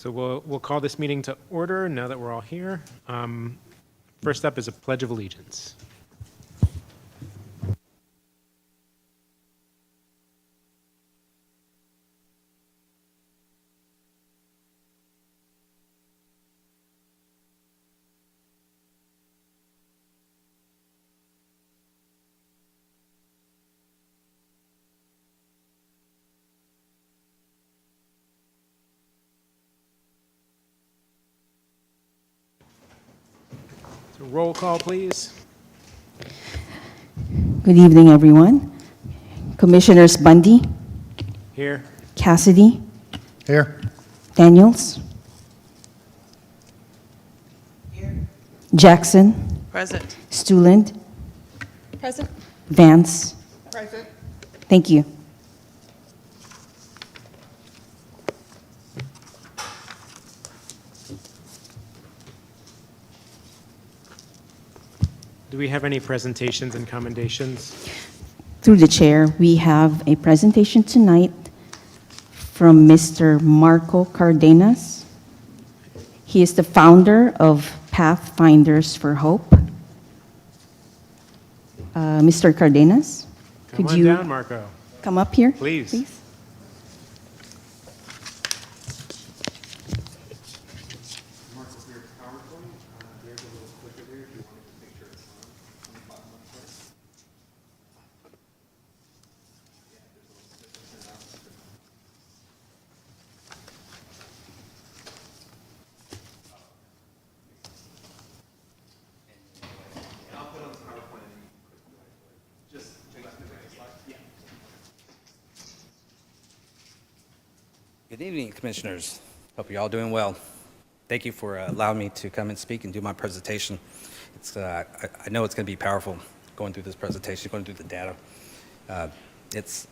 So we'll call this meeting to order now that we're all here. First up is a Pledge of Allegiance. So roll call, please. Good evening, everyone. Commissioners Bundy, Here. Cassidy, Here. Daniels, Jackson, Present. Stuland, Present. Vance. Present. Thank you. Do we have any presentations and commendations? Through the chair, we have a presentation tonight from Mr. Marco Cardenas. He is the founder of Pathfinders for Hope. Mr. Cardenas, Come could on you down, Marco. come up here? Please. Good evening, Commissioners. Hope you're all doing well. Thank you for allowing me to come and speak and do my presentation. I know it's going to be powerful going through this presentation, going through the data. Let's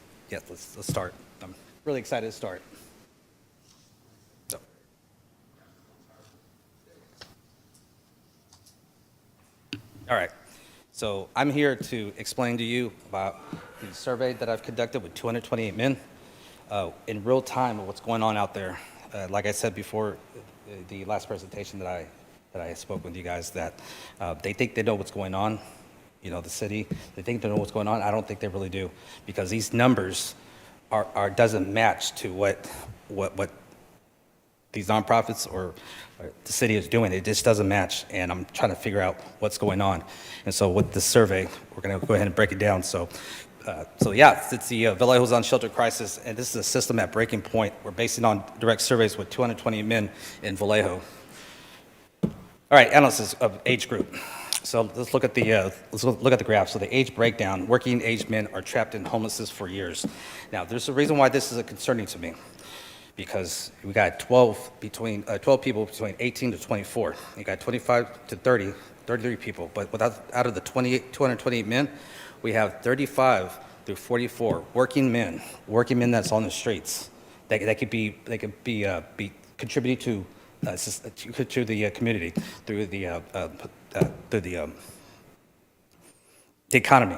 start. I'm really excited to start. So. All right. So I'm here to explain to you about the survey that I've conducted with 228 men. In real time of what's going on out there. Like I said before, the last presentation that I spoke with you guys, that they think they know what's going on, the city. They think they know what's going on. I don't think they really do, because these numbers doesn't match to what these nonprofits or the city is doing. It just doesn't match, and I'm trying to figure out what's going on. And so with this survey, we're going to go ahead and break it down. So yeah, it's the Vallejo's Unsheltered Crisis, and this is a system at breaking point. We're basing on direct surveys with 220 men in Vallejo. All right, analysis of age group. So let's look at the graph. So the age breakdown: working age men are trapped in homelessness for years. Now, there's a reason why this is concerning to me, because we got 12 people between 18 to 24. You got 25 to 30, 33 people. But out of the 228 men, we have 35 through 44 working men that's on the streets that could be contributing to the community through the economy.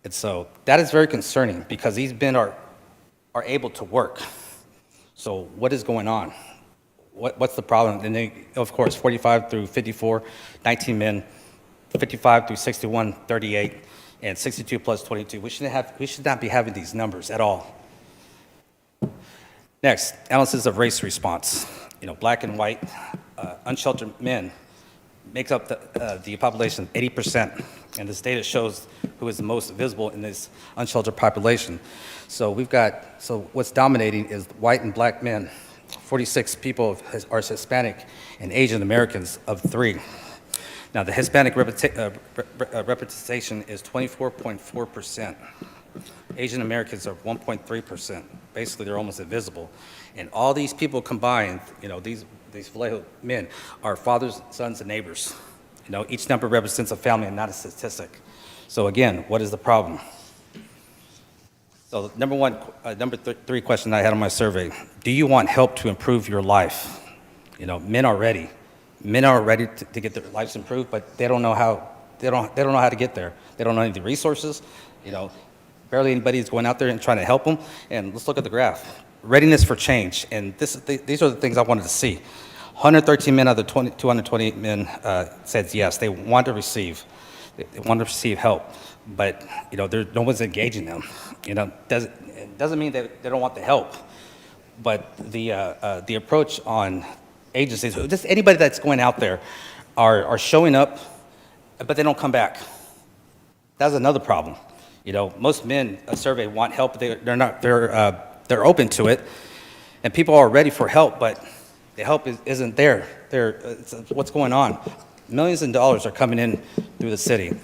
And so that is very concerning, because these men are able to work. So what is going on? What's the problem? And then, of course, 45 through 54, 19 men, 55 through 61, 38. And 62 plus 22. We should not be having these numbers at all. Next, analysis of race response. Black and white unsheltered men make up the population 80%, and this data shows who is the most visible in this unsheltered population. So what's dominating is white and black men. 46 people are Hispanic, and Asian Americans of 3. Now, the Hispanic representation is 24.4%. Asian Americans are 1.3%. Basically, they're almost invisible. And all these people combined, these Vallejo men are fathers, sons, and neighbors. Each number represents a family and not a statistic. So again, what is the problem? So number three question I had on my survey: do you want help to improve your life? Men are ready. Men are ready to get their lives improved, but they don't know how. They don't know how to get there. They don't know any of the resources. Barely anybody is going out there and trying to help them. And let's look at the graph. readiness for change, and these are the things I wanted to see. 113 men out of the 228 men said yes, they want to receive help, but no one's engaging them. It doesn't mean that they don't want the help, but the approach on agencies, just anybody that's going out there, are showing up, but they don't come back. That's another problem. Most men surveyed want help, but they're open to it, and people are ready for help, but the help isn't there. What's going on? Millions of dollars are coming in through the city.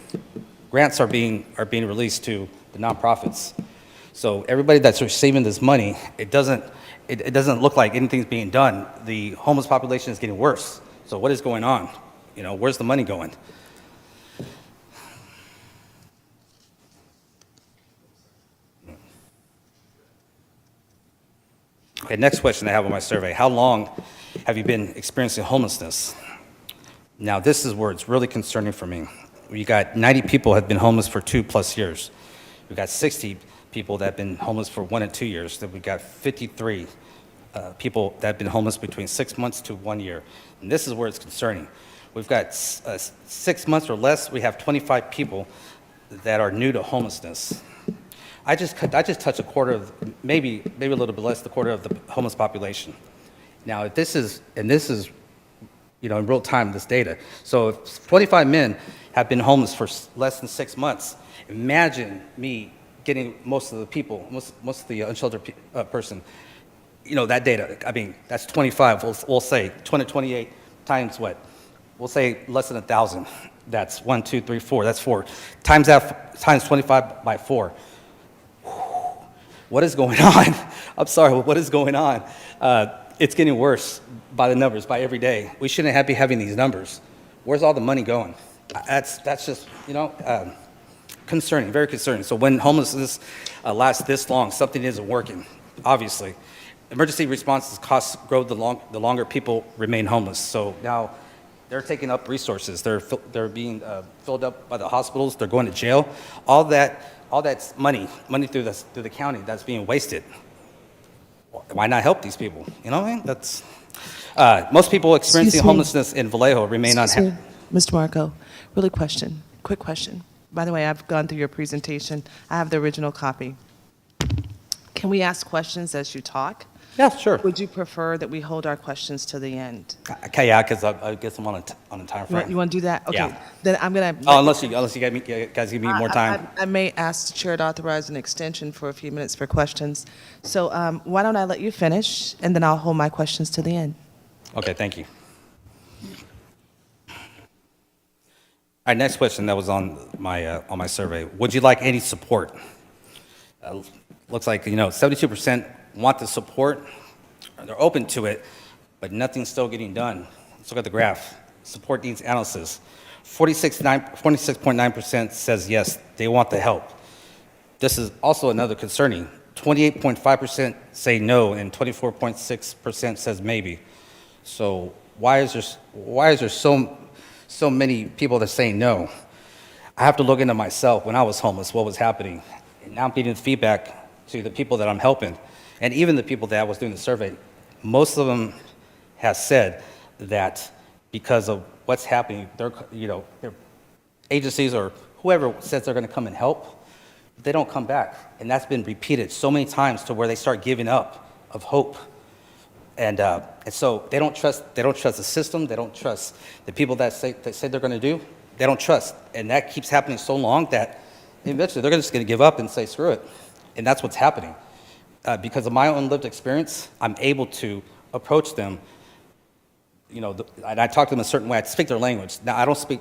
Grants are being released to the nonprofits. So everybody that's receiving this money, it doesn't look like anything's being done. The homeless population is getting worse. So what is going on? Where's the money going? Okay, next question I have on my survey. How long have you been experiencing homelessness? Now, this is where it's really concerning for me. We got 90 people have been homeless for 2+ years. We've got 60 people that have been homeless for 1 and 2 years. Then we got 53 people that have been homeless between 6 months to 1 year. And this is where it's concerning. We've got 6 months or less, we have 25 people that are new to homelessness. I just touched a quarter of, maybe a little bit less, the quarter of the homeless population. Now, if this is in real time, this data. So if 25 men have been homeless for less than 6 months, imagine me getting most of the people, most of the unsheltered person, that data. I mean, that's 25. We'll say 228 times what? We'll say less than 1,000. That's 1, 2, 3, 4. That's 4. Times that, times 25 by 4. What is going on? I'm sorry, what is going on? It's getting worse by the numbers, by every day. We shouldn't be having these numbers. Where's all the money going? That's just, concerning, very concerning. So when homelessness lasts this long, something isn't working, obviously. Emergency responses costs grow the longer people remain homeless. So now they're taking up resources. They're being filled up by the hospitals. They're going to jail. All that's money through the county that's being wasted. Why not help these people? You know what I mean? That's most people experiencing Excuse me. homelessness in Vallejo remain unhappy. Mr. Marco, quick question. By the way, I've gone through your presentation. I have the original copy. Can we ask questions as you talk? Yeah, sure. Would you prefer that we hold our questions to the end? Okay, yeah, because I guess I'm on a time frame. You want to do that? Okay. Yeah. Then I'm going to... Oh, unless you guys give me more time. I may ask the chair to authorize an extension for a few minutes for questions. So why don't I let you finish, and then I'll hold my questions to the end. Okay, thank you. All right, next question that was on my survey. Would you like any support? Looks like 72% want the support. They're open to it, but nothing's still getting done. Let's look at the graph. Support needs analysis. 46.9% says yes, they want the help. This is also another concerning. 28.5% say no, and 24.6% says maybe. So why is there so many people that say no? I have to look into myself. When I was homeless, what was happening? And now I'm getting feedback to the people that I'm helping, and even the people that I was doing the survey. Most of them have said that because of what's happening, their agencies or whoever says they're going to come and help, they don't come back, and that's been repeated so many times to where they start giving up of hope. And so they don't trust the system. They don't trust the people that say they're going to do. They don't trust, and that keeps happening so long that eventually they're just going to give up and say screw it. And that's what's happening. Because of my own lived experience, I'm able to approach them. And I talk to them a certain way. I speak their language. Now I don't speak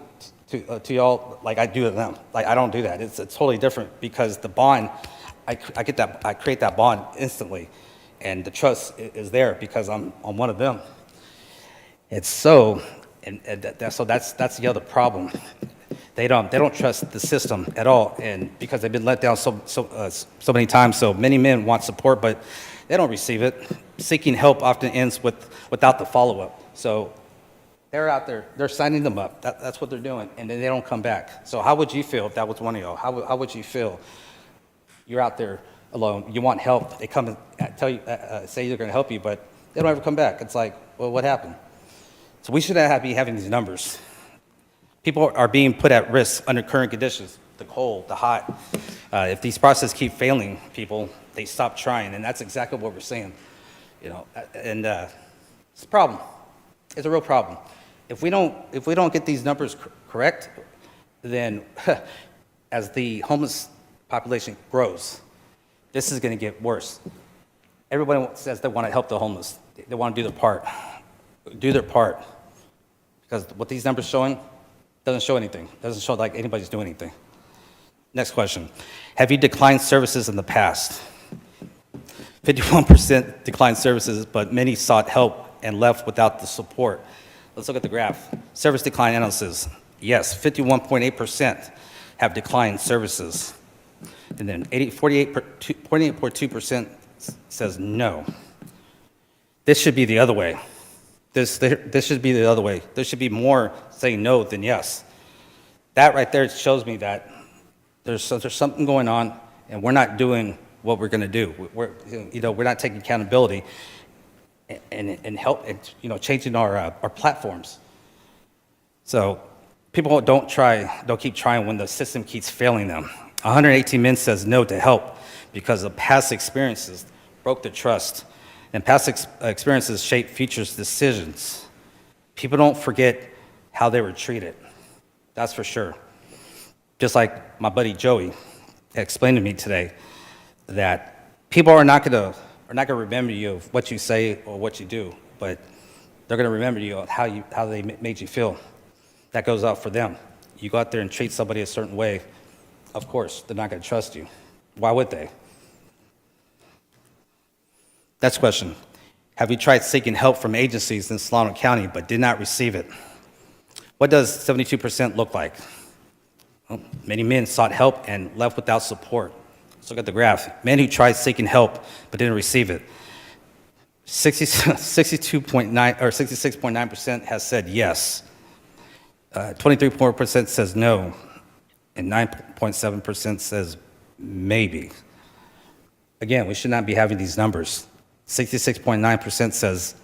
to y'all like I do to them. Like I don't do that. It's totally different because the bond, I create that bond instantly. And the trust is there because I'm one of them. It's so, so that's the other problem. They don't trust the system at all, and because they've been let down so many times. So many men want support, but they don't receive it. Seeking help often ends without the follow-up. So they're out there, they're signing them up. That's what they're doing, and then they don't come back. So how would you feel if that was one of y'all? How would you feel? You're out there alone. You want help. They come and tell you, say they're going to help you, but they don't ever come back. It's like, well, what happened? So we shouldn't be having these numbers. People are being put at risk under current conditions, the cold, the hot. If these processes keep failing people, they stop trying, and that's exactly what we're saying. And it's a problem. It's a real problem. If we don't get these numbers correct, then as the homeless population grows, this is going to get worse. Everybody says they want to help the homeless. They want to do their part. Do their part. Because what these numbers showing doesn't show anything. Doesn't show like anybody's doing anything. Next question. Have you declined services in the past? 51% declined services, but many sought help and left without the support. Let's look at the graph. Service decline analysis. Yes, 51.8% have declined services. And then 48.2% says no. This should be the other way. This should be the other way. There should be more saying no than yes. That right there shows me that there's something going on, and we're not doing what we're going to do. We're not taking accountability and help, changing our platforms. So people don't keep trying when the system keeps failing them. 118 men says no to help because of past experiences broke their trust, and past experiences shape future decisions. People don't forget how they were treated. That's for sure. Just like my buddy Joey explained to me today, that people are not going to remember you of what you say or what you do, but they're going to remember you of how they made you feel. That goes out for them. You go out there and treat somebody a certain way, of course, they're not going to trust you. Why would they? Next question. Have you tried seeking help from agencies in Solano County but did not receive it? What does 72% look like? Well, many men sought help and left without support. Let's look at the graph. Men who tried seeking help but didn't receive it. 62.9 or 66.9% has said yes. 23.4% says no, and 9.7% says maybe. Again, we should not be having these numbers. 66.9%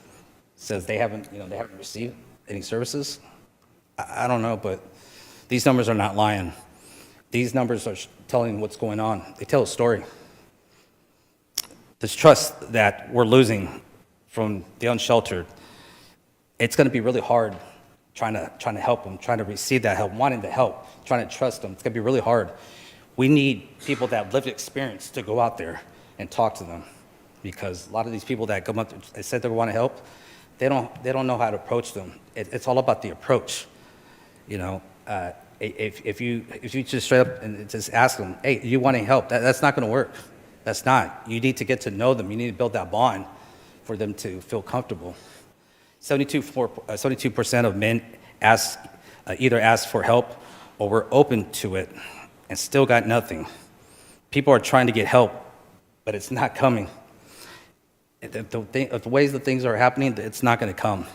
says they haven't received any services. I don't know, but these numbers are not lying. These numbers are telling what's going on. They tell a story. This trust that we're losing from the unsheltered, it's going to be really hard trying to help them, trying to receive that help, wanting to help, trying to trust them. It's going to be really hard. We need people that have lived experience to go out there and talk to them, because a lot of these people that come up, they said they want to help, they don't know how to approach them. It's all about the approach. If you just straight up and just ask them, hey, you want any help? That's not going to work. That's not. You need to get to know them. You need to build that bond for them to feel comfortable. 72% of men either asked for help or were open to it and still got nothing. People are trying to get help, but it's not coming. The ways that things are happening, it's not going to come.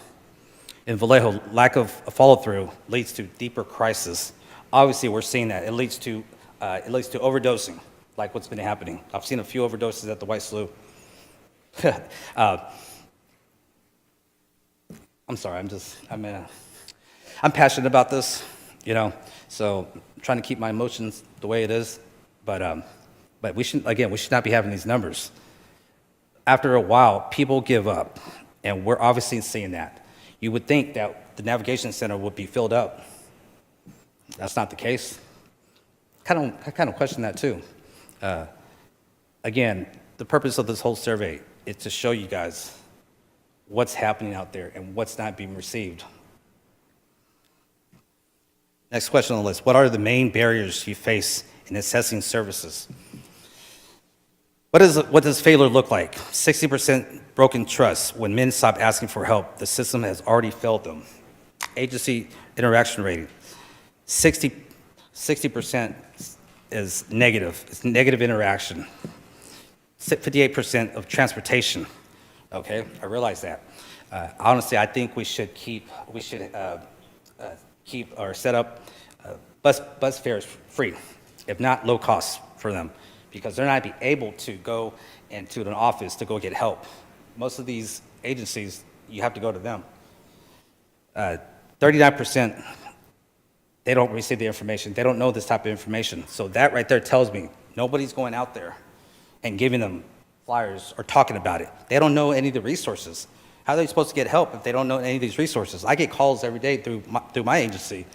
In Vallejo, lack of follow-through leads to deeper crisis. Obviously, we're seeing that. It leads to overdosing, like what's been happening. I've seen a few overdoses at the White Slough. I'm sorry. I'm passionate about this, So I'm trying to keep my emotions the way it is, but we should not be having these numbers. After a while, people give up, and we're obviously seeing that. You would think that the navigation center would be filled up. That's not the case. I kind of question that too. Again, the purpose of this whole survey is to show you guys what's happening out there and what's not being received. Next question on the list. What are the main barriers you face in assessing services? What does failure look like? 60% broken trust. When men stop asking for help, the system has already failed them. Agency interaction rating. 60% is negative. It's negative interaction. 58% of transportation. Okay, I realize that. Honestly, I think we should keep or set up bus fares free, if not low cost for them, because they're not be able to go into an office to go get help. Most of these agencies, you have to go to them. 39%, they don't receive the information. They don't know this type of information. So that right there tells me nobody's going out there and giving them flyers or talking about it. They don't know any of the resources. How are they supposed to get help if they don't know any of these resources? I get calls every day through my agency,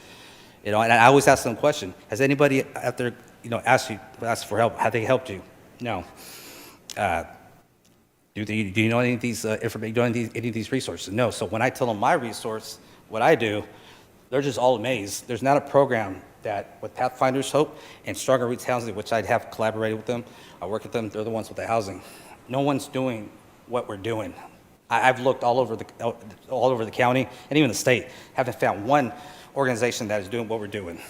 and I always ask them a question. Has anybody out there, asked for help? Have they helped you? No. Do you know any of these information? Do you know any of these resources? No. So when I tell them my resource, what I do, they're just all amazed. There's not a program that with Pathfinders Hope and Stronger Roots Housing, which I have collaborated with them, I work with them. They're the ones with the housing. No one's doing what we're doing. I've looked all over the county and even the state. Haven't found one organization that is doing what we're doing.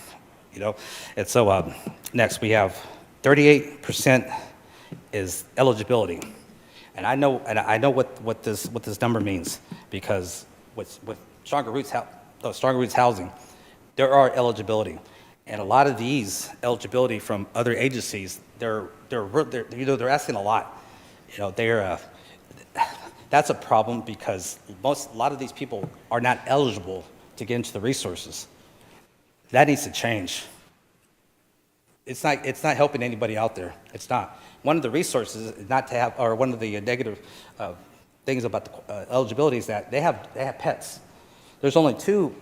And so next we have 38% is eligibility, and I know what this number means, because with Stronger Roots Housing, there are eligibility, and a lot of these eligibility from other agencies, they're asking a lot. That's a problem, because a lot of these people are not eligible to get into the resources. That needs to change. It's not helping anybody out there. It's not. One of the resources is not to have, or one of the negative things about the eligibility is that they have pets. There's only there's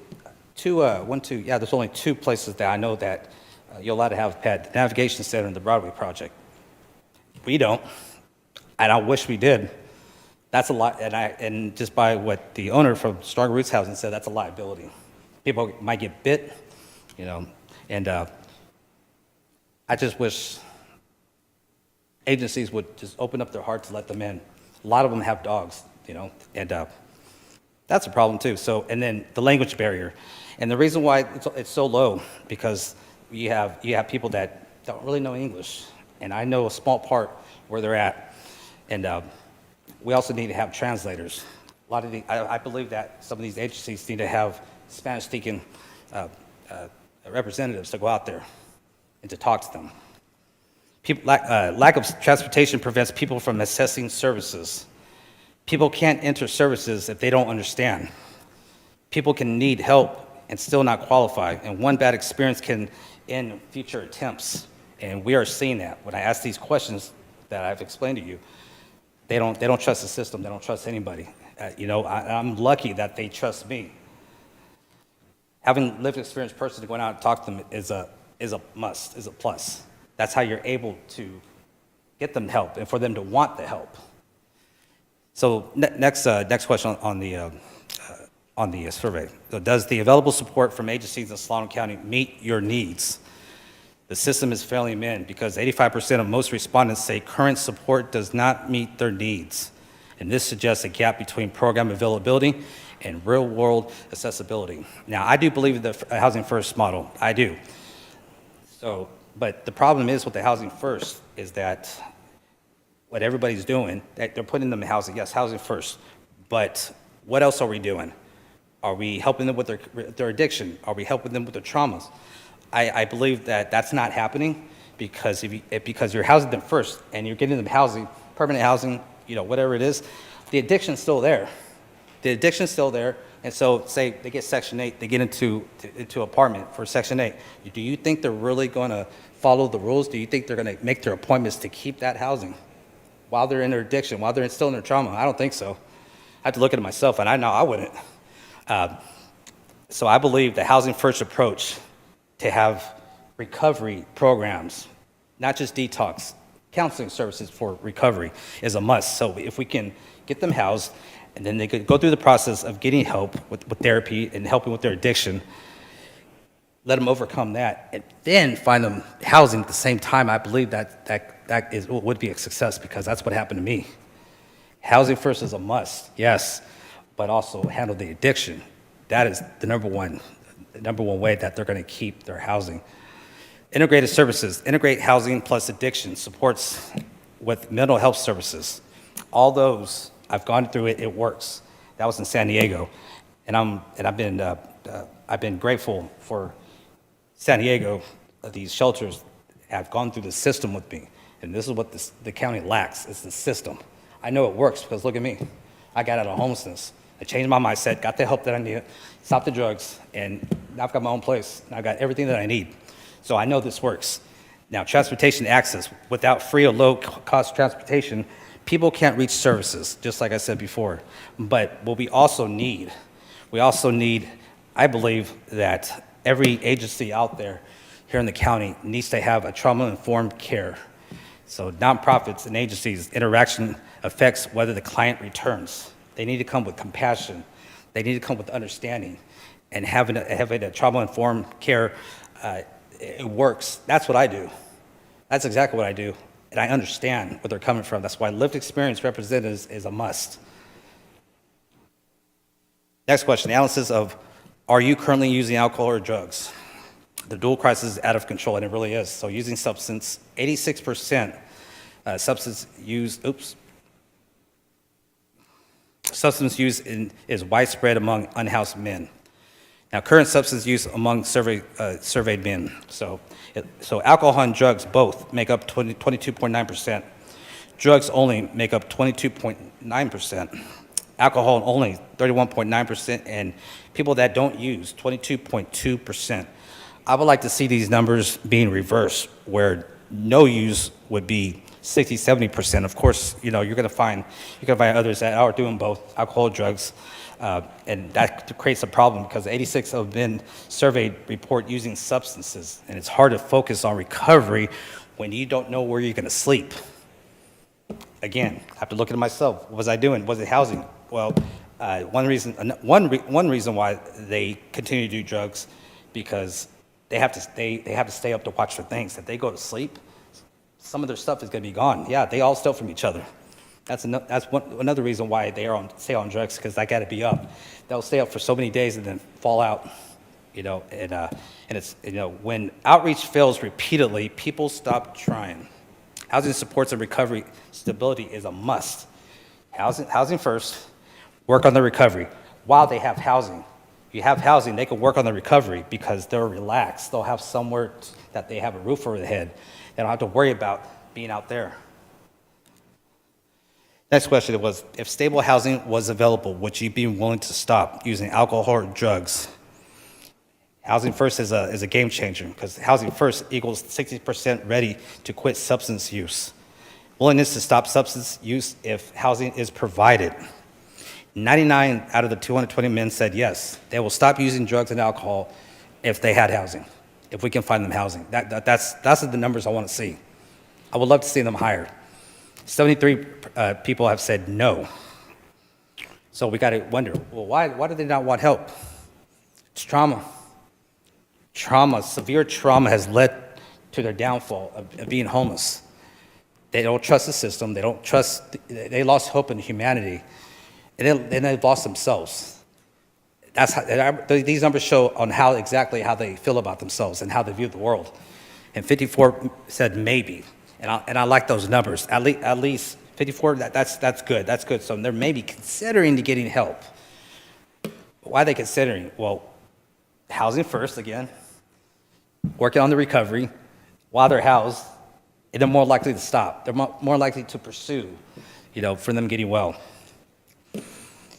only two places that I know that you're allowed to have a pet: the Navigation Center and the Broadway Project. We don't, and I wish we did. That's a lot, and just by what the owner from Stronger Roots Housing said, that's a liability. People might get bit, and I just wish agencies would just open up their heart to let them in. A lot of them have dogs, and that's a problem too. So, and then the language barrier, and the reason why it's so low, because you have people that don't really know English, and I know a small part where they're at, and we also need to have translators. I believe that some of these agencies need to have Spanish-speaking representatives to go out there and to talk to them. Lack of transportation prevents people from accessing services. People can't enter services if they don't understand. People can need help and still not qualify, and one bad experience can end future attempts. And we are seeing that. When I ask these questions that I've explained to you, they don't trust the system. They don't trust anybody. I'm lucky that they trust me. Having lived experienced person to go out and talk to them is a must, is a plus. That's how you're able to get them help and for them to want the help. So next question on the survey. So does the available support from agencies in Solano County meet your needs? The system is failing men because 85% of most respondents say current support does not meet their needs. And this suggests a gap between program availability and real-world accessibility. Now, I do believe in the Housing First model. I do. So, but the problem is with the Housing First is that what everybody's doing, that they're putting them in housing. Yes, Housing First. But what else are we doing? Are we helping them with their addiction? Are we helping them with their traumas? I believe that that's not happening because because you're housing them first and you're getting them housing, permanent housing, whatever it is, the addiction's still there. The addiction's still there, and so say they get Section 8, they get into apartment for Section 8. Do you think they're really going to follow the rules? Do you think they're going to make their appointments to keep that housing while they're in their addiction, while they're still in their trauma? I don't think so. I have to look at it myself, and I know I wouldn't. So I believe the Housing First approach to have recovery programs, not just detox, counseling services for recovery is a must. So if we can get them housed, and then they could go through the process of getting help with therapy and helping with their addiction, let them overcome that, and then find them housing at the same time, I believe that would be a success, because that's what happened to me. Housing First is a must, yes, but also handle the addiction. That is the number one way that they're going to keep their housing. Integrated services, integrate housing plus addiction, supports with mental health services. All those, I've gone through it, it works. That was in San Diego. And I've been grateful for San Diego. These shelters have gone through the system with me. And this is what the county lacks, is the system. I know it works because look at me. I got out of homelessness. I changed my mindset, got the help that I needed, stopped the drugs, and now I've got my own place. And I've got everything that I need. So I know this works. Now, transportation access. Without free or low-cost transportation, people can't reach services, just like I said before. But what we also need, I believe that every agency out there here in the county needs to have a trauma-informed care. So nonprofits and agencies, interaction affects whether the client returns. They need to come with compassion. They need to come with understanding. And having a trauma-informed care, it works. That's what I do. That's exactly what I do. And I understand where they're coming from. That's why lived experience representatives is a must. Next question, analysis of, are you currently using alcohol or drugs? The dual crisis is out of control, and it really is. So using substance, 86% substance use, substance use is widespread among unhoused men. Now, current substance use among surveyed men. So alcohol and drugs both make up 22.9%. Drugs only make up 22.9%. Alcohol only 31.9%, and people that don't use 22.2%. I would like to see these numbers being reversed, where no use would be 60, 70%. Of course, you're going to find others that are doing both alcohol, drugs, and that creates a problem because 86 of men surveyed report using substances, and it's hard to focus on recovery when you don't know where you're going to sleep. Again, I have to look at myself. What was I doing? Was it housing? Well, one reason why they continue to do drugs because they have to stay up to watch for things. If they go to sleep, some of their stuff is going to be gone. Yeah, they all steal from each other. That's another reason why they stay on drugs, because I got to be up. They'll stay up for so many days and then fall out. And it's when outreach fails repeatedly, people stop trying. Housing supports and recovery stability is a must. Housing first, work on the recovery. While they have housing, if you have housing, they can work on the recovery because they're relaxed. They'll have somewhere that they have a roof over their head. They don't have to worry about being out there. Next question was, if stable housing was available, would you be willing to stop using alcohol or drugs? Housing first is a game changer because housing first equals 60% ready to quit substance use. Willingness to stop substance use if housing is provided. 99 out of the 220 men said yes, they will stop using drugs and alcohol if they had housing, if we can find them housing. That's the numbers I want to see. I would love to see them higher. 73 people have said no. So we got to wonder, well, why do they not want help? It's trauma. Severe trauma has led to their downfall of being homeless. They don't trust the system. They lost hope in humanity. And they've lost themselves. These numbers show on exactly how they feel about themselves and how they view the world. And 54 said maybe. And I like those numbers. At least 54, that's good. That's good. So they're maybe considering getting help. Why are they considering? Well, housing first, again. Working on the recovery. While they're housed, and they're more likely to stop. They're more likely to pursue, for them getting well.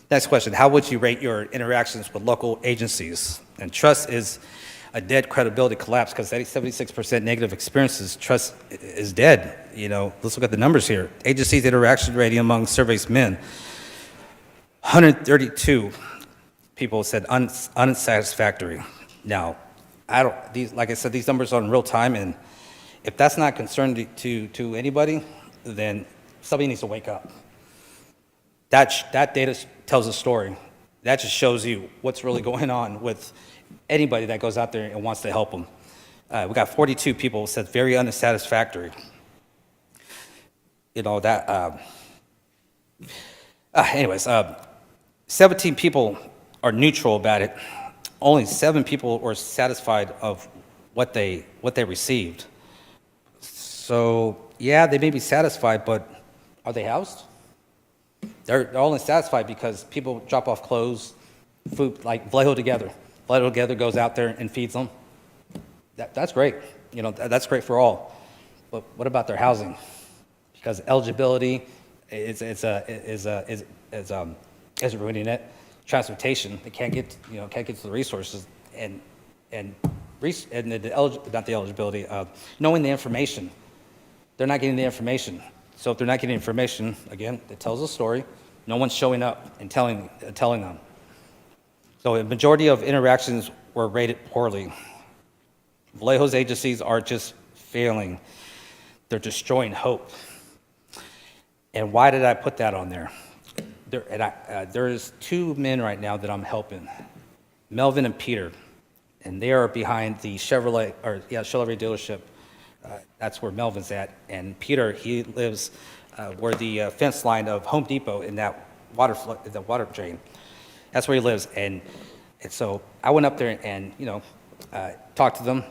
Next question, how would you rate your interactions with local agencies? And trust is a dead credibility collapse because 76% negative experiences, trust is dead. Let's look at the numbers here. Agencies interaction rating among surveys men, 132 people said unsatisfactory. Now, like I said, these numbers are in real time, and if that's not concerning to anybody, then somebody needs to wake up. That data tells a story. That just shows you what's really going on with anybody that goes out there and wants to help them. We got 42 people who said very unsatisfactory. Anyways, 17 people are neutral about it. Only 7 people were satisfied of what they received. So yeah, they may be satisfied, but are they housed? They're only satisfied because people drop off clothes, food, like Vallejo Together. Vallejo Together goes out there and feeds them. That's great. That's great for all. But what about their housing? because eligibility is ruining it. Transportation, they can't get to the resources not the eligibility, knowing the information. They're not getting the information. So if they're not getting information, again, it tells a story. No one's showing up and telling them. So a majority of interactions were rated poorly. Vallejo's agencies are just failing. They're destroying hope. And why did I put that on there? There's two men right now that I'm helping, Melvin and Peter, and they are behind the Chevrolet dealership. That's where Melvin's at, and Peter, he lives where the fence line of Home Depot in that the water drain. That's where he lives, and so I went up there and talked to them,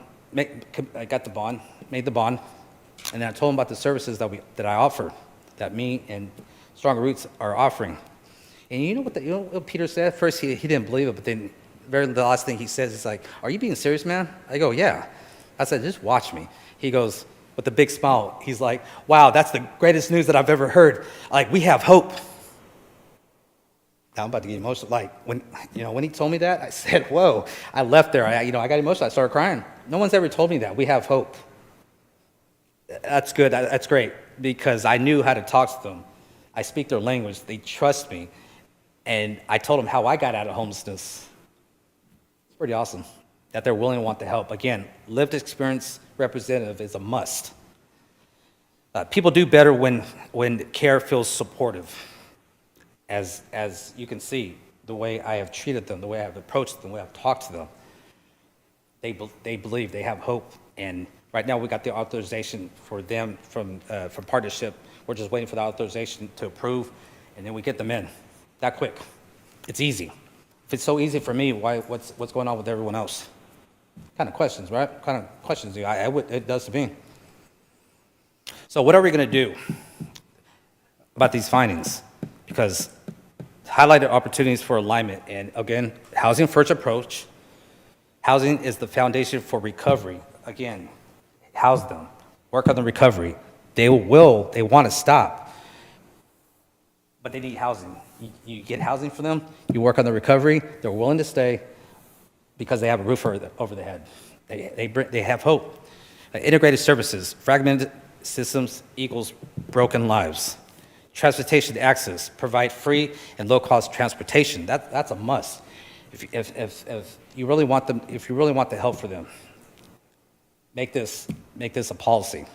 I got the bond, made the bond, and then I told them about the services that I offer, that me and Stronger Roots are offering. And you know what Peter said? First, he didn't believe it, but then the last thing he says is like, "Are you being serious, man?" I go, "Yeah." I said, "Just watch me." He goes, with a big smile, he's like, "Wow, that's the greatest news that I've ever heard. Like, we have hope." Now I'm about to get emotional. Like, when he told me that, I said, "Whoa." I left there. I got emotional. I started crying. No one's ever told me that. We have hope. That's good. That's great, because I knew how to talk to them. I speak their language. They trust me. And I told them how I got out of homelessness. It's pretty awesome that they're willing to want to help. Again, lived experience representative is a must. People do better when care feels supportive. As you can see, the way I have treated them, the way I have approached them, the way I've talked to them, they believe, they have hope. And right now we got the authorization for them from partnership. We're just waiting for the authorization to approve, and then we get them in. That quick. It's easy. If it's so easy for me, what's going on with everyone else? Kind of questions, right? Kind of questions it does to me. So what are we going to do about these findings? Because highlighted opportunities for alignment, and again, housing first approach. Housing is the foundation for recovery. Again, house them, work on the recovery. They want to stop, but they need housing. You get housing for them, you work on the recovery, they're willing to stay because they have a roof over their head. They have hope. Integrated services, fragmented systems equals broken lives. Transportation access, provide free and low-cost transportation. That's a must. If you really want them, if you really want the help for them, make this a policy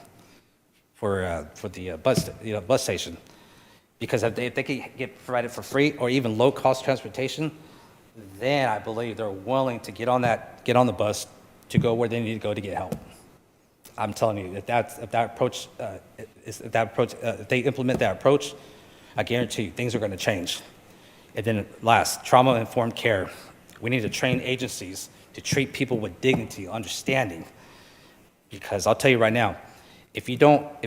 for the bus station, because if they can get provided for free or even low-cost transportation, then I believe they're willing to get on the bus to go where they need to go to get help. I'm telling you, if they implement that approach, I guarantee you things are going to change. And then last, trauma-informed care. We need to train agencies to treat people with dignity, understanding. Because I'll tell you right now, if you can't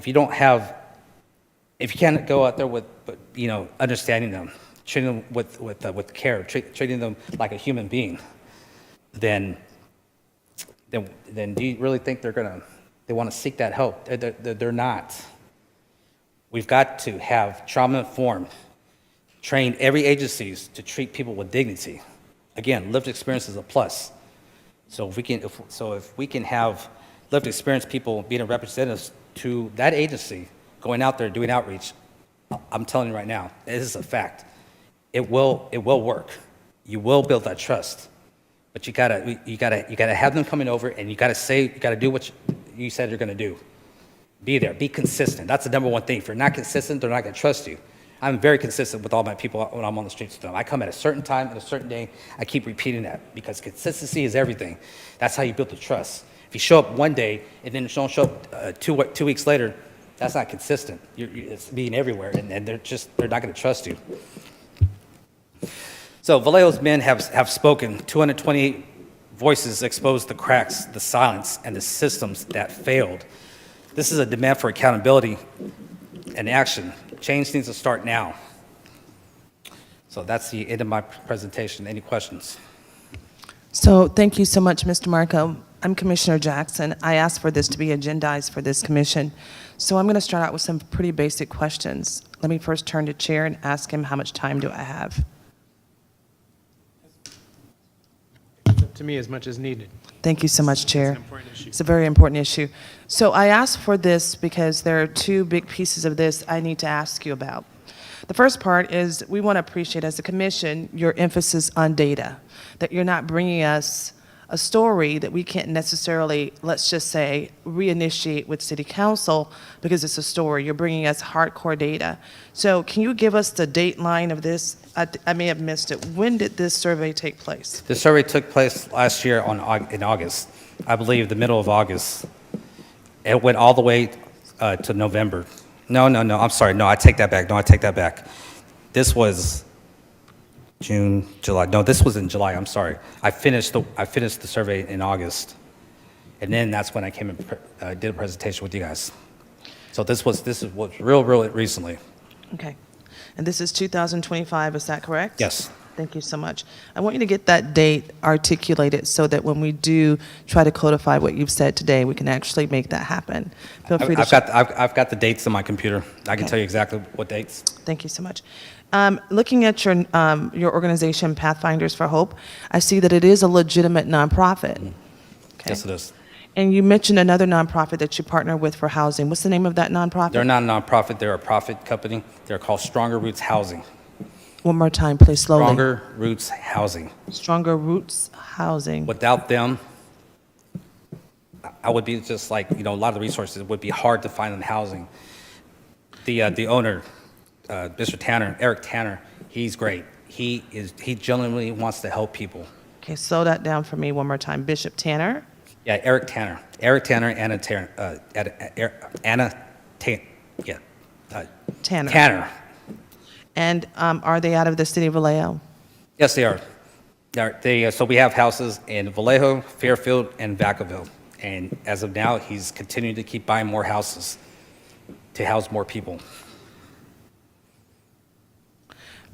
go out there with understanding them, treating them with care, treating them like a human being, then do you really think they want to seek that help? They're not. We've got to have trauma-informed, train every agencies to treat people with dignity. Again, lived experience is a plus. So if we can have lived experience people being representatives to that agency, going out there doing outreach, I'm telling you right now, this is a fact. It will work. You will build that trust. But you gotta have them coming over, and you gotta do what you said you're gonna do. Be there, be consistent. That's the number one thing. If you're not consistent, they're not gonna trust you. I'm very consistent with all my people when I'm on the streets with them. I come at a certain time and a certain day. I keep repeating that because consistency is everything. That's how you build the trust. If you show up one day and then don't show up 2 weeks later, that's not consistent. It's being everywhere, and they're not going to trust you. So Vallejo's men have spoken. 228 voices exposed the cracks, the silence, and the systems that failed. This is a demand for accountability and action. Change needs to start now. So that's the end of my presentation. Any questions? So thank you so much, Mr. Marco. I'm Commissioner Jackson. I asked for this to be agendized for this commission. So I'm going to start out with some pretty basic questions. Let me first turn to Chair and ask him how much time do I have? It's up to me as much as needed. Thank you so much, Chair. It's an important issue. It's a very important issue. So I asked for this because there are two big pieces of this I need to ask you about. The first part is we want to appreciate as a commission your emphasis on data, that you're not bringing us a story that we can't necessarily, let's just say, reinitiate with City Council because it's a story. You're bringing us hardcore data. So can you give us the date line of this? I may have missed it. When did this survey take place? The survey took place last year in August, I believe the middle of August. It went all the way to November. No, I'm sorry. No, I take that back. This was June, July. No, this was in July. I'm sorry. I finished the survey in August, and then that's when I came and did a presentation with you guys. So this was real recently. Okay. And this is 2025, is that correct? Yes. Thank you so much. I want you to get that date articulated so that when we do try to codify what you've said today, we can actually make that happen. Feel free to I've got the dates on my computer. I can Okay. tell you exactly what dates. Thank you so much. Looking at your organization, Pathfinders for Hope, I see that it is a legitimate nonprofit. Okay. Yes, it is. And you mentioned another nonprofit that you partner with for housing. What's the name of that nonprofit? They're not a nonprofit. They're a profit company. They're called Stronger Roots Housing. One more time, please, slowly. Stronger Roots Housing. Stronger Roots Housing. Without them, I would be just like, a lot of the resources would be hard to find in housing. The owner, Mr. Tanner, Eric Tanner, he's great. He genuinely wants to help people. Okay, slow that down for me one more time. Bishop Tanner. Yeah, Eric Tanner, Anna Tanner, Tanner. And are they out of the city of Vallejo? Yes, they are. So we have houses in Vallejo, Fairfield, and Vacaville. And as of now, he's continuing to keep buying more houses to house more people.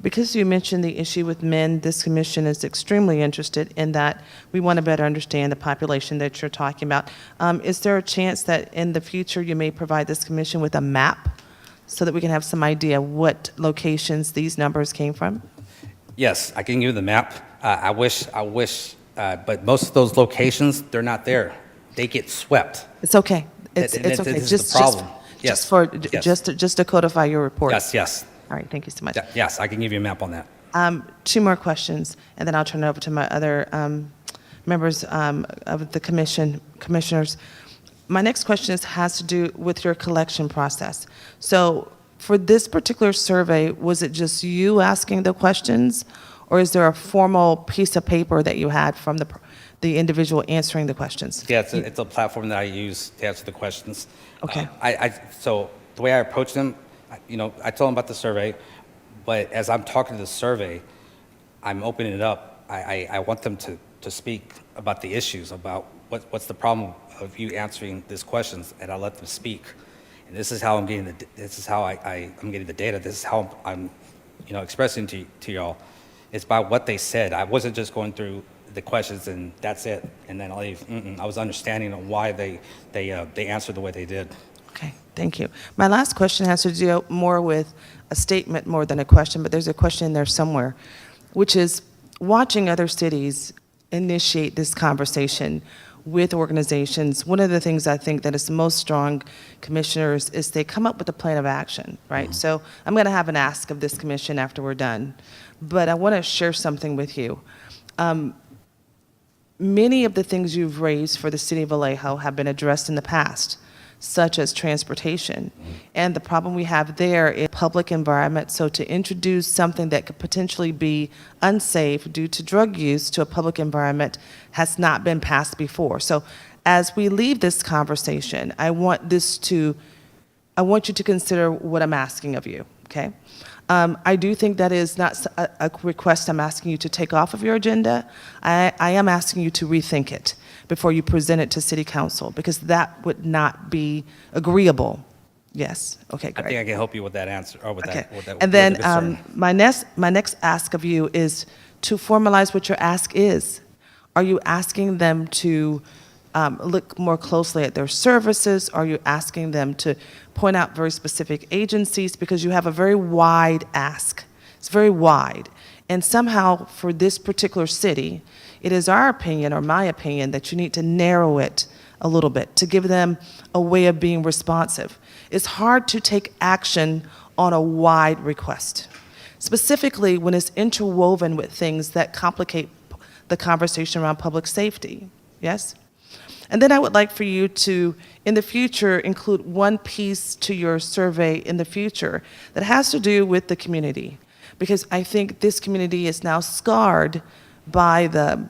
Because you mentioned the issue with men, this commission is extremely interested in that. We want to better understand the population that you're talking about. Is there a chance that in the future you may provide this commission with a map so that we can have some idea what locations these numbers came from? Yes, I can give you the map. I wish, but most of those locations, they're not there. They get swept. It's okay. It's And okay. this is the problem. Yes. Just to codify your report. Yes. All right. Thank you so much. Yes, I can give you a map on that. Two more questions, and then I'll turn it over to my other members of the commissioners. My next question has to do with your collection process. So for this particular survey, was it just you asking the questions, or is there a formal piece of paper that you had from the individual answering the questions? Yeah, it's a platform that I use to answer the questions. Okay. So the way I approach them, I tell them about the survey, but as I'm talking to the survey, I'm opening it up. I want them to speak about the issues, about what's the problem of you answering these questions, and I let them speak. And this is how I'm getting I'm getting the data. This is how I'm, expressing to y'all. It's by what they said. I wasn't just going through the questions and that's it, and then I leave. I was understanding on why they answered the way they did. Okay, thank you. My last question has to do more with a statement more than a question, but there's a question in there somewhere, which is watching other cities initiate this conversation with organizations. One of the things I think that is most strong commissioners is they come up with a plan of action, right? Mm-hmm. So I'm going to have an ask of this commission after we're done, but I want to share something with you. Many of the things you've raised for the city of Vallejo have been addressed in the past, such as transportation. And the problem we have there is public environment. So to introduce something that could potentially be unsafe due to drug use to a public environment has not been passed before. So as we leave this conversation, I want you to consider what I'm asking of you, okay? I do think that is not a request I'm asking you to take off of your agenda. I am asking you to rethink it before you present it to City Council, because that would not be agreeable. Yes, okay, I great. think I can help you with that answer, or with Okay. that. And with the then concern. my next ask of you is to formalize what your ask is. Are you asking them to look more closely at their services? Are you asking them to point out very specific agencies? Because you have a very wide ask. It's very wide. And somehow, for this particular city, it is our opinion, or my opinion, that you need to narrow it a little bit to give them a way of being responsive. It's hard to take action on a wide request, specifically when it's interwoven with things that complicate the conversation around public safety. Yes? And then I would like for you to, in the future, include one piece to your survey in the future that has to do with the community. Because I think this community is now scarred by the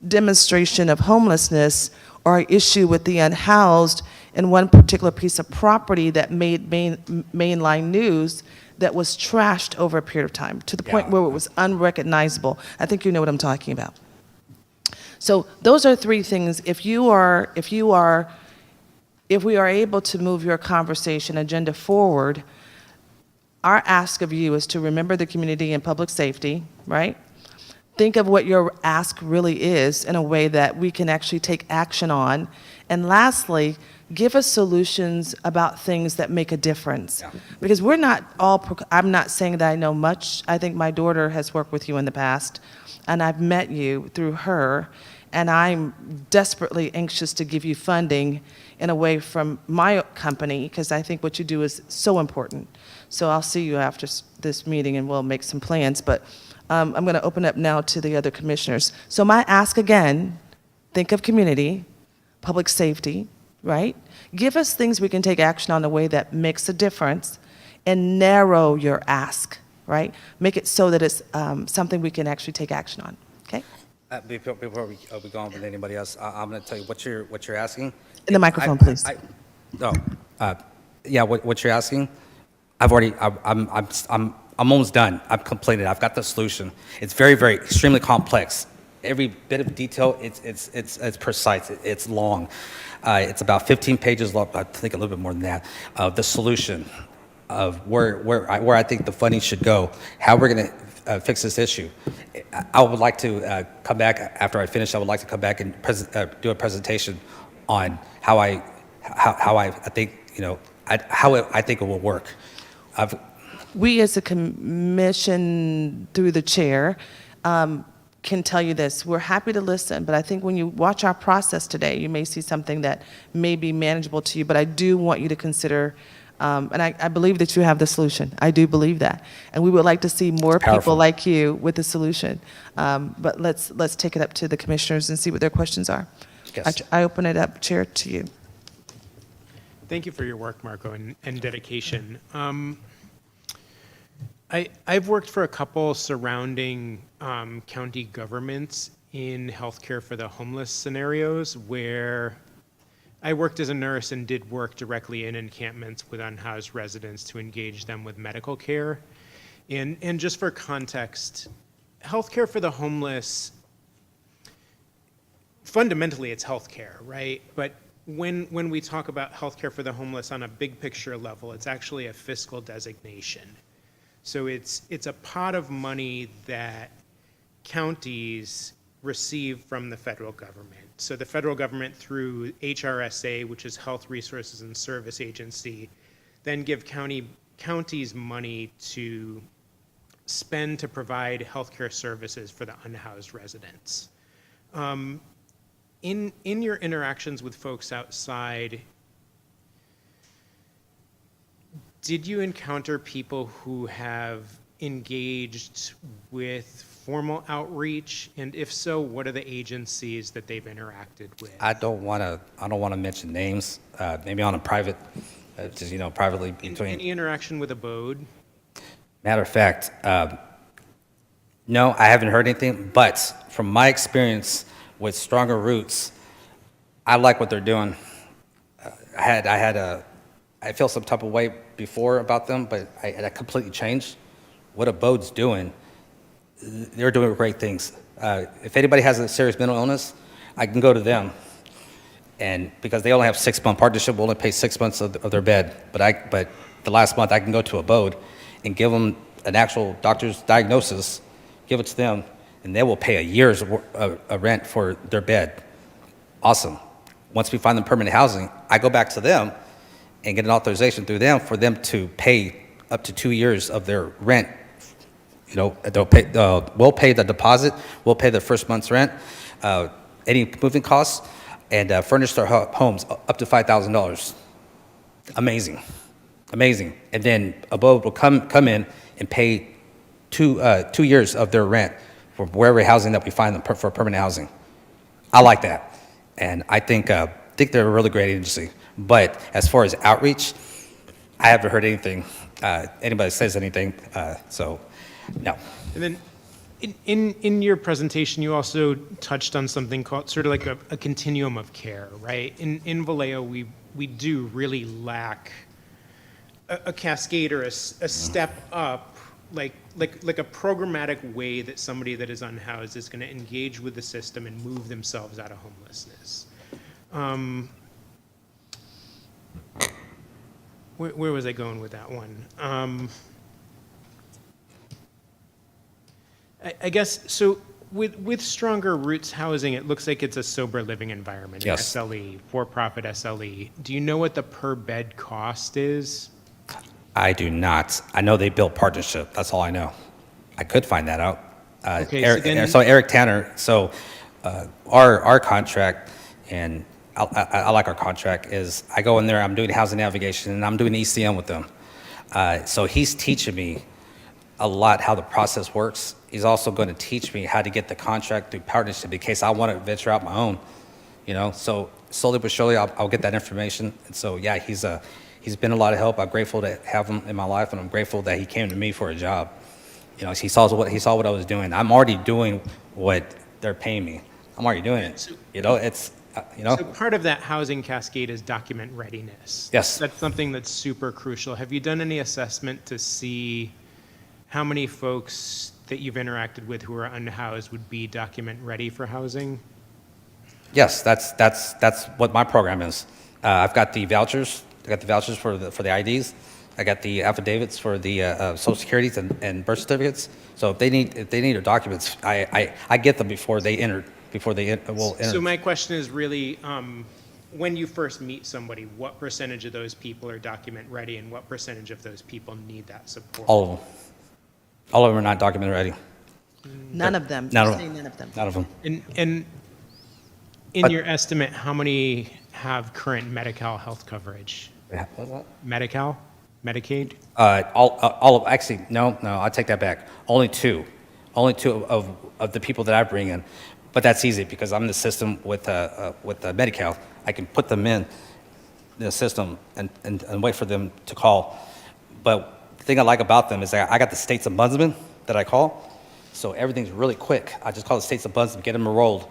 demonstration of homelessness or issue with the unhoused in one particular piece of property that made mainline news that was trashed over a period of time to the point where it was unrecognizable. I think you know what I'm talking about. So those are three things. If we are able to move your conversation agenda forward, our ask of you is to remember the community and public safety, right? Think of what your ask really is in a way that we can actually take action on. And lastly, give us solutions about things that make a difference. Yeah. Because we're not all, I'm not saying that I know much. I think my daughter has worked with you in the past, and I've met you through her, and I'm desperately anxious to give you funding in a way from my company, because I think what you do is so important. So I'll see you after this meeting, and we'll make some plans. But I'm going to open up now to the other commissioners. So my ask again, think of community, public safety, right? Give us things we can take action on in a way that makes a difference, and narrow your ask, right? Make it so that it's something we can actually take action on, okay? Before we go on with anybody else, I'm going to tell you what you're asking. In the microphone, please. Yeah, what you're asking, I'm almost done. I've completed. I've got the solution. It's very, very extremely complex. Every bit of detail, it's precise. It's long. It's about 15 pages long. I think a little bit more than that. The solution of where I think the funding should go, how we're going to fix this issue. I would like to come back after I finish. I would like to come back and do a presentation on how I think how I think it will work. We as a commission, through the chair, can tell you this. We're happy to listen, but I think when you watch our process today, you may see something that may be manageable to you, but I do want you to consider, and I believe that you have the solution. I do believe that. And we would like to see more people like you with the solution. But let's take it up to the commissioners and see what their questions are. Yes. I open it up, Chair, to you. Thank you for your work, Marco, and dedication. I've worked for a couple surrounding county governments in healthcare for the homeless scenarios where I worked as a nurse and did work directly in encampments with unhoused residents to engage them with medical care. And just for context, healthcare for the homeless, fundamentally it's healthcare, right? But when we talk about healthcare for the homeless on a big picture level, it's actually a fiscal designation. So it's a pot of money that counties receive from the federal government. So the federal government, through HRSA, which is Health Resources and Service Agency, then give counties money to spend to provide healthcare services for the unhoused residents. In your interactions with folks outside, did you encounter people who have engaged with formal outreach? And if so, what are the agencies that they've interacted with? I don't want to mention names. Maybe on a private, just privately between. Any interaction with Abode? Matter of fact, no, I haven't heard anything. But from my experience with Stronger Roots, I like what they're doing. I feel some type of way before about them, but I completely changed. What Abode's doing, they're doing great things. If anybody has a serious mental illness, I can go to them, and because they only have 6-month partnership, we'll only pay 6 months of their bed. But the last month, I can go to Abode and give them an actual doctor's diagnosis, give it to them, and they will pay a year's rent for their bed. Awesome. Once we find them permanent housing, I go back to them and get an authorization through them for them to pay up to 2 years of their rent. You know, we'll pay the deposit, we'll pay the first month's rent, any moving costs, and furnish their homes up to $5,000. Amazing, amazing. And then above will come in and pay 2 years of their rent for wherever housing that we find them for permanent housing. I like that, and I think they're a really great agency. But as far as outreach, I haven't heard anything. Anybody says anything, so no. And then in your presentation, you also touched on something called sort of like a continuum of care, right? In Vallejo, we do really lack a cascade or a step up, like a programmatic way that somebody that is unhoused is going to engage with the system and move themselves out of homelessness. Where was I going with that one? I guess, so with Stronger Roots Housing, it looks like it's a sober living environment. Yes. SLE, for-profit SLE. Do you know what the per-bed cost is? I do not. I know they built partnership. That's all I know. I could find that out. Okay, Eric, so then- Eric Tanner. So our contract, and I like our contract, is I go in there, I'm doing housing navigation, and I'm doing ECM with them. So he's teaching me a lot how the process works. He's also going to teach me how to get the contract through partnership in case I want to venture out my own, you know. So slowly but surely, I'll get that information. And so yeah, he's been a lot of help. I'm grateful to have him in my life, and I'm grateful that he came to me for a job. You know, he saw what I was doing. I'm already doing what they're paying me. I'm already doing it. You know, it's you know. So part of that housing cascade is document readiness. Yes. That's something that's super crucial. Have you done any assessment to see how many folks that you've interacted with who are unhoused would be document ready for housing? Yes, that's what my program is. I've got the vouchers. I got the vouchers for the IDs. I got the affidavits for the Social Securities and birth certificates. So if they need their documents, I get them before they enter. Will enter. So my question is really, when you first meet somebody, what percentage of those people are document ready, and what percentage of those people need that support? All of them. All of them are not document ready. None of them. None You're of saying them. none of them. None of them. And in But- your estimate, how many have current Medi-Cal health coverage? What's that? Medi-Cal? Medicaid? All of, actually, no, I take that back. Only two of the people that I bring in, but that's easy because I'm in the system with Medi-Cal. I can put them in the system and wait for them to call. But the thing I like about them is that I got the state's ombudsman that I call, so everything's really quick. I just call the state's ombudsman, get them enrolled.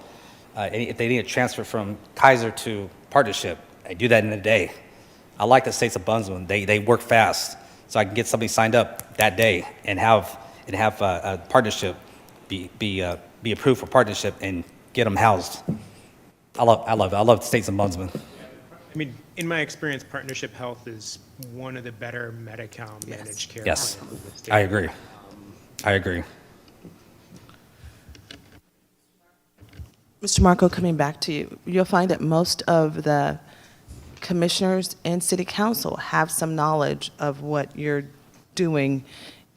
If they need a transfer from Kaiser to partnership, I do that in a day. I like the state's ombudsman. They work fast, so I can get somebody signed up that day and have a partnership be approved for partnership and get them housed. I love the state's ombudsman. I mean, in my experience, Partnership Health is one of the better Medi-Cal managed care Yes, plans in the state. I agree. I agree. Mr. Marco, coming back to you, you'll find that most of the commissioners and city council have some knowledge of what you're doing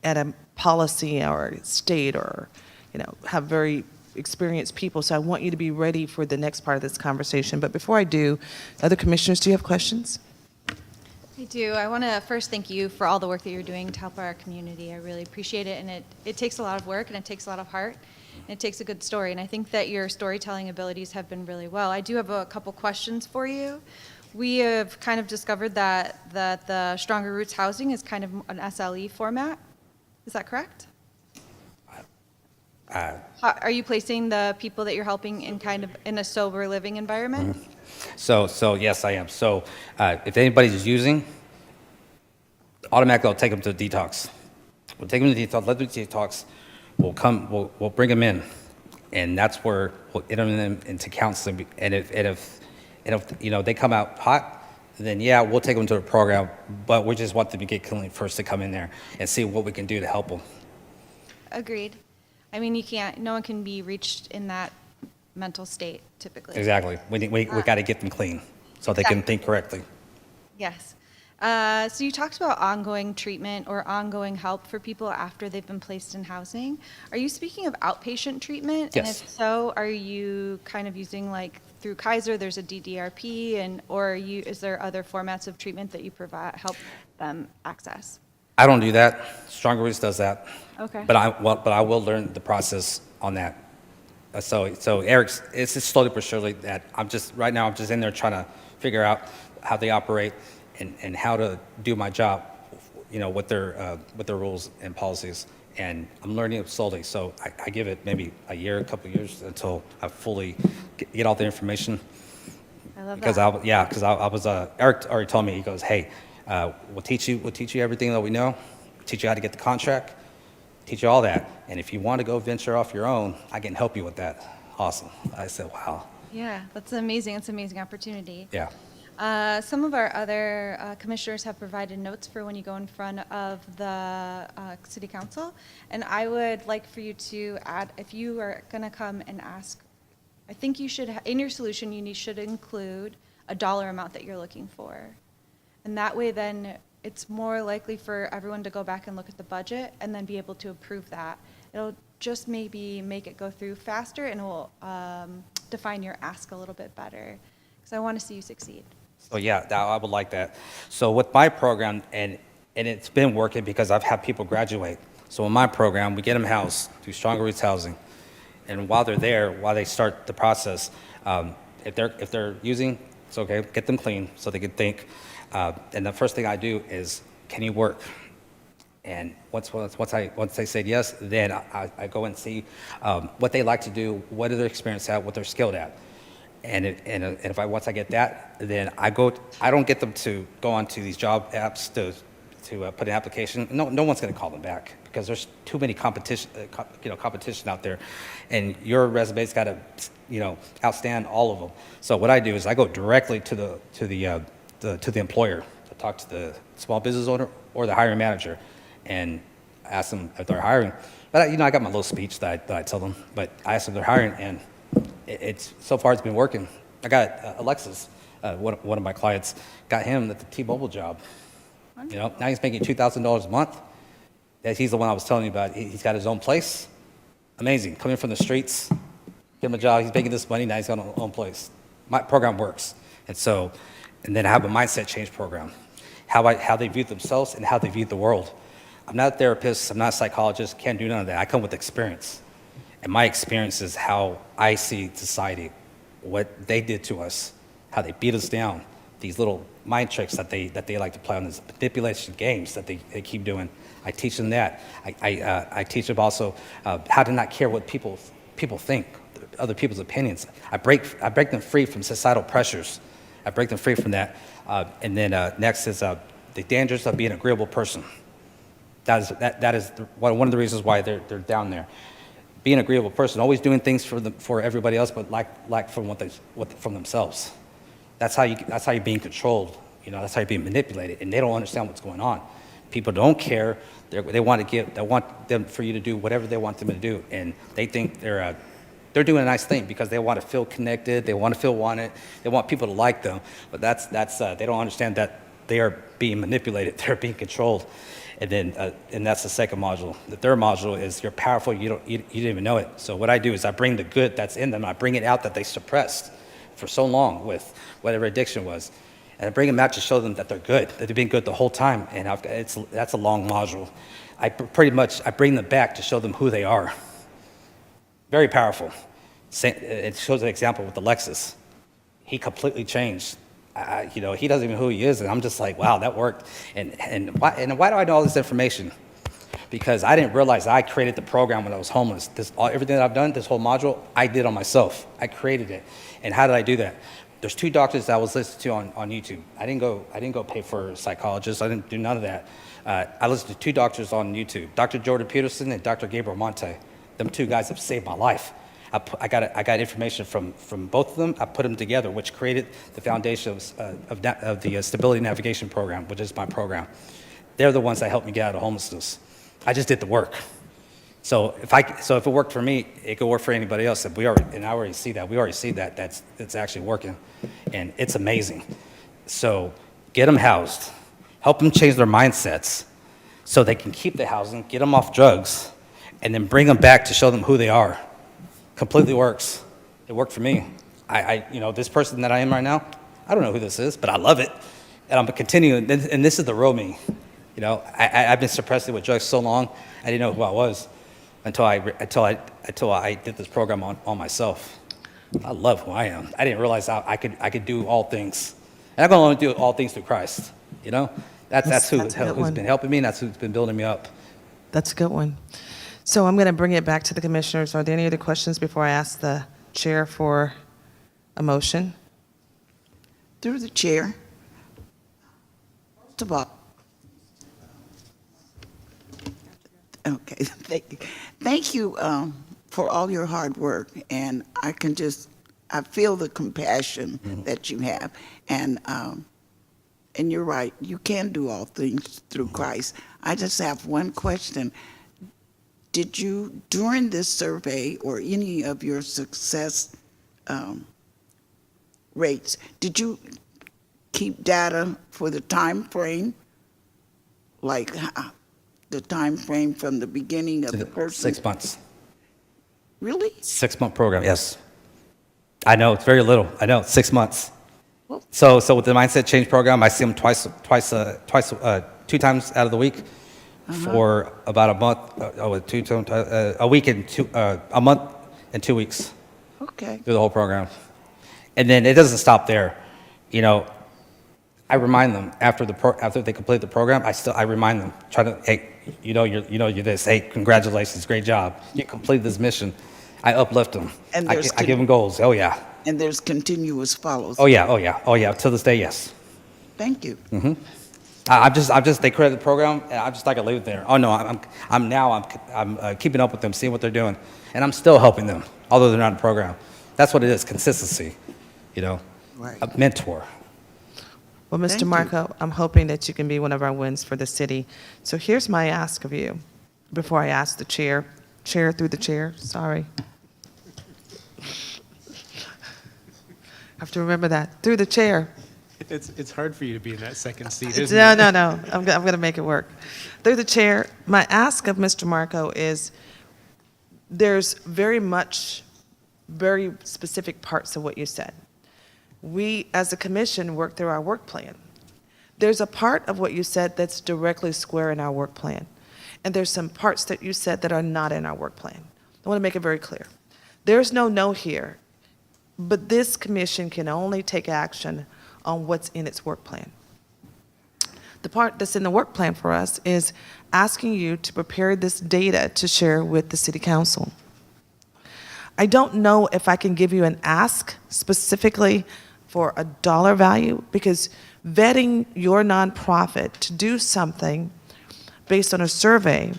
at a policy or state, or, you know, have very experienced people. So I want you to be ready for the next part of this conversation. But before I do, other commissioners, do you have questions? I do. I want to first thank you for all the work that you're doing to help our community. I really appreciate it, and it takes a lot of work, and it takes a lot of heart, and it takes a good story. And I think that your storytelling abilities have been really well. I do have a couple questions for you. We have kind of discovered that the Stronger Roots Housing is kind of an SLE format. Is that correct? Are you placing the people that you're helping in kind of in a sober living environment? So yes, I am. So if anybody's using, automatically I'll take them to detox. We'll take them to detox, let them detox. We'll bring them in, and that's where we'll enter them into counseling. And if you know they come out hot, then yeah, we'll take them to the program. But we just want them to get clean first to come in there and see what we can do to help them. Agreed. I mean, no one can be reached in that mental state typically. Exactly. We got to get them clean so they can Exactly. think correctly. Yes. So you talked about ongoing treatment or ongoing help for people after they've been placed in housing. Are you speaking of outpatient treatment? And Yes. if so, are you kind of using like through Kaiser, there's a DDRP, and or is there other formats of treatment that you provide help them access? I don't do that. Stronger Roots does that. Okay. But I will learn the process on that. So Eric's, it's just slowly but surely that right now I'm just in there trying to figure out how they operate and how to do my job, with their rules and policies. And I'm learning it slowly. So I give it maybe a year, a couple of years until I fully get all the information. I love Because that. I was Eric already told me, he goes, hey, we'll teach you everything that we know, teach you how to get the contract, teach you all that. And if you want to go venture off your own, I can help you with that. Awesome. I said, wow. Yeah, that's amazing. It's an amazing opportunity. Yeah. Some of our other commissioners have provided notes for when you go in front of the city council. And I would like for you to add, if you are going to come and ask, I think you should, in your solution, should include a dollar amount that you're looking for. And that way then it's more likely for everyone to go back and look at the budget and then be able to approve that. It'll just maybe make it go through faster, and it will define your ask a little bit better. Because I want to see you succeed. So yeah, I would like that. So with my program, and it's been working because I've had people graduate. So in my program, we get them housed through Stronger Roots Housing. And while they're there, while they start the process, if they're using, it's okay, get them clean so they can think. And the first thing I do is, can you work? And once they said yes, then I go and see what they like to do, what are their experience at, what they're skilled at. And once I get that, then I don't get them to go onto these job apps to put an application. No one's going to call them back because there's too many competition out there, and your resume's got to outstand all of them. So what I do is I go directly to the employer to talk to the small business owner or the hiring manager, and ask them if they're hiring. But I got my little speech that I tell them, but I ask them if they're hiring, and it's so far it's been working. I got Alexis, one of my clients, got him at the T-Mobile job. Now he's making $2,000 a month. He's the one I was telling you about. He's got his own place. Amazing. Coming from the streets, get him a job. He's making this money. Now he's got his own place. My program works. And then I have a mindset change program. How they view themselves and how they view the world. I'm not a therapist. I'm not a psychologist. Can't do none of that. I come with experience. And my experience is how I see society, what they did to us, how they beat us down, these little mind tricks that they like to play on, these manipulation games that they keep doing. I teach them that. I teach them also how to not care what people think, other people's opinions. I break them free from societal pressures. I break them free from that. And then next is the dangers of being an agreeable person. That is one of the reasons why they're down there. Being an agreeable person, always doing things for everybody else, but like from from themselves. That's how you're being controlled. That's how you're being manipulated, and they don't understand what's going on. People don't care. They want them for you to do whatever they want them to do, and they think they're doing a nice thing because they want to feel connected. They want to feel wanted. They want people to like them, but that's they don't understand that they are being manipulated. They're being controlled. And that's the second module. The third module is you're powerful. You didn't even know it. So what I do is I bring the good that's in them. I bring it out that they suppressed for so long with whatever addiction was, and I bring them out to show them that they're good, that they've been good the whole time. And that's a long module. I bring them back to show them who they are. Very powerful. It shows an example with Alexis. He completely changed. He doesn't even know who he is, and I'm just like, wow, that worked. And why do I know all this information? Because I didn't realize I created the program when I was homeless. Everything that I've done, this whole module, I did on myself. I created it. And how did I do that? There's 2 doctors that I was listening to on YouTube. I didn't go pay for a psychologist. I didn't do none of that. I listened to 2 doctors on YouTube, Dr. Jordan Peterson and Dr. Gabriel Monte. Them 2 guys have saved my life. I got information from both of them. I put them together, which created the foundation of the Stability Navigation Program, which is my program. They're the ones that helped me get out of homelessness. I just did the work. So if it worked for me, it could work for anybody else. And I already see that. We already see that it's actually working, and it's amazing. So get them housed, help them change their mindsets, so they can keep the housing, get them off drugs, and then bring them back to show them who they are. Completely works. It worked for me. This person that I am right now, I don't know who this is, but I love it, and I'm continuing. And this is the real me. I've been suppressing with drugs so long, I didn't know who I was until I did this program on myself. I love who I am. I didn't realize how I could do all things, and I'm going to only do all things through Christ. That's who's been helping me, and that's who's been building me up. That's a good one. So I'm going to bring it back to the commissioners. Are there any other questions before I ask the chair for a motion? Through the chair. First of all, okay, thank you for all your hard work, and I feel the compassion that you have, and you're right, you can do all things through Christ. I just have one question. Did you, during this survey or any of your success rates, did you keep data for the time frame? Like the time frame from the beginning of the person? 6 months. Really? 6-month program, yes. I know, it's very little. I know, 6 months. Well- So with the Mindset Change program, I see them 2 times out of the week for about a month, a week and a month and 2 weeks Okay. through the whole program. And then it doesn't stop there. I remind them after they complete the program. I remind them, hey, you're this. Hey, congratulations, great job. You completed this mission. I uplift them. And I give them goals. Oh yeah. And there's continuous follows. Oh yeah. Oh yeah. Oh yeah. To this day, yes. Thank you. They credit the program, and I'm just not gonna leave it there. Oh no, I'm keeping up with them, seeing what they're doing, and I'm still helping them, although they're not in the program. That's what it is, consistency. Right. A mentor. Well, Mr. Thank you. Marco, I'm hoping that you can be one of our wins for the city. So here's my ask of you, before I ask the chair through the chair, sorry. Have to remember that, through the chair. It's hard for you to be in that second seat, isn't it? No, I'm going to make it work. Through the chair, my ask of Mr. Marco is, there's very specific parts of what you said. We, as a commission, work through our work plan. There's a part of what you said that's directly square in our work plan. And there's some parts that you said that are not in our work plan. I want to make it very clear. There's no here, but this commission can only take action on what's in its work plan. The part that's in the work plan for us is asking you to prepare this data to share with the city council. I don't know if I can give you an ask specifically for a dollar value, because vetting your nonprofit to do something based on a survey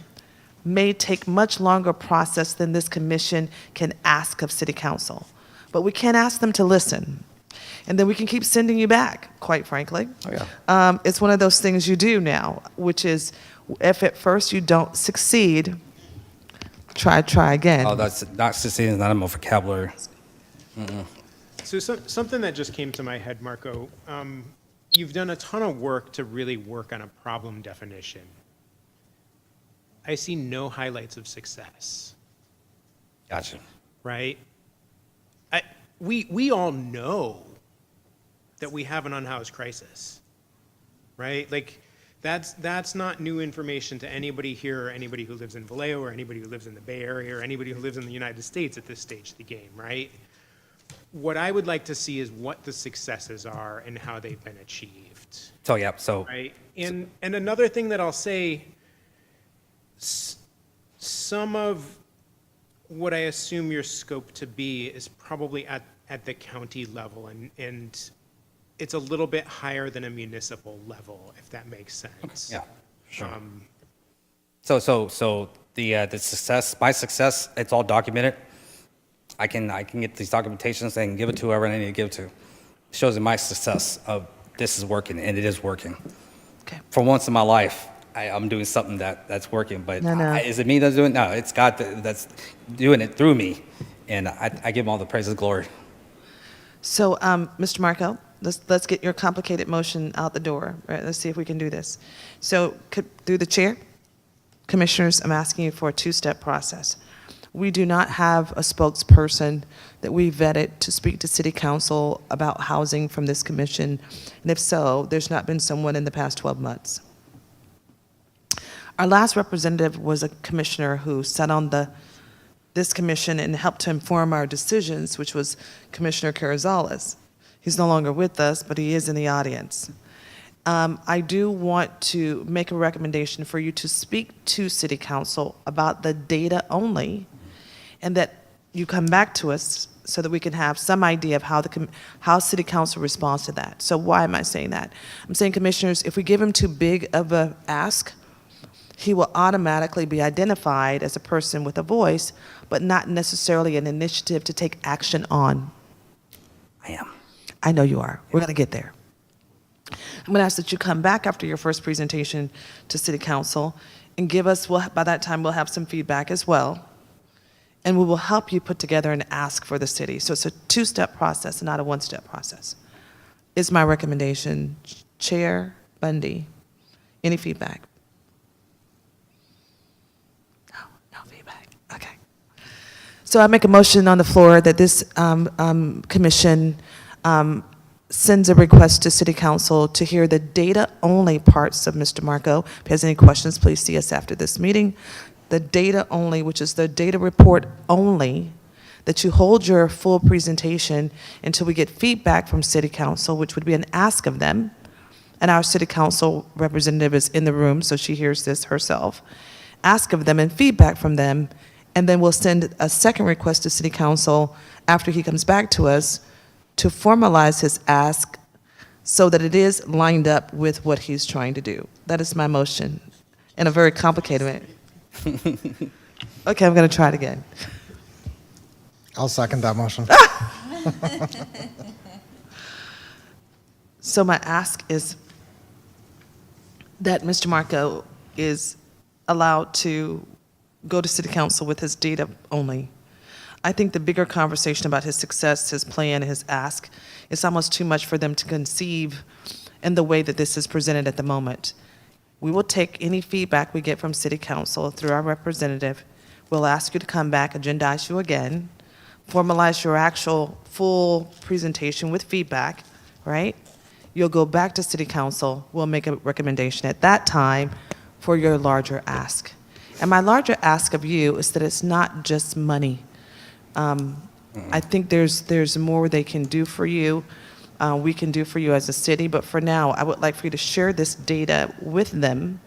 may take much longer process than this commission can ask of city council. But we can ask them to listen. And then we can keep sending you back, quite frankly. Oh, yeah. It's one of those things you do now, which is if at first you don't succeed, try again. Oh, that's not succeeding. Not in my vocabulary. So something that just came to my head, Marco, you've done a ton of work to really work on a problem definition. I see no highlights of success, Gotcha. right? We all know that we have an unhoused crisis, right? Like, that's not new information to anybody here or anybody who lives in Vallejo or anybody who lives in the Bay Area or anybody who lives in the United States at this stage of the game, right? What I would like to see is what the successes are and how they've been achieved, So yeah. So right? And another thing that I'll say, some of what I assume your scope to be is probably at the county level, and it's a little bit higher than a municipal level, if that makes sense. yeah. Sure. So the success, my success, it's all documented. I can get these documentations and give it to whoever I need to give it to. It shows in my success of this is working, and it is working. Okay. For once in my life, I'm doing something that's working, but No. is it me that's doing it? No, it's God that's doing it through me, and I give him all the praise and glory. So, Mr. Marco, let's get your complicated motion out the door. Right? Let's see if we can do this. So, through the chair, commissioners, I'm asking you for a two-step process. We do not have a spokesperson that we vetted to speak to City Council about housing from this commission, and if so, there's not been someone in the past 12 months. Our last representative was a commissioner who sat on this commission and helped to inform our decisions, which was Commissioner Carrizales. He's no longer with us, but he is in the audience. I do want to make a recommendation for you to speak to City Council about the data only, and that you come back to us so that we can have some idea of how City Council responds to that. So why am I saying that? I'm saying, commissioners, if we give him too big of a ask, he will automatically be identified as a person with a voice, but not necessarily an initiative to take action on. I am. I know you are. We're going to get there. I'm going to ask that you come back after your first presentation to City Council and give us, by that time, we'll have some feedback as well. And we will help you put together an ask for the city. So it's a two-step process, not a one-step process. Is my recommendation. Chair Bundy, any feedback? No feedback. Okay. So I make a motion on the floor that this commission sends a request to City Council to hear the data-only parts of Mr. Marco. If he has any questions, please see us after this meeting. The data only, which is the data report only, that you hold your full presentation until we get feedback from City Council, which would be an ask of them. And our City Council representative is in the room, so she hears this herself. Ask of them and feedback from them, and then we'll send a second request to City Council after he comes back to us to formalize his ask so that it is lined up with what he's trying to do. That is my motion in a very complicated way. Okay, I'm going to try it again. I'll second that motion. So my ask is that Mr. Marco is allowed to go to City Council with his data only. I think the bigger conversation about his success, his plan, his ask, is almost too much for them to conceive in the way that this is presented at the moment. We will take any feedback we get from City Council through our representative. We'll ask you to come back, agendize you again, formalize your actual full presentation with feedback, right? You'll go back to City Council. We'll make a recommendation at that time for your larger ask. And my larger ask of you is that it's not just money. I think there's more they can do for you. We can do for you as a city, but for now, I would like for you to share this data with them.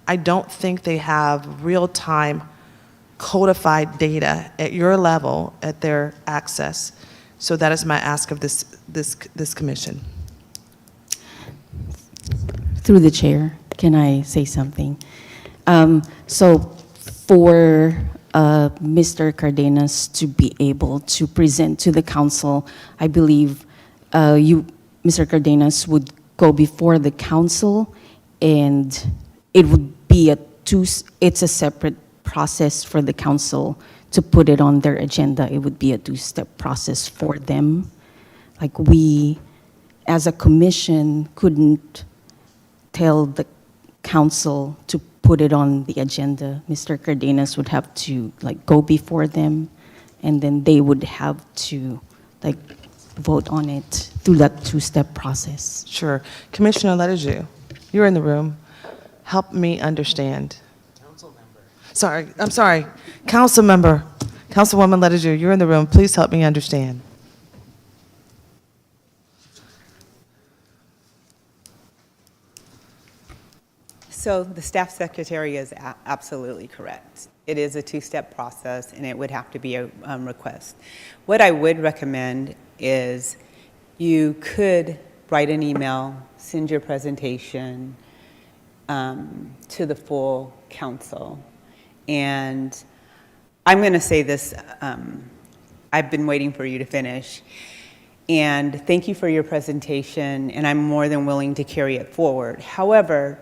I don't think they have real-time codified data at your level, at their access. So that is my ask of this commission. Through the chair, can I say something? So for Mr. Cardenas to be able to present to the council, I believe Mr. Cardenas would go before the council, and it would be it's a separate process for the council to put it on their agenda. It would be a two-step process for them. Like, we, as a commission, couldn't tell the council to put it on the agenda. Mr. Cardenas would have to go before them, and then they would have to vote on it through that two-step process. Sure. Commissioner Ledeju, you're in the room. Help me understand. Sorry, I'm sorry. Council member, Councilwoman Ledeju, you're in the room. Please help me understand. So the staff secretary is absolutely correct. It is a two-step process, and it would have to be a request. What I would recommend is you could write an email, send your presentation to the full council. And I'm going to say this, I've been waiting for you to finish. And thank you for your presentation, and I'm more than willing to carry it forward. However,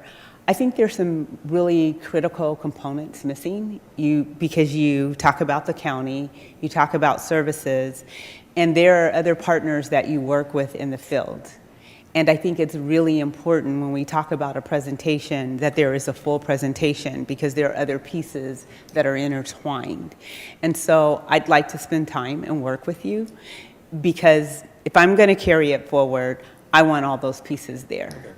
I think there's some really critical components missing. Because you talk about the county, you talk about services, and there are other partners that you work with in the field. And I think it's really important when we talk about a presentation that there is a full presentation, because there are other pieces that are intertwined. And so I'd like to spend time and work with you, because if I'm going to carry it forward, I want all those pieces there.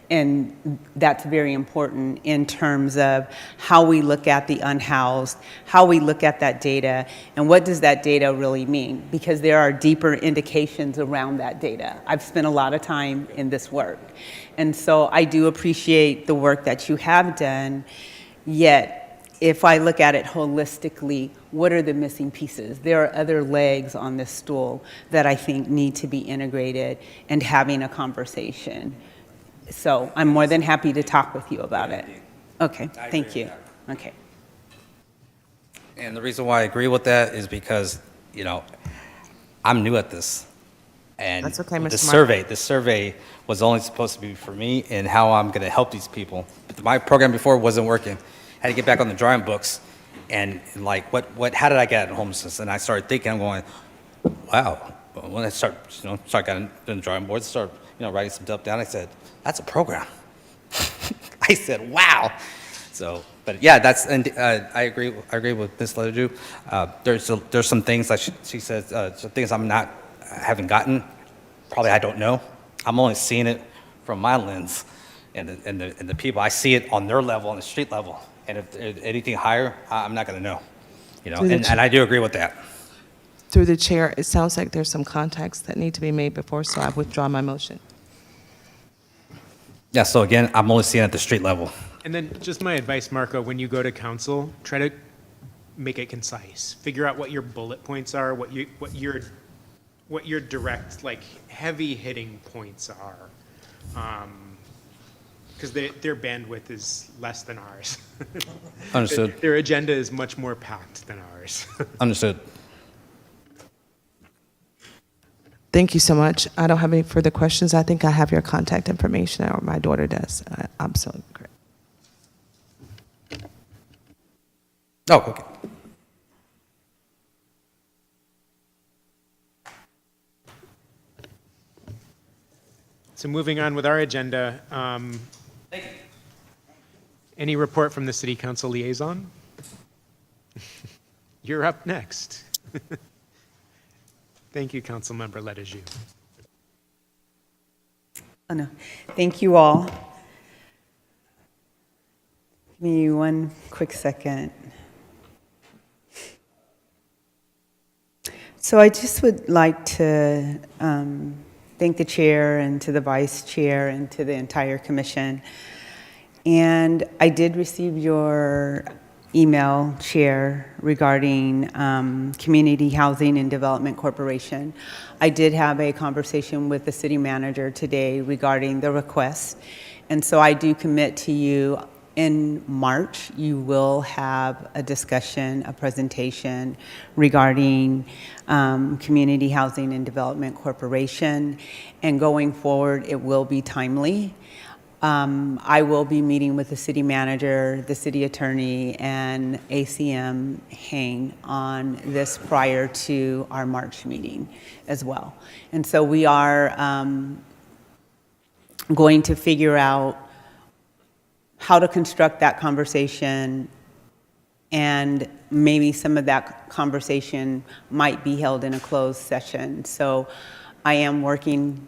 And that's very important in terms of how we look at the unhoused, how we look at that data, and what does that data really mean? Because there are deeper indications around that data. I've spent a lot of time in this work. And so I do appreciate the work that you have done, yet if I look at it holistically, what are the missing pieces? There are other legs on this stool that I think need to be integrated and having a conversation. So I'm more than happy to talk with you about it. Okay, thank you. Okay. And the reason why I agree with that is because, I'm new at this. And That's okay, Mr. this survey was only supposed to be for me and how I'm going to help these people. But my program before wasn't working. I had to get back on the drawing books and like, how did I get out of homelessness? And I started thinking, I'm going, wow. But when I start getting in the drawing boards, start, writing some stuff down, I said, that's a program. I said, wow. So, but yeah, I agree with Ms. Ledoux. There's some things that she says, some things I haven't gotten, probably I don't know. I'm only seeing it from my lens and the people. I see it on their level, on the street level. And if anything higher, I'm not going to know. And I do agree with that. Through the chair, it sounds like there's some contacts that need to be made before, so I withdraw my motion. Yeah, so again, I'm only seeing it at the street level. And then just my advice, Marco, when you go to council, try to make it concise. Figure out what your bullet points are, what your direct, like, heavy hitting points are. Because their bandwidth is less than ours. Understood. Their agenda is much more packed than ours. Understood. Thank you so much. I don't have any further questions. I think I have your contact information, or my daughter does. Absolutely great. Oh, okay. So moving on with our agenda, any report from the city council liaison? You're up next. Thank you, Councilmember Ledoux. Oh, no. Thank you all. Give me one quick second. So I just would like to thank the chair and to the vice chair and to the entire commission. And I did receive your email, Chair, regarding Community Housing and Development Corporation. I did have a conversation with the city manager today regarding the request. And so I do commit to you, in March, you will have a discussion, a presentation regarding Community Housing and Development Corporation. And going forward, it will be timely. I will be meeting with the city manager, the city attorney, and ACM Hain on this prior to our March meeting as well. And so we are going to figure out how to construct that conversation, and maybe some of that conversation might be held in a closed session. So I am working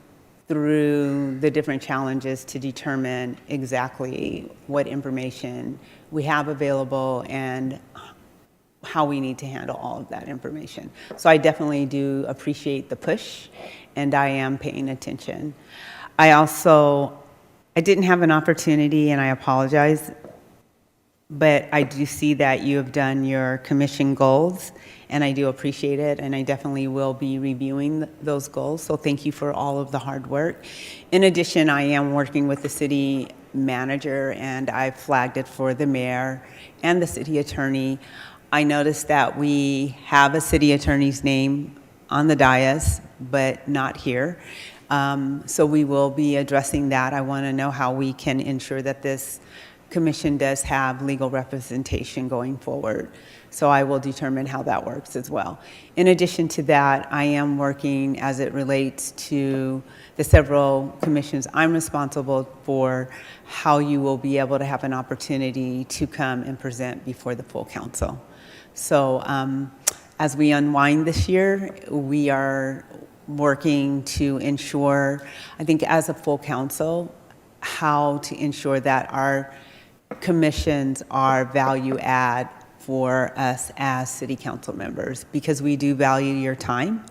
through the different challenges to determine exactly what information we have available and how we need to handle all of that information. So I definitely do appreciate the push, and I am paying attention. I didn't have an opportunity, and I apologize, but I do see that you have done your commission goals, and I do appreciate it, and I definitely will be reviewing those goals. So thank you for all of the hard work. In addition, I am working with the city manager, and I've flagged it for the mayor and the city attorney. I noticed that we have a city attorney's name on the dais, but not here. So we will be addressing that. I want to know how we can ensure that this commission does have legal representation going forward. So I will determine how that works as well. In addition to that, I am working as it relates to the several commissions I'm responsible for, how you will be able to have an opportunity to come and present before the full council. So as we unwind this year, we are working to ensure, I think as a full council, how to ensure that our commissions are value add for us as city council members, because we do value your time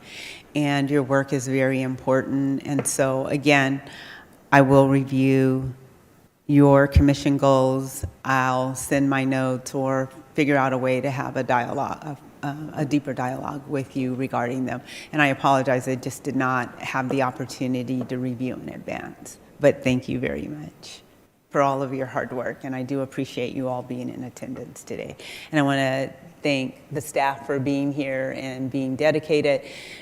and your work is very important. And so again, I will review your commission goals. I'll send my notes or figure out a way to have a dialogue, a deeper dialogue with you regarding them. And I apologize, I just did not have the opportunity to review in advance. But thank you very much for all of your hard work, and I do appreciate you all being in attendance today. And I want to thank the staff for being here and being dedicated.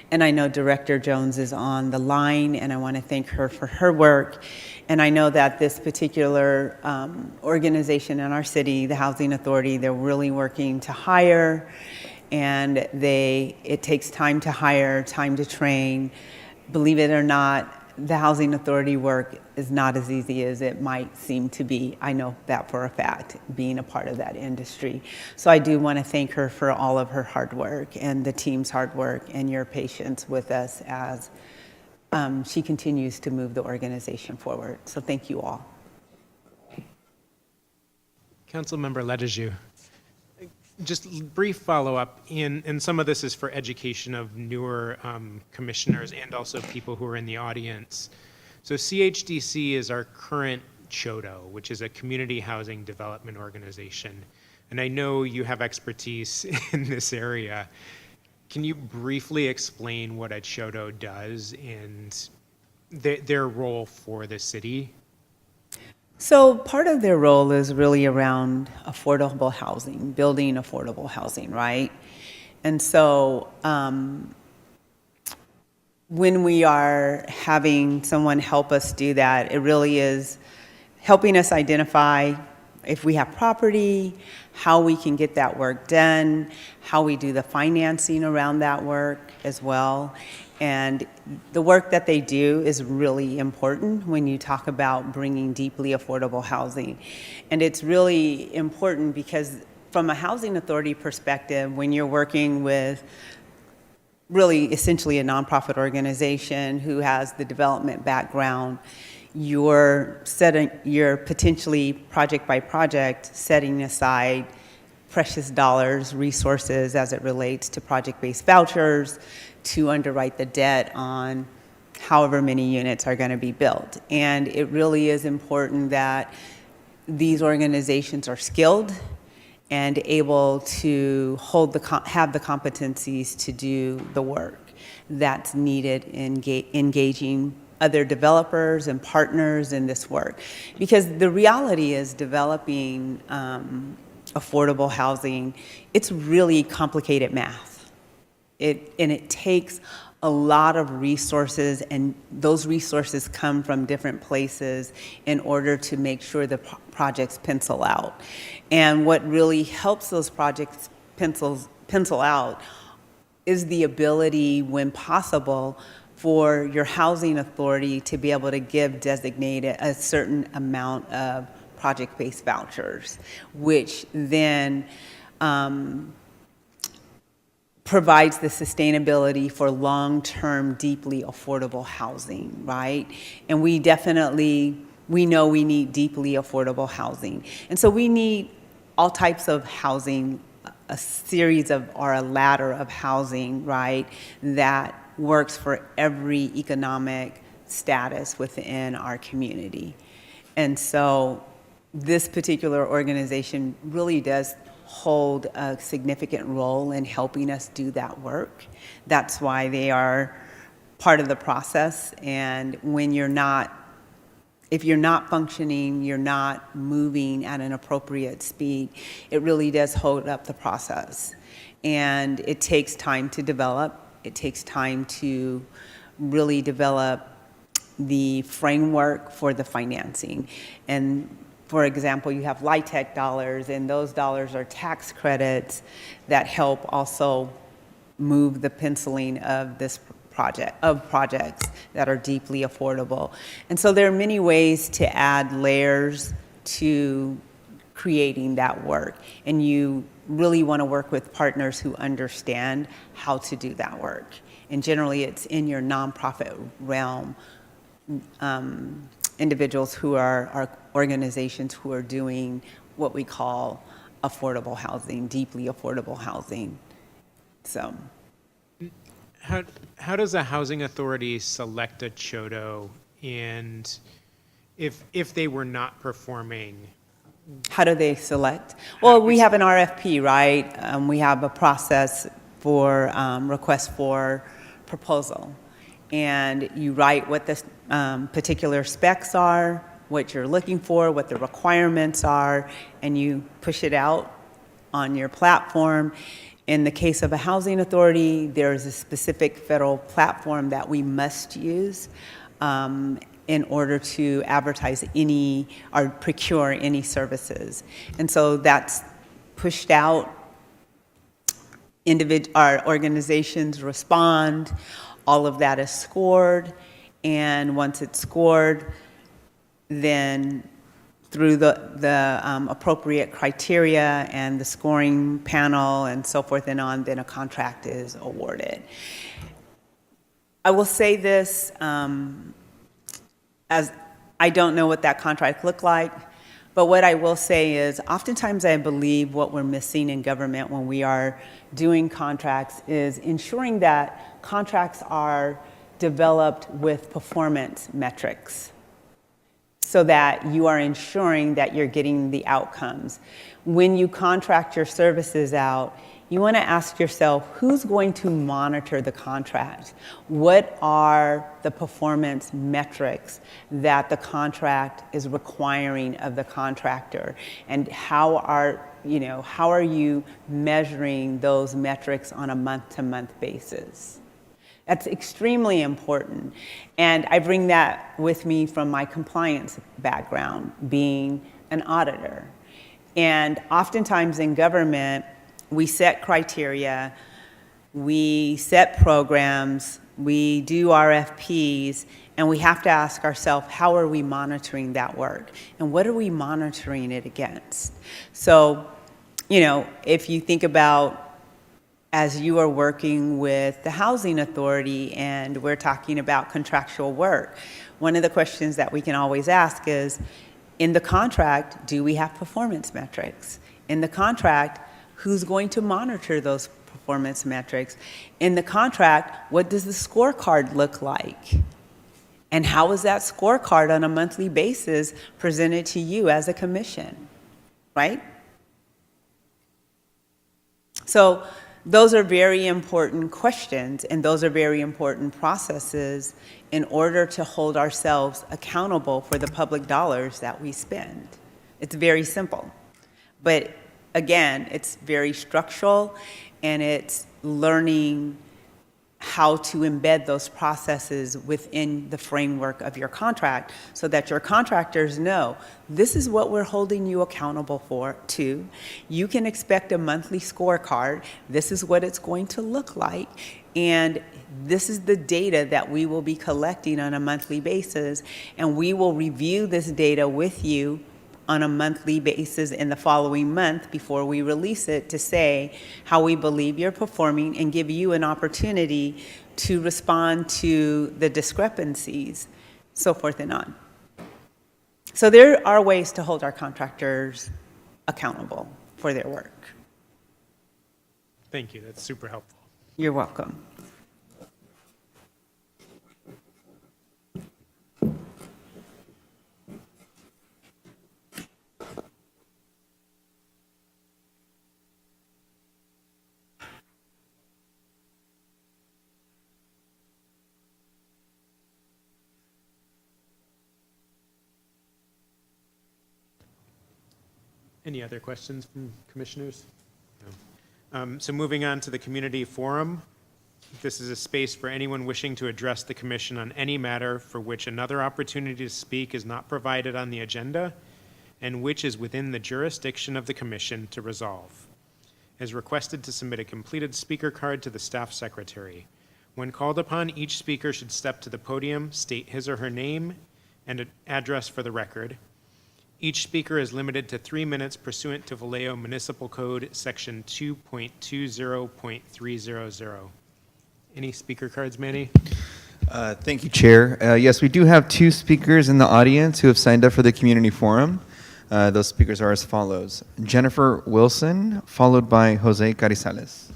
And I know Director Jones is on the line, and I want to thank her for her work. And I know that this particular organization in our city, the Housing Authority, they're really working to hire, and it takes time to hire, time to train. Believe it or not, the Housing Authority work is not as easy as it might seem to be. I know that for a fact, being a part of that industry. So I do want to thank her for all of her hard work and the team's hard work and your patience with us as she continues to move the organization forward. So thank you all. Councilmember Ledesju, just brief follow-up, and some of this is for education of newer commissioners and also people who are in the audience. So CHDC is our current CHODO, which is a community housing development organization. And I know you have expertise in this area. Can you briefly explain what a CHODO does and their role for the city? So part of their role is really around affordable housing, building affordable housing, right? And so when we are having someone help us do that, it really is helping us identify if we have property, how we can get that work done, how we do the financing around that work as well. And the work that they do is really important when you talk about bringing deeply affordable housing. And it's really important because from a housing authority perspective, when you're working with really essentially a nonprofit organization who has the development background, you're potentially project by project setting aside precious dollars, resources as it relates to project-based vouchers to underwrite the debt on however many units are going to be built. And it really is important that these organizations are skilled and able to have the competencies to do the work that's needed in engaging other developers and partners in this work. Because the reality is developing affordable housing, it's really complicated math. It takes a lot of resources, and those resources come from different places in order to make sure the projects pencil out. And what really helps those projects pencil out is the ability, when possible, for your housing authority to be able to designate a certain amount of project-based vouchers, which then provides the sustainability for long-term, deeply affordable housing, right? And we know we need deeply affordable housing. And so we need all types of housing, a ladder of housing, right, that works for every economic status within our community. And so this particular organization really does hold a significant role in helping us do that work. That's why they are part of the process. And if you're not functioning, you're not moving at an appropriate speed, it really does hold up the process. And it takes time to develop. It takes time to really develop the framework for the financing. And for example, you have LIHTC dollars, and those dollars are tax credits that help also move the penciling of this projects that are deeply affordable. And so there are many ways to add layers to creating that work. And you really want to work with partners who understand how to do that work. And generally, it's in your nonprofit realm, individuals who are organizations who are doing what we call affordable housing, deeply affordable housing. So. How does a housing authority select a CHODO, and if they were not performing? How do they select? Well, we have an RFP, right? We have a process for request for proposal. And you write what the particular specs are, what you're looking for, what the requirements are, and you push it out on your platform. In the case of a housing authority, there's a specific federal platform that we must use in order to advertise any or procure any services. And so that's pushed out. Our organizations respond. All of that is scored. And once it's scored, then through the appropriate criteria and the scoring panel and so forth and on, then a contract is awarded. I will say this, as I don't know what that contract looked like, but what I will say is oftentimes I believe what we're missing in government when we are doing contracts is ensuring that contracts are developed with performance metrics, so that you are ensuring that you're getting the outcomes. When you contract your services out, you want to ask yourself, who's going to monitor the contract? What are the performance metrics that the contract is requiring of the contractor? And how are you measuring those metrics on a month-to-month basis? That's extremely important. And I bring that with me from my compliance background, being an auditor. And oftentimes in government, we set criteria, we set programs, we do RFPs, and we have to ask ourselves, how are we monitoring that work? And what are we monitoring it against? So, if you think about as you are working with the housing authority and we're talking about contractual work, one of the questions that we can always ask is, in the contract, do we have performance metrics? In the contract, who's going to monitor those performance metrics? In the contract, what does the scorecard look like? And how is that scorecard on a monthly basis presented to you as a commission, right? So those are very important questions, and those are very important processes in order to hold ourselves accountable for the public dollars that we spend. It's very simple. But again, it's very structural, and it's learning how to embed those processes within the framework of your contract so that your contractors know this is what we're holding you accountable to. You can expect a monthly scorecard. This is what it's going to look like. And this is the data that we will be collecting on a monthly basis. And we will review this data with you on a monthly basis in the following month before we release it to say how we believe you're performing and give you an opportunity to respond to the discrepancies, so forth and on. So there are ways to hold our contractors accountable for their work. Thank you, that's super helpful. You're welcome. Any other questions from commissioners? No. So moving on to the community forum. This is a space for anyone wishing to address the commission on any matter for which another opportunity to speak is not provided on the agenda, and which is within the jurisdiction of the commission to resolve. Is requested to submit a completed speaker card to the staff secretary. When called upon, each speaker should step to the podium, state his or her name and an address for the record. Each speaker is limited to 3 minutes pursuant to Vallejo Municipal Code, Section 2.20.300. Any speaker cards, Manny? Thank you, Chair. Yes, we do have 2 speakers in the audience who have signed up for the community forum. Those speakers are as follows: Jennifer Wilson, followed by Jose Carizales.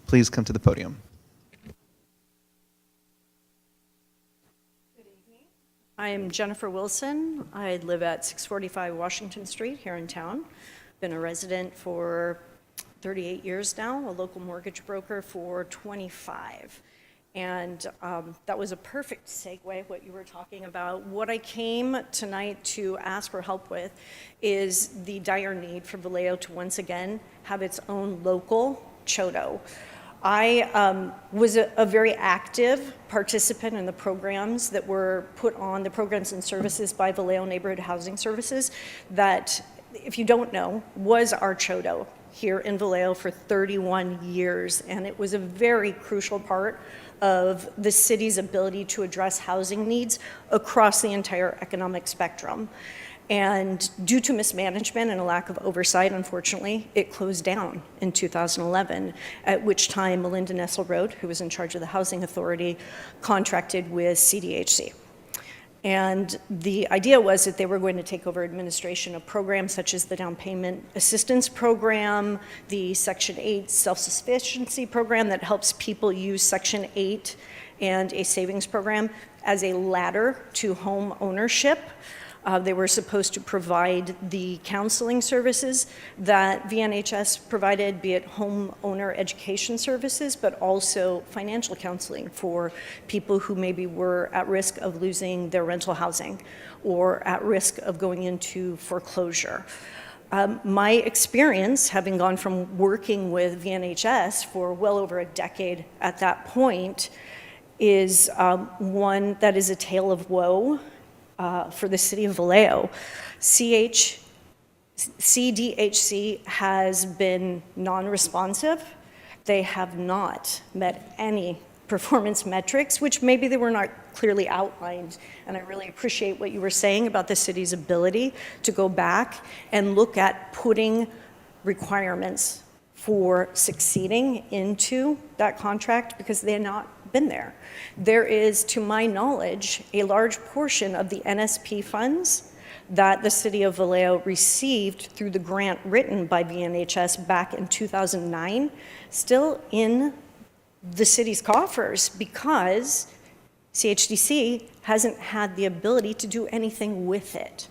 Please come to the podium. I am Jennifer Wilson. I live at 645 Washington Street here in town. Been a resident for 38 years now, a local mortgage broker for 25. And that was a perfect segue, what you were talking about. What I came tonight to ask for help with is the dire need for Vallejo to once again have its own local CHODO. I was a very active participant in the programs that were put on, the programs and services by Vallejo Neighborhood Housing Services that, if you don't know, was our CHODO here in Vallejo for 31 years. And it was a very crucial part of the city's ability to address housing needs across the entire economic spectrum. And due to mismanagement and a lack of oversight, unfortunately, it closed down in 2011, at which time Melinda Nesselrode, who was in charge of the Housing Authority, contracted with CDHC. And the idea was that they were going to take over administration of programs such as the Down Payment Assistance Program, the Section 8 Self-Sufficiency Program that helps people use Section 8 and a savings program as a ladder to home ownership. They were supposed to provide the counseling services that VNHS provided, be it homeowner education services, but also financial counseling for people who maybe were at risk of losing their rental housing or at risk of going into foreclosure. My experience, having gone from working with VNHS for well over a decade at that point, is one that is a tale of woe. For the city of Vallejo. CDHC has been non-responsive. They have not met any performance metrics, which maybe they were not clearly outlined. And I really appreciate what you were saying about the city's ability to go back and look at putting requirements for succeeding into that contract, because they have not been there. There is, to my knowledge, a large portion of the NSP funds that the city of Vallejo received through the grant written by VNHS back in 2009 still in the city's coffers, because CHDC hasn't had the ability to do anything with it.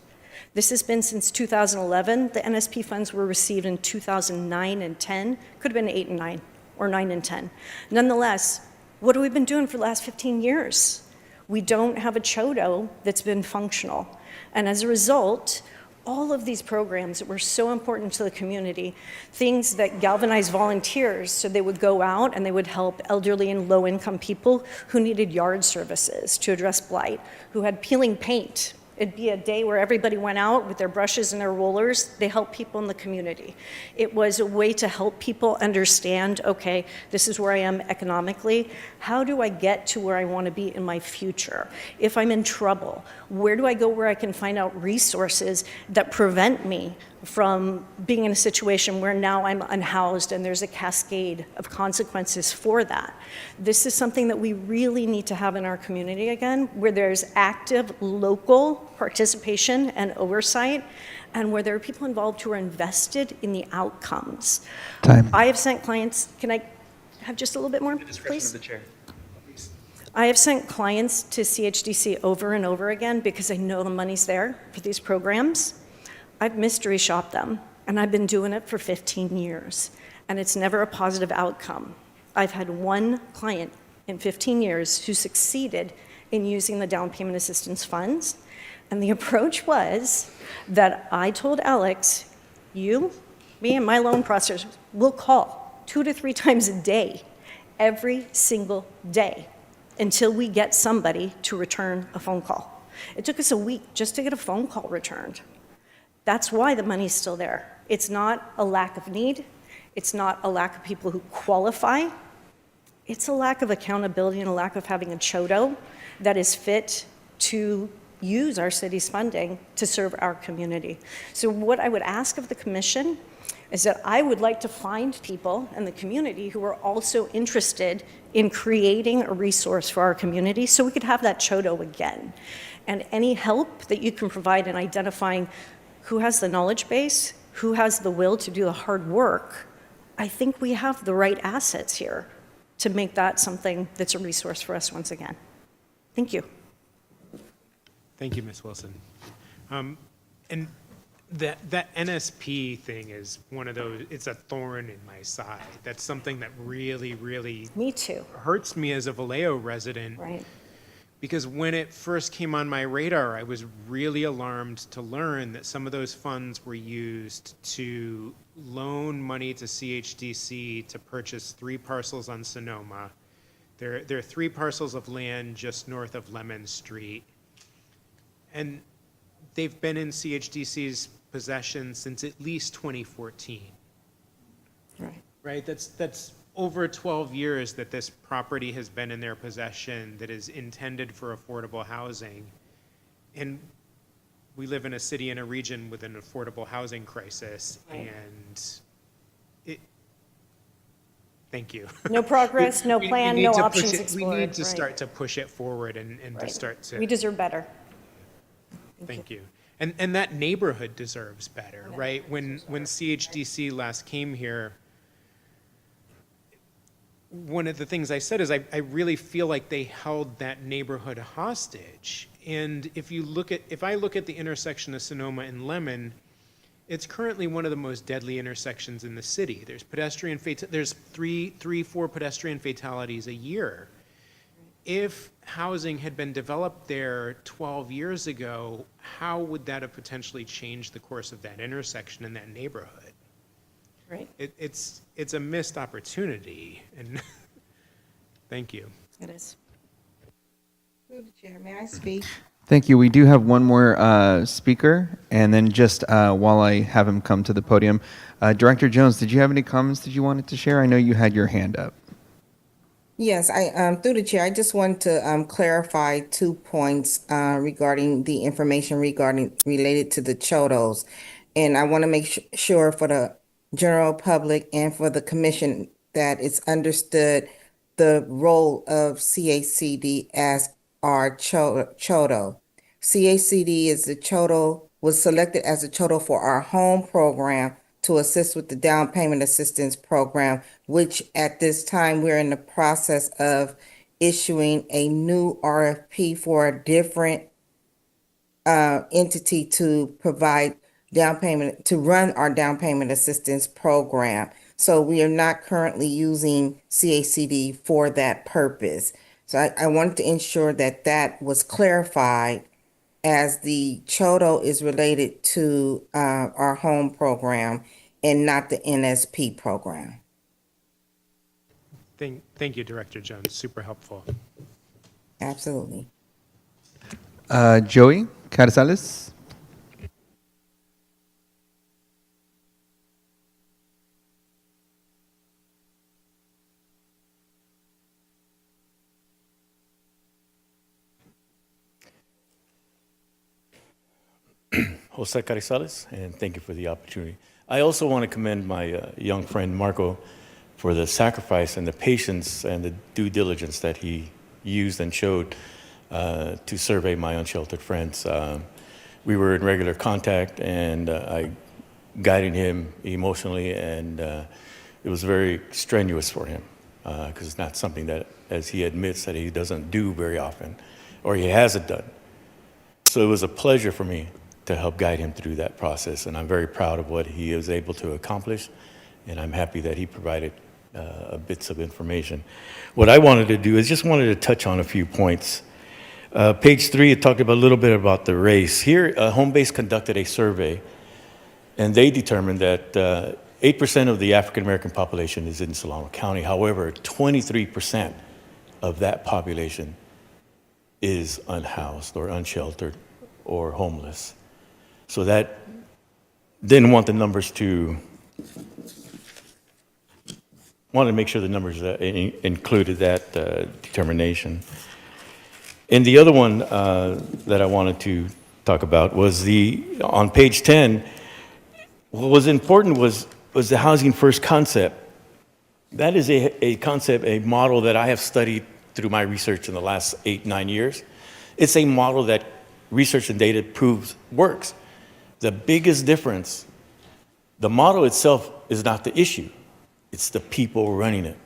This has been since 2011. The NSP funds were received in 2009 and 10. Could have been 8 and 9, or 9 and 10. Nonetheless, what have we been doing for the last 15 years? We don't have a CHODO that's been functional. And as a result, all of these programs that were so important to the community, things that galvanized volunteers so they would go out and they would help elderly and low-income people who needed yard services to address blight, who had peeling paint. It'd be a day where everybody went out with their brushes and their rollers. They helped people in the community. It was a way to help people understand, okay, this is where I am economically. How do I get to where I want to be in my future? If I'm in trouble, where do I go where I can find out resources that prevent me from being in a situation where now I'm unhoused and there's a cascade of consequences for that? This is something that we really need to have in our community again, where there's active local participation and oversight, and where there are people involved who are invested in the outcomes. Time. I have sent clients, can I have just a little bit more, please? Of the chair. I have sent clients to CHDC over and over again because I know the money's there for these programs. I've mystery shopped them, and I've been doing it for 15 years, and it's never a positive outcome. I've had one client in 15 years who succeeded in using the down payment assistance funds, and the approach was that I told Alex, you, me, and my loan processor will call 2 to 3 times a day, every single day, until we get somebody to return a phone call. It took us a week just to get a phone call returned. That's why the money's still there. It's not a lack of need. It's not a lack of people who qualify. It's a lack of accountability and a lack of having a CHODO that is fit to use our city's funding to serve our community. So what I would ask of the commission is that I would like to find people in the community who are also interested in creating a resource for our community so we could have that CHODO again. And any help that you can provide in identifying who has the knowledge base, who has the will to do the hard work, I think we have the right assets here to make that something that's a resource for us once again. Thank you. Thank you, Ms. Wilson. And that NSP thing is one of those, it's a thorn in my side. That's something that really, really Me too. hurts me as a Vallejo resident. Right. Because when it first came on my radar, I was really alarmed to learn that some of those funds were used to loan money to CHDC to purchase 3 parcels on Sonoma. There are 3 parcels of land just north of Lemon Street. And they've been in CHDC's possession since at least 2014. Right. Right? That's over 12 years that this property has been in their possession that is intended for affordable housing. And we live in a city and a region with an affordable housing crisis, Right. and thank you. No progress, no We plan, need no to push options it- explored. We need to Right. start to push it forward and to Right. start to. We deserve better. Thank you. And that neighborhood deserves better, right? When CHDC last came here, one of the things I said is I really feel like they held that neighborhood hostage. And if I look at the intersection of Sonoma and Lemon, it's currently one of the most deadly intersections in the city. There's there's 4 pedestrian fatalities a year. If housing had been developed there 12 years ago, how would that have potentially changed the course of that intersection in that neighborhood? Right. It's a missed opportunity, and thank you. It is. Through the chair, may I speak? Thank you. We do have one more speaker, and then just while I have him come to the podium, Director Jones, did you have any comments that you wanted to share? I know you had your hand up. Yes, through the chair, I just want to clarify 2 points regarding the information related to the CHODOs. And I want to make sure for the general public and for the commission that it's understood the role of CACD as our CHODO. CACD is the CHODO, was selected as a CHODO for our home program to assist with the down payment assistance program, which at this time we're in the process of issuing a new RFP for a different entity to provide down payment, to run our down payment assistance program. So we are not currently using CACD for that purpose. So I wanted to ensure that that was clarified, as the CHODO is related to our home program and not the NSP program. Thank you, Director Jones. Super helpful. Absolutely. Joey Carzales. Jose Carizales, and thank you for the opportunity. I also want to commend my young friend Marco for the sacrifice and the patience and the due diligence that he used and showed to survey my unsheltered friends. We were in regular contact, and I guided him emotionally, and it was very strenuous for him because it's not something that, as he admits, that he doesn't do very often, or he hasn't done. So it was a pleasure for me to help guide him through that process, and I'm very proud of what he was able to accomplish, and I'm happy that he provided bits of information. What I wanted to do is just wanted to touch on a few points. Page 3, it talked about a little bit about the race. Here, Homebase conducted a survey, and they determined that 8% of the African American population is in Solano County. However, 23% of that population is unhoused or unsheltered or homeless. So that didn't want the numbers to, wanted to make sure the numbers included that determination. And the other one that I wanted to talk about was on page 10, what was important was the housing first concept. That is a concept, a model that I have studied through my research in the last 8-9 years. It's a model that research and data proves works. The biggest difference, the model itself is not the issue. It's the people running it.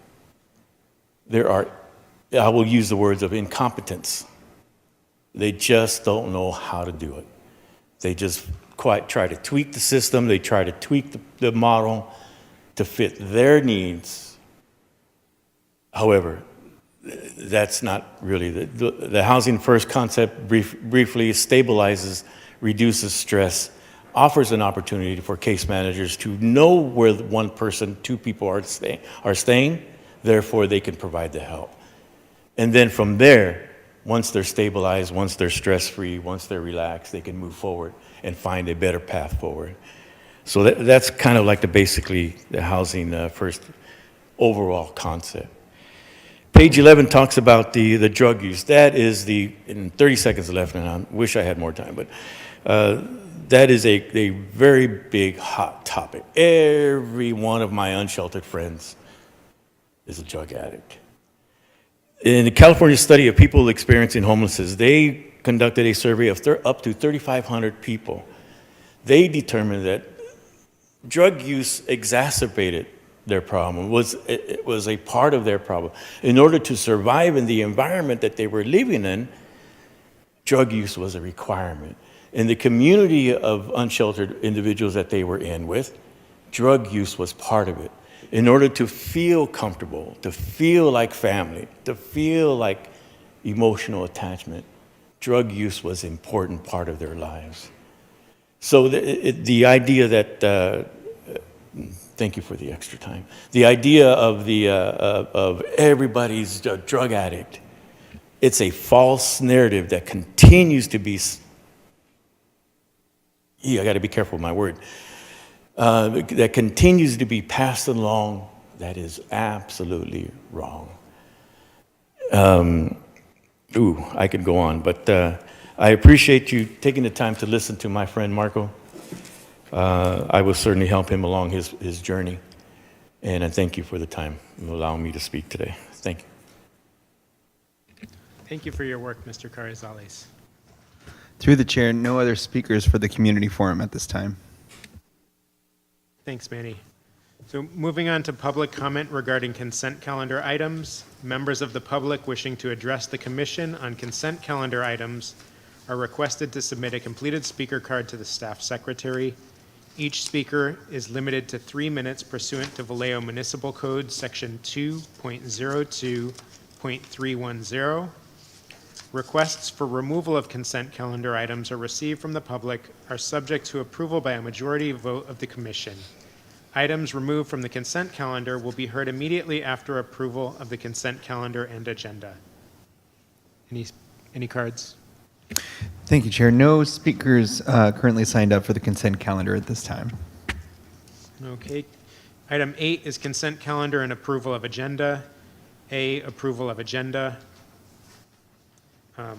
I will use the words of incompetence. They just don't know how to do it. They just quite try to tweak the system. They try to tweak the model to fit their needs. However, that's not really the housing first concept. Briefly stabilizes, reduces stress, offers an opportunity for case managers to know where one person, two people are staying, therefore they can provide the help. And then from there, once they're stabilized, once they're stress-free, once they're relaxed, they can move forward and find a better path forward. So that's kind of like basically the housing first overall concept. Page 11 talks about the drug use. That is in 30 seconds left, and I wish I had more time, but that is a very big, hot topic. Every one of my unsheltered friends is a drug addict. In the California study of people experiencing homelessness, they conducted a survey of up to 3,500 people. They determined that drug use exacerbated their problem, it was a part of their problem. In order to survive in the environment that they were living in, drug use was a requirement. In the community of unsheltered individuals that they were in with, drug use was part of it. In order to feel comfortable, to feel like family, to feel like emotional attachment, drug use was an important part of their lives. So the idea that thank you for the extra time. The idea of of everybody's a drug addict, it's a false narrative that continues to be. I got to be careful with my word. That continues to be passed along. That is absolutely wrong. I could go on, but I appreciate you taking the time to listen to my friend Marco. I will certainly help him along his journey. And I thank you for the time and allowing me to speak today. Thank you. Thank you for your work, Mr. Carrizales. Through the chair, no other speakers for the community forum at this time. Thanks, Manny. So moving on to public comment regarding consent calendar items. Members of the public wishing to address the commission on consent calendar items are requested to submit a completed speaker card to the staff secretary. Each speaker is limited to 3 minutes pursuant to Vallejo Municipal Code, Section 2.02.310. Requests for removal of consent calendar items are received from the public are subject to approval by a majority vote of the commission. Items removed from the consent calendar will be heard immediately after approval of the consent calendar and agenda. Any cards? Thank you, Chair. No speakers currently signed up for the consent calendar at this time. Okay. Item 8 is consent calendar and approval of agenda. A, approval of agenda. So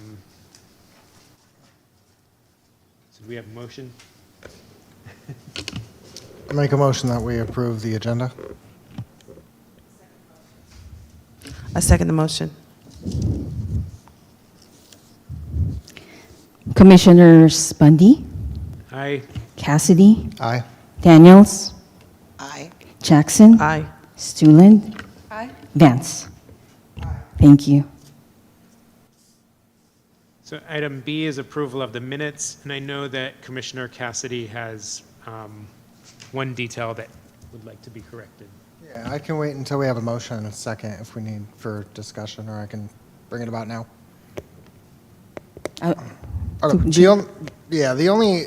do we have a motion? I make a motion that we approve the agenda. I second the motion. Commissioners Bundy, Aye. Cassidy, Aye. Daniels, Aye. Jackson, Aye. Stuland, Aye. Vance. Thank you. So item B is approval of the minutes, and I know that Commissioner Cassidy has one detail that would like to be corrected. Yeah, I can wait until we have a motion and a second if we need for discussion, or I can bring it about now. Okay. The only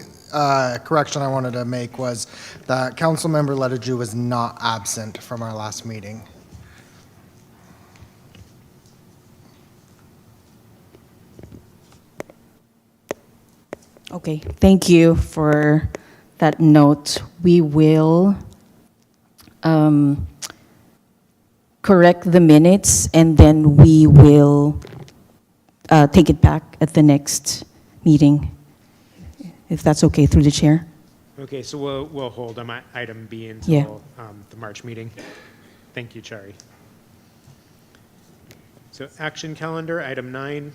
correction I wanted to make was that Councilmember Letterdue was not absent from our last meeting. Okay, thank you for that note, we will correct the minutes, and then we will take it back at the next meeting, if that's okay, through the chair. Okay, so we'll hold on item B Yeah. until the March meeting. Thank you, Chari. So action calendar, item 9.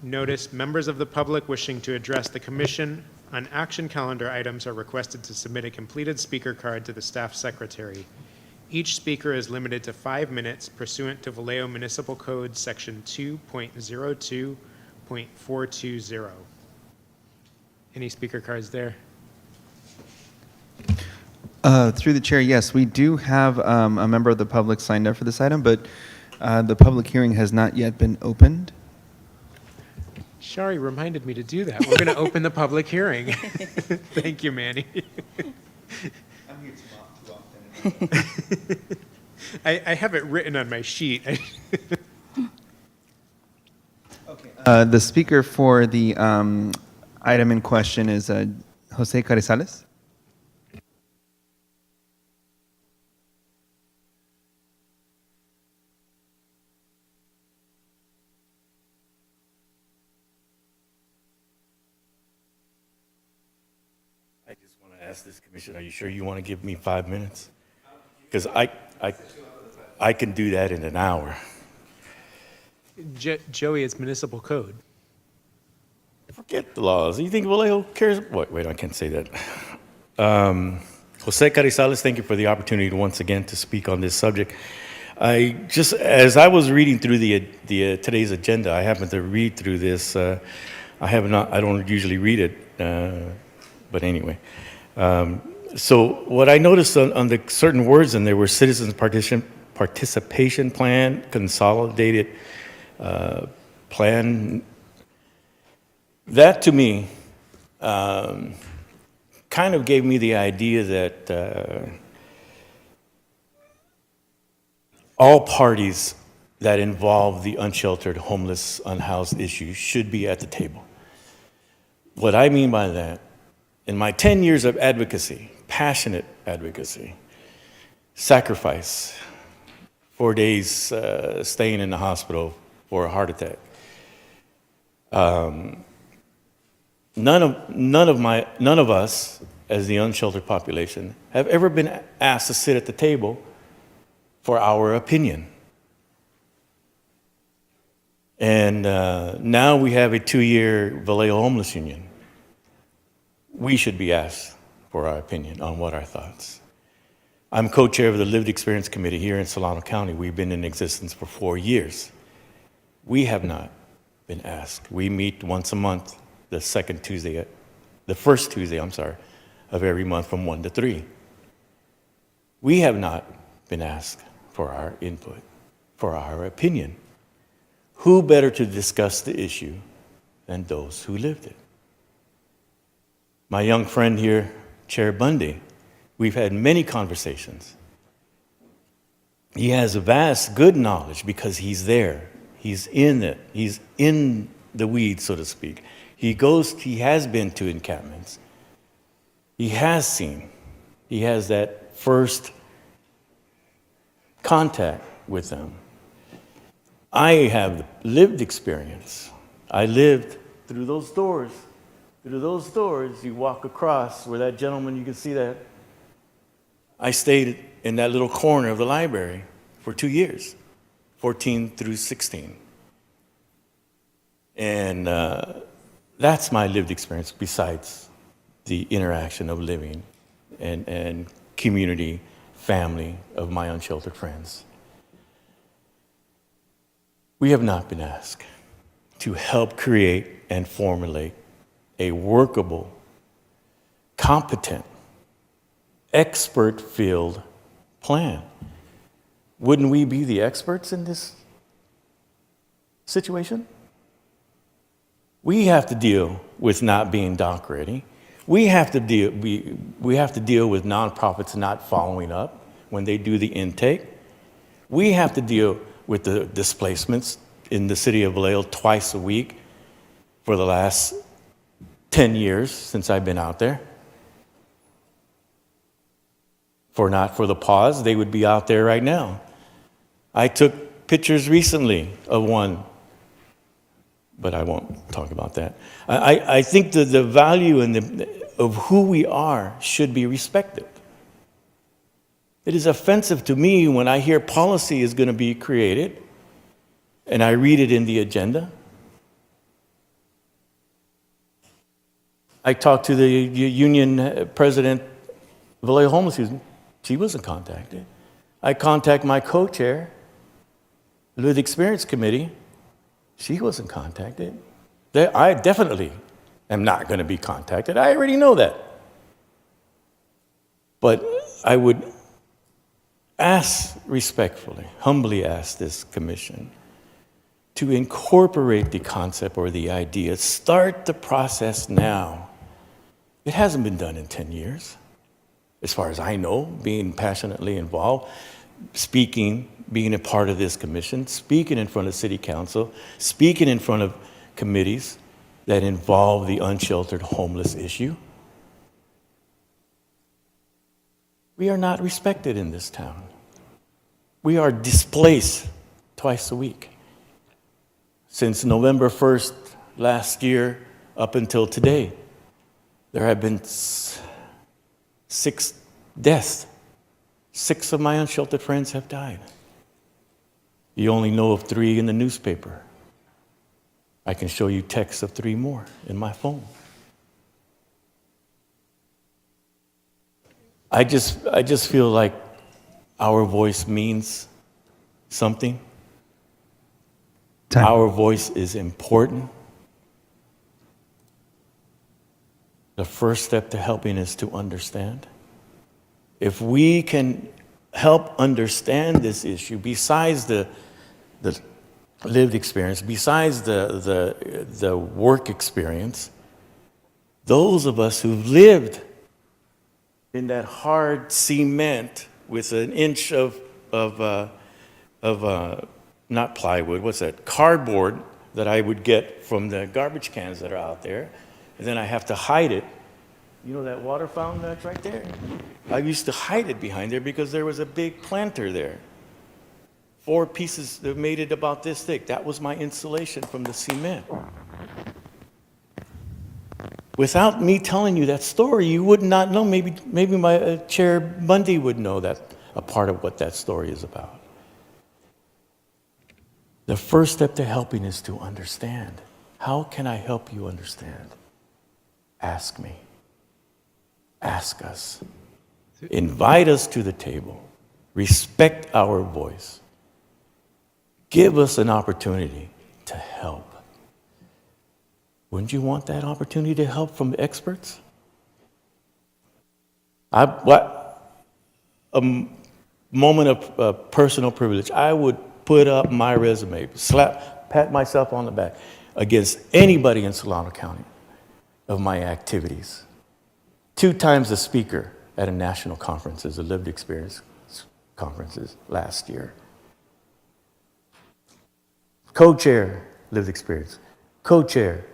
Notice members of the public wishing to address the commission on action calendar items are requested to submit a completed speaker card to the staff secretary. Each speaker is limited to 5 minutes pursuant to Vallejo Municipal Code Section 2.02.420. Any speaker cards there? Through the chair, yes, we do have a member of the public signed up for this item, but the public hearing has not yet been opened. Shari reminded me to do that. We're going to open the public hearing. Thank you, Manny. I have it written on my sheet. The speaker for the item in question is Jose Carizales. I just want to ask this commission, are you sure you want to give me 5 minutes? Because I can do that in an hour. Joey, it's municipal code. Forget the laws. You think Vallejo cares? Wait, I can't say that. Jose Carizales, thank you for the opportunity once again to speak on this subject. As I was reading through the today's agenda, I happened to read through this. I don't usually read it, but anyway. So what I noticed on the certain words in there were citizens participation plan, consolidated plan. That to me kind of gave me the idea that all parties that involve the unsheltered, homeless, unhoused issue should be at the table. What I mean by that, in my 10 years of advocacy, passionate advocacy, sacrifice, 4 days staying in the hospital for a heart attack, none of us, as the unsheltered population, have ever been asked to sit at the table for our opinion. And now we have a 2-year Vallejo Homeless Union. We should be asked for our opinion on what our thoughts. I'm co-chair of the Lived Experience Committee here in Solano County. We've been in existence for 4 years. We have not been asked. We meet once a month, the first Tuesday, of every month from 1 to 3. We have not been asked for our input, for our opinion. Who better to discuss the issue than those who lived it? My young friend here, Chair Bundy, we've had many conversations. He has a vast good knowledge because he's there. He's in it. He's in the weeds, so to speak. He has been to encampments. He has seen. He has that first contact with them. I have lived experience. I lived through those doors. Through those doors, you walk across where that gentleman, you can see that. I stayed in that little corner of the library for 2 years, 14 through 16. And that's my lived experience besides the interaction of living and community, family of my unsheltered friends. We have not been asked to help create and formulate a workable, competent, expert-filled plan. Wouldn't we be the experts in this situation? We have to deal with not being doc ready. We have to deal with nonprofits not following up when they do the intake. We have to deal with the displacements in the city of Vallejo twice a week for the last 10 years since I've been out there. Not for the pause, they would be out there right now. I took pictures recently of one, but I won't talk about that. I think that the value of who we are should be respected. It is offensive to me when I hear policy is going to be created and I read it in the agenda. I talked to the union president of Vallejo Homeless Youth. She wasn't contacted. I contact my co-chair, the Lived Experience Committee. She wasn't contacted. I definitely am not going to be contacted. I already know that. But I would ask respectfully, humbly ask this commission to incorporate the concept or the idea. Start the process now. It hasn't been done in 10 years. As far as I know, being passionately involved, speaking, being a part of this commission, speaking in front of city council, speaking in front of committees that involve the unsheltered homeless issue. We are not respected in this town. We are displaced twice a week. Since November 1st last year up until today, there have been 6 deaths. 6 of my unsheltered friends have died. You only know of 3 in the newspaper. I can show you texts of 3 more in my phone. I just feel like our voice means something. Time. Our voice is important. The first step to helping is to understand. If we can help understand this issue, besides the lived experience, besides the work experience, those of us who've lived in that hard cement with an inch of not plywood, what's that? Cardboard that I would get from the garbage cans that are out there, and then I have to hide it. You know that water fountain that's right there? I used to hide it behind there because there was a big planter there. 4 pieces that made it about this thick. That was my insulation from the cement. Without me telling you that story, you would not know. Maybe my Chair Bundy would know that, a part of what that story is about. The first step to helping is to understand. How can I help you understand? Ask me. Ask us. Invite us to the table. Respect our voice. Give us an opportunity to help. Wouldn't you want that opportunity to help from experts? A moment of personal privilege. I would put up my resume, pat myself on the back against anybody in Solano County of my activities. 2 times a speaker at a national conferences, a lived experience conferences last year. Co-chair, lived experience. Co-chair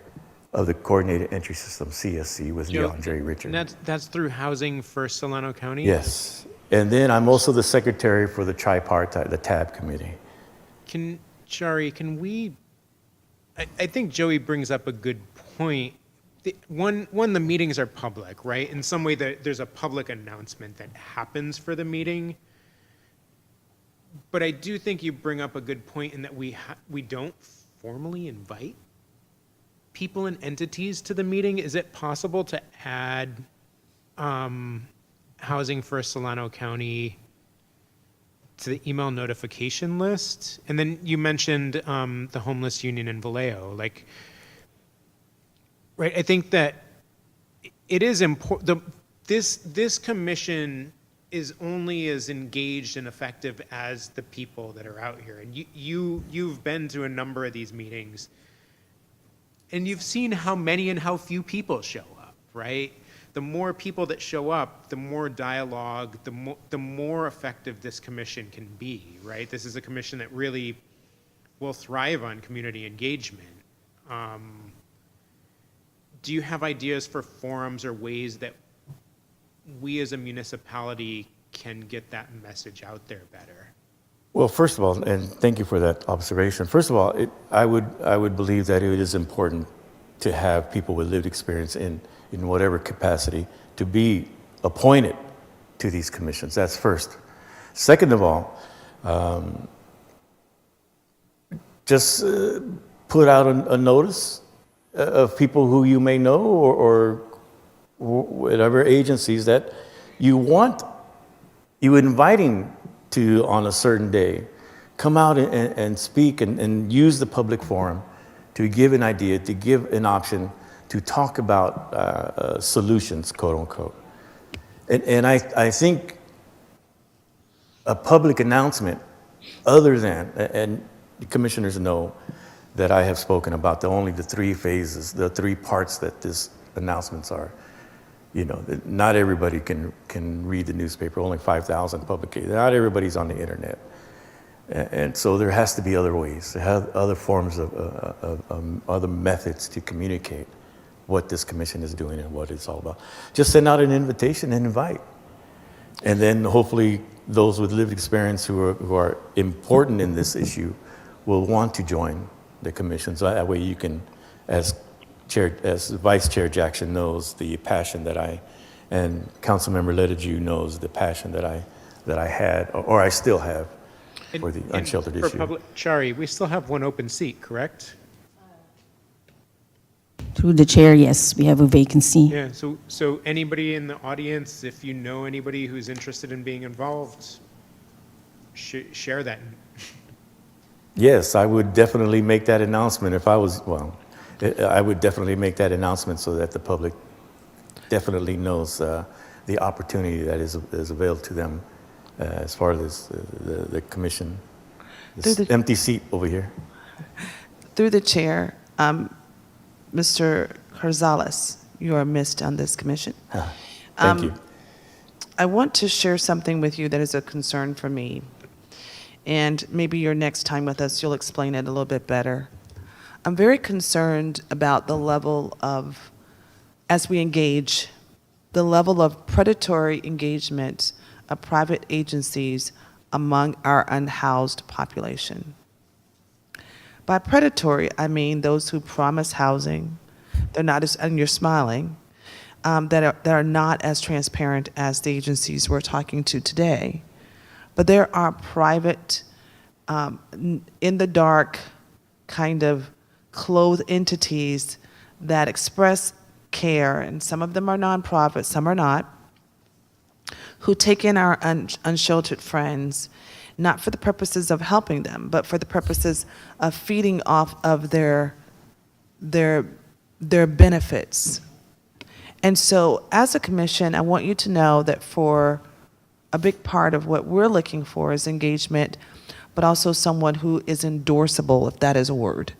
of the Coordinated Entry System, CSC, with DeAndre Richard. And that's through Housing for Solano County? Yes. And then I'm also the secretary for the tripartite, the TAB committee. Shari, can we, I think Joey brings up a good point. One, the meetings are public, right? In some way, there's a public announcement that happens for the meeting. But I do think you bring up a good point in that we don't formally invite people and entities to the meeting. Is it possible to add Housing for Solano County to the email notification list? And then you mentioned the homeless union in Vallejo. Like, right, I think that it is important. This commission is only as engaged and effective as the people that are out here. And you've been to a number of these meetings, and you've seen how many and how few people show up, right? The more people that show up, the more dialogue, the more effective this commission can be, right? This is a commission that really will thrive on community engagement. Do you have ideas for forums or ways that we as a municipality can get that message out there better? Well, first of all, and thank you for that observation. First of all, I would believe that it is important to have people with lived experience in whatever capacity to be appointed to these commissions. That's first. Second of all, just put out a notice of people who you may know or whatever agencies that you inviting to on a certain day, come out and speak and use the public forum to give an idea, to give an option, to talk about solutions, quote unquote. And I think a public announcement other than, and the commissioners know that I have spoken about only the three phases, the three parts that this announcements are. You know, not everybody can read the newspaper, only 5,000 publications. Not everybody's on the internet. And so there has to be other ways, to have other forms of other methods to communicate what this commission is doing and what it's all about. Just send out an invitation and invite. And then hopefully those with lived experience who are important in this issue will want to join the commission. So that way you can, as Vice Chair Jackson knows, the passion that and Councilmember Lettigiu knows the passion that I had, or I still have, for the unsheltered For issue. Shari, we still have one open seat, correct? Through the chair, yes, we have a vacancy. Yeah, so anybody in the audience, if you know anybody who's interested in being involved, share that. Yes, I would definitely make that announcement if I was, well, I would definitely make that announcement so that the public definitely knows the opportunity that is available to them as far as the commission, this empty seat over here. Through the chair, Mr. Carzales, you are missed on this commission. Thank you. I want to share something with you that is a concern for me. And maybe your next time with us, you'll explain it a little bit better. I'm very concerned about the level of, as we engage, the level of predatory engagement of private agencies among our unhoused population. By predatory, I mean those who promise housing, they're not as, and you're smiling, that are not as transparent as the agencies we're talking to today. But there are private, in the dark, kind of clothed entities that express care, and some of them are nonprofit, some are not, who take in our unsheltered friends, not for the purposes of helping them, but for the purposes of feeding off of their benefits. And so as a commission, I want you to know that for a big part of what we're looking for is engagement, but also someone who is endorsable, if that is a word.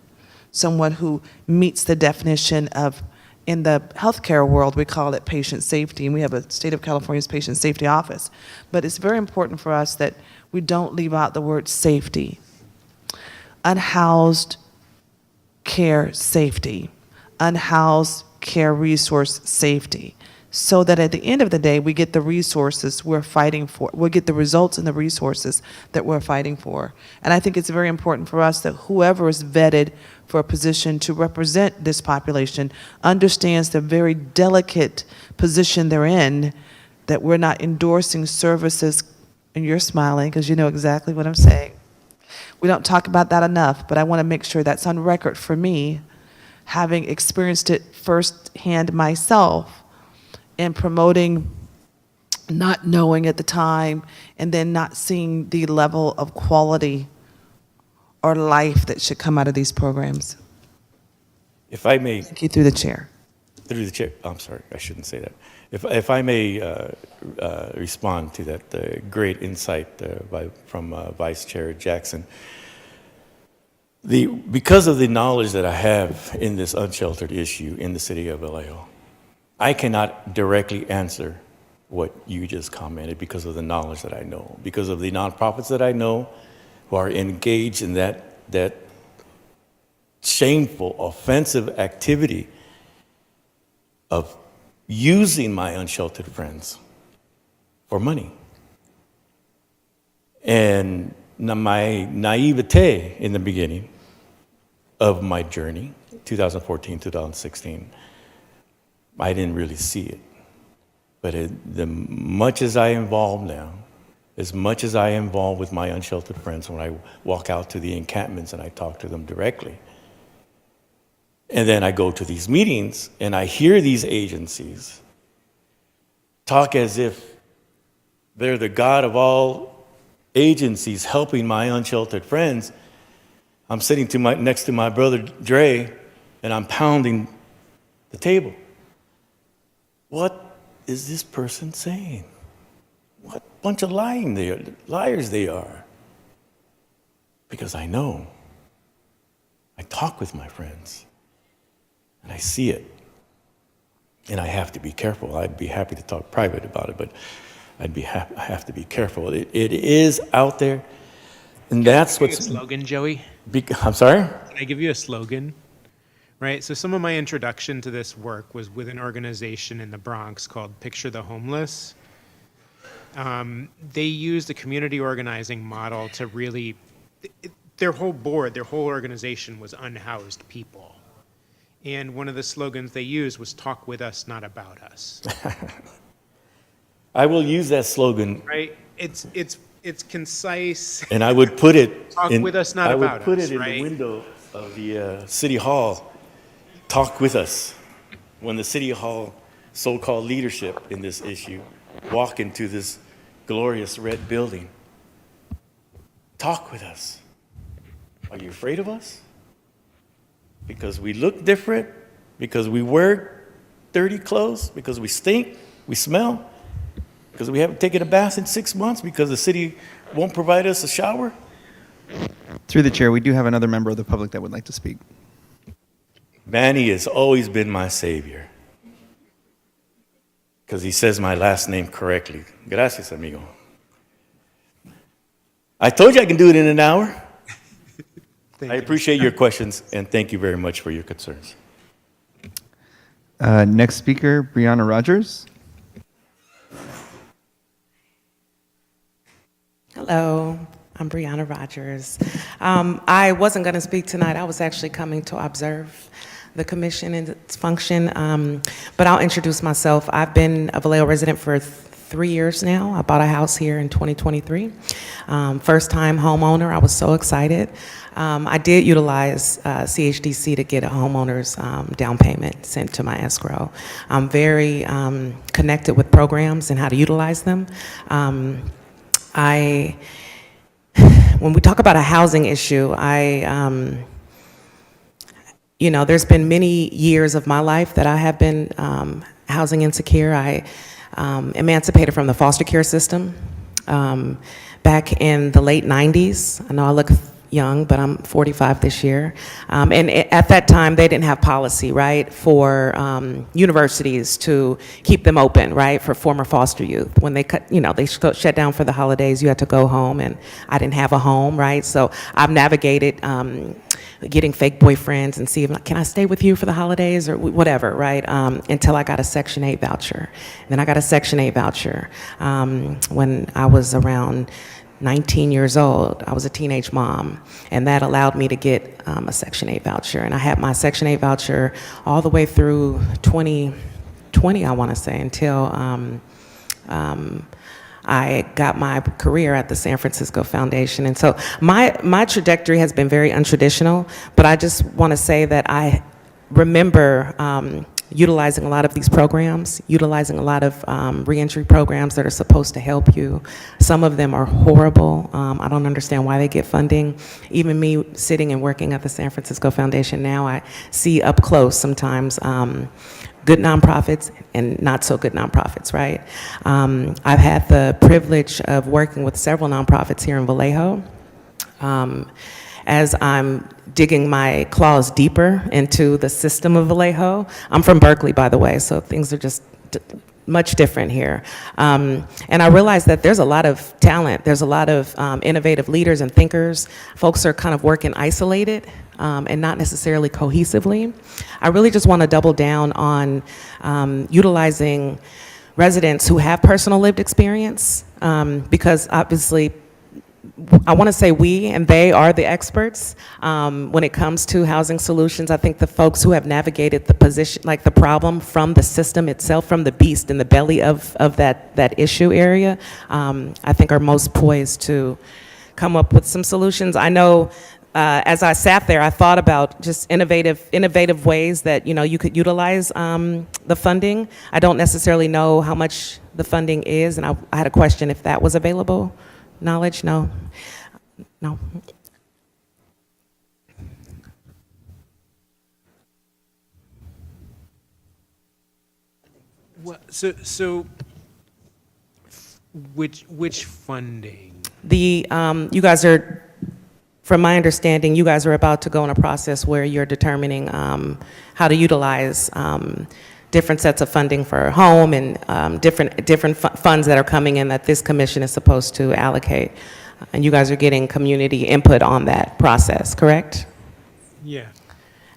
Someone who meets the definition of, in the healthcare world, we call it patient safety, and we have a State of California's Patient Safety Office. But it's very important for us that we don't leave out the word safety. Unhoused care safety, unhoused care resource safety, so that at the end of the day, we get the resources we're fighting for. We'll get the results and the resources that we're fighting for. And I think it's very important for us that whoever is vetted for a position to represent this population understands the very delicate position they're in, that we're not endorsing services, and you're smiling because you know exactly what I'm saying. We don't talk about that enough, but I want to make sure that's on record for me, having experienced it firsthand myself, and promoting not knowing at the time and then not seeing the level of quality or life that should come out of these programs. If I may, Thank you, through the chair. through the chair, I'm sorry, I shouldn't say that. If I may respond to that great insight from Vice Chair Jackson. Because of the knowledge that I have in this unsheltered issue in the city of Vallejo, I cannot directly answer what you just commented because of the knowledge that I know, because of the nonprofits that I know who are engaged in that shameful, offensive activity of using my unsheltered friends for money. And my naivete in the beginning of my journey, 2014, 2016, I didn't really see it. But the much as I involve now, as much as I involve with my unsheltered friends when I walk out to the encampments and I talk to them directly, and then I go to these meetings and I hear these agencies talk as if they're the God of all agencies helping my unsheltered friends. I'm sitting next to my brother Dre, and I'm pounding the table. What is this person saying? What bunch of liars they are. Because I know. I talk with my friends, and I see it. And I have to be careful. I'd be happy to talk private about it, but I have to be careful. It is out there, and that's what's... A slogan, Joey? I'm sorry? Can I give you a slogan? Right, so some of my introduction to this work was with an organization in the Bronx called Picture the Homeless. They used a community organizing model to really, their whole board, their whole organization was unhoused people. And one of the slogans they used was "Talk with us, not about us." I will use that slogan. Right, it's concise. And I would put it Talk with us, not about us. I would put it in right? the window of the City Hall. Talk with us. When the City Hall so-called leadership in this issue walk into this glorious red building, talk with us. Are you afraid of us? Because we look different? Because we wear dirty clothes? Because we stink? We smell? Because we haven't taken a bath in 6 months? Because the city won't provide us a shower? Through the chair, we do have another member of the public that would like to speak. Manny has always been my savior because he says my last name correctly. Gracias, amigo. I told you I can do it in an hour. I appreciate your questions, and thank you very much for your concerns. Next speaker, Brianna Rogers. Hello, I'm Brianna Rogers. I wasn't going to speak tonight. I was actually coming to observe the commission and its function, but I'll introduce myself. I've been a Vallejo resident for 3 years now. I bought a house here in 2023. First-time homeowner. I was so excited. I did utilize CHDC to get a homeowner's down payment sent to my escrow. I'm very connected with programs and how to utilize them. When we talk about a housing issue, there's been many years of my life that I have been housing insecure. I emancipated from the foster care system back in the late 90s. I know I look young, but I'm 45 this year. At that time, they didn't have policy, right, for universities to keep them open, right, for former foster youth. When they shut down for the holidays, you had to go home, and I didn't have a home, right? So I've navigated getting fake boyfriends and see if can I stay with you for the holidays or whatever, right? Until I got a Section 8 voucher. Then I got a Section 8 voucher when I was around 19 years old. I was a teenage mom, and that allowed me to get a Section 8 voucher. And I had my Section 8 voucher all the way through 2020, I want to say, until I got my career at the San Francisco Foundation. And so my trajectory has been very untraditional, but I just want to say that I remember utilizing a lot of these programs, utilizing a lot of reentry programs that are supposed to help you. Some of them are horrible. I don't understand why they get funding. Even me sitting and working at the San Francisco Foundation now, I see up close sometimes good nonprofits and not so good nonprofits, right? I've had the privilege of working with several nonprofits here in Vallejo. As I'm digging my claws deeper into the system of Vallejo. I'm from Berkeley, by the way, so things are just much different here. And I realized that there's a lot of talent. There's a lot of innovative leaders and thinkers. Folks are kind of working isolated and not necessarily cohesively. I really just want to double down on utilizing residents who have personal lived experience because obviously I want to say we and they are the experts when it comes to housing solutions. I think the folks who have navigated the position, like the problem from the system itself, from the beast in the belly of that issue area, I think are most poised to come up with some solutions. I know as I sat there, I thought about just innovative ways that you could utilize the funding. I don't necessarily know how much the funding is, and I had a question if that was available. Knowledge? No. No. Well, which funding? You guys are, from my understanding, you guys are about to go in a process where you're determining how to utilize different sets of funding for home and different funds that are coming in that this commission is supposed to allocate. And you guys are getting community input on that process, correct? Yeah.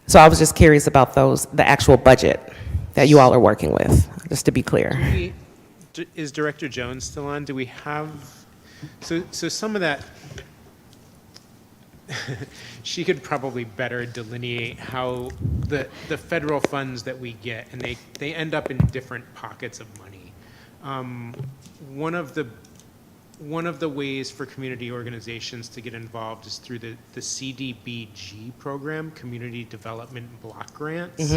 So I was just curious about the actual budget that you all are working with, just to be clear. Is Director Jones still on? Do we have, so some of that, she could probably better delineate how the federal funds that we get, and they end up in different pockets of money. One of the ways for community organizations to get involved is through the CDBG program, Community Development Block Grants.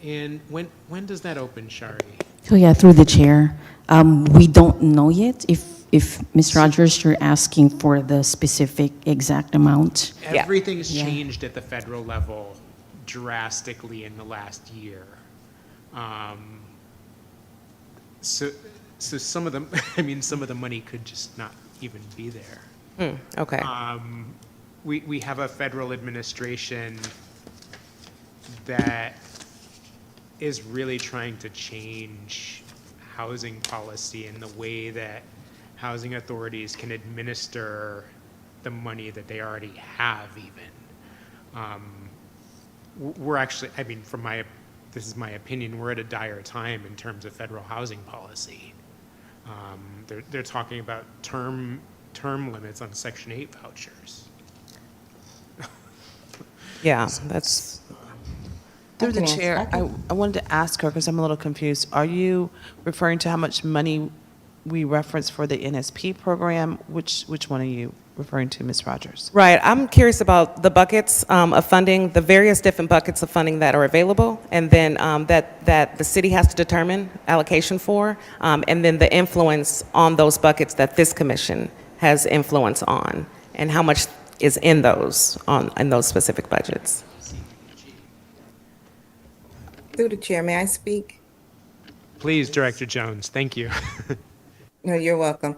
And when does that open, Shari? So yeah, through the chair, we don't know yet if Ms. Rogers, you're asking for the specific exact amount. Everything's changed at the federal level drastically in the last year. So some of them, some of the money could just not even be there. Okay. We have a federal administration that is really trying to change housing policy and the way that housing authorities can administer the money that they already have even. We're actually, this is my opinion, we're at a dire time in terms of federal housing policy. They're talking about term limits on Section 8 vouchers. Yeah, that's... Through the chair, I wanted to ask her, because I'm a little confused. Are you referring to how much money we reference for the NSP program? Which one are you referring to, Ms. Rogers? Right. I'm curious about the buckets of funding, the various different buckets of funding that are available, and then that the city has to determine allocation for, and then the influence on those buckets that this commission has influence on, and how much is in those specific budgets. Through the chair, may I speak? Please, Director Jones, thank you. No, you're welcome.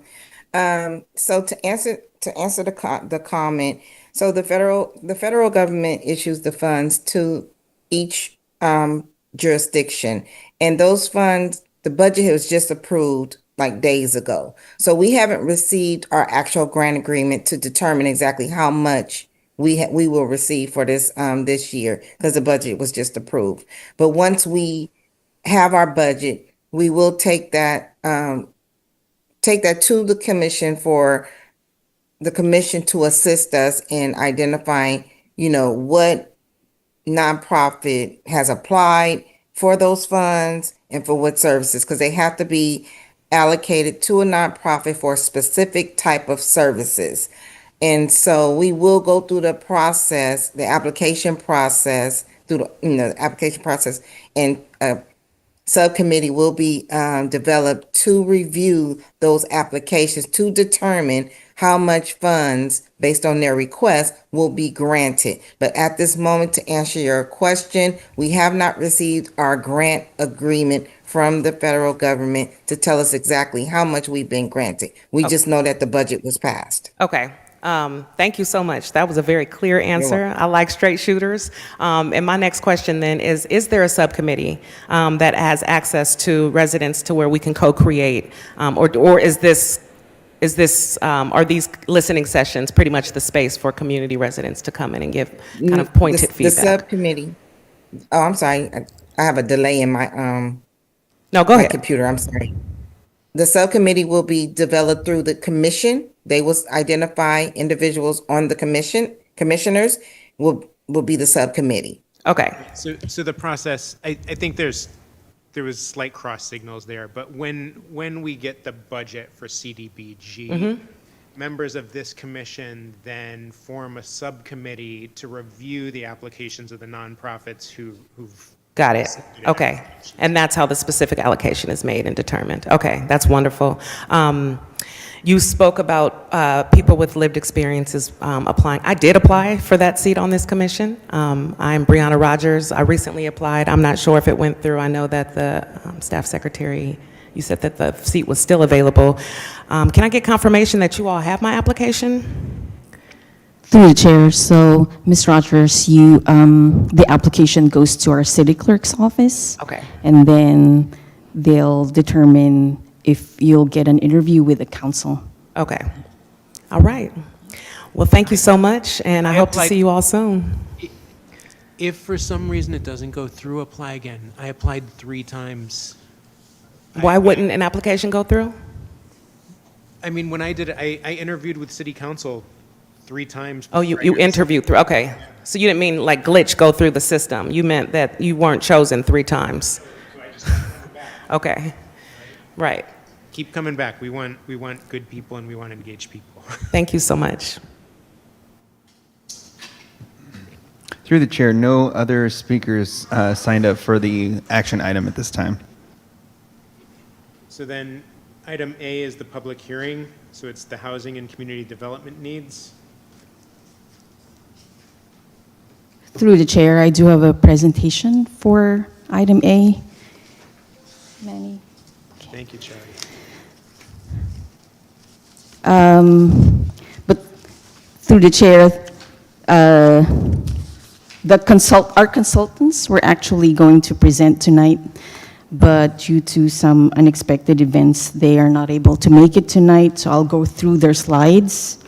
So to answer the comment, so the federal government issues the funds to each jurisdiction, and those funds, the budget was just approved like days ago. So we haven't received our actual grant agreement to determine exactly how much we will receive for this this year, because the budget was just approved. But once we have our budget, we will take that to the commission for the commission to assist us in identifying, what nonprofit has applied for those funds and for what services, because they have to be allocated to a nonprofit for a specific type of services. And so we will go through the process, the application process, and a subcommittee will be developed to review those applications to determine how much funds, based on their request, will be granted. But at this moment, to answer your question, we have not received our grant agreement from the federal government to tell us exactly how much we've been granted. We just know that the budget was passed. Okay. Thank you so much. That was a very clear answer. I like straight shooters. And my next question then is there a subcommittee that has access to residents to where we can co-create? Or is this, are these listening sessions pretty much the space for community residents to come in and give kind of pointed feedback? The subcommittee, oh, I'm sorry, I have a delay in my, no, go my ahead. computer, I'm sorry. The subcommittee will be developed through the commission They will identify individuals on the commissioners will be the subcommittee. Okay. So the process, I think there was slight cross signals there, but when we get the budget for CDBG, members of this commission then form a subcommittee to review the applications of the nonprofits who've. Got it. submitted Okay. applications. And that's how the specific allocation is made and determined. Okay, that's wonderful. You spoke about people with lived experiences applying. I did apply for that seat on this commission. I'm Brianna Rogers. I recently applied. I'm not sure if it went through. I know that the staff secretary, you said that the seat was still available. Can I get confirmation that you all have my application? Through the chair, so Ms. Rogers, the application goes to our city clerk's office. Okay. And then they'll determine if you'll get an interview with the council. Okay. All right. Well, thank you so much, and I hope to applied- see you all soon. If for some reason it doesn't go through, apply again. I applied 3 times. Why wouldn't an application go through? I mean, when I did it, I interviewed with city council 3 times. Oh, you interviewed through, okay. So you didn't mean like glitch, go through the system. You meant that you weren't chosen 3 times. Okay, right. Keep coming back. We want good people and we want engaged people. Thank you so much. Through the chair, no other speakers signed up for the action item at this time. So then, item A is the public hearing. So it's the housing and community development needs. Through the chair, I do have a presentation for item A. Manny? Thank you, Charlie. But through the chair, our consultants were actually going to present tonight, but due to some unexpected events, they are not able to make it tonight, so I'll go through their slides.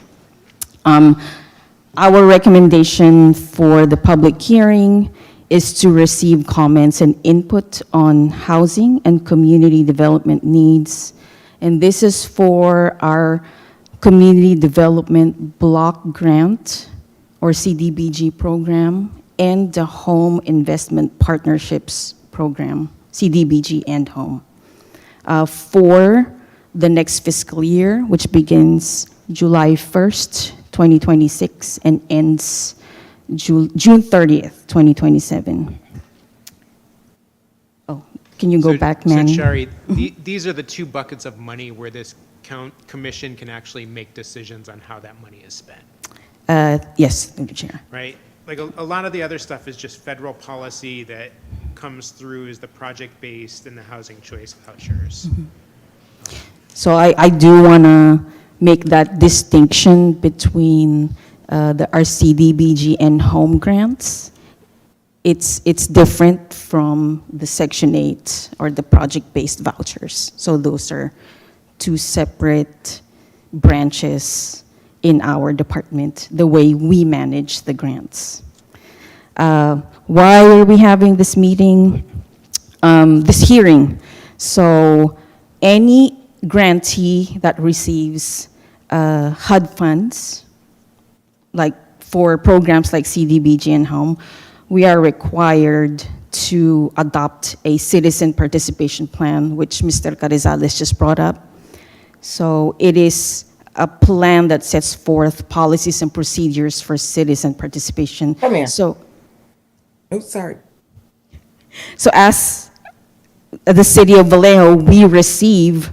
Our recommendation for the public hearing is to receive comments and input on housing and community development needs. And this is for our Community Development Block Grant, or CDBG program, and the Home Investment Partnerships Program, CDBG and Home, for the next fiscal year, which begins July 1st, 2026, and ends June 30th, 2027. Oh, can you go back, Manny? So Shari, these are the 2 buckets of money where this commission can actually make decisions on how that money is spent, Yes, through the chair. right? Like a lot of the other stuff is just federal policy that comes through as the project-based and the housing choice vouchers. So I do want to make that distinction between the RCDBG and home grants. It's different from the Section 8 or the project-based vouchers. So those are 2 separate branches in our department, the way we manage the grants. Why are we having this meeting, this hearing? So any grantee that receives HUD funds, like for programs like CDBG and Home, we are required to adopt a citizen participation plan, which Mr. Carizales just brought up. So it is a plan that sets forth policies and procedures for citizen participation. Come here. So, Oh, sorry. so as the city of Vallejo, we receive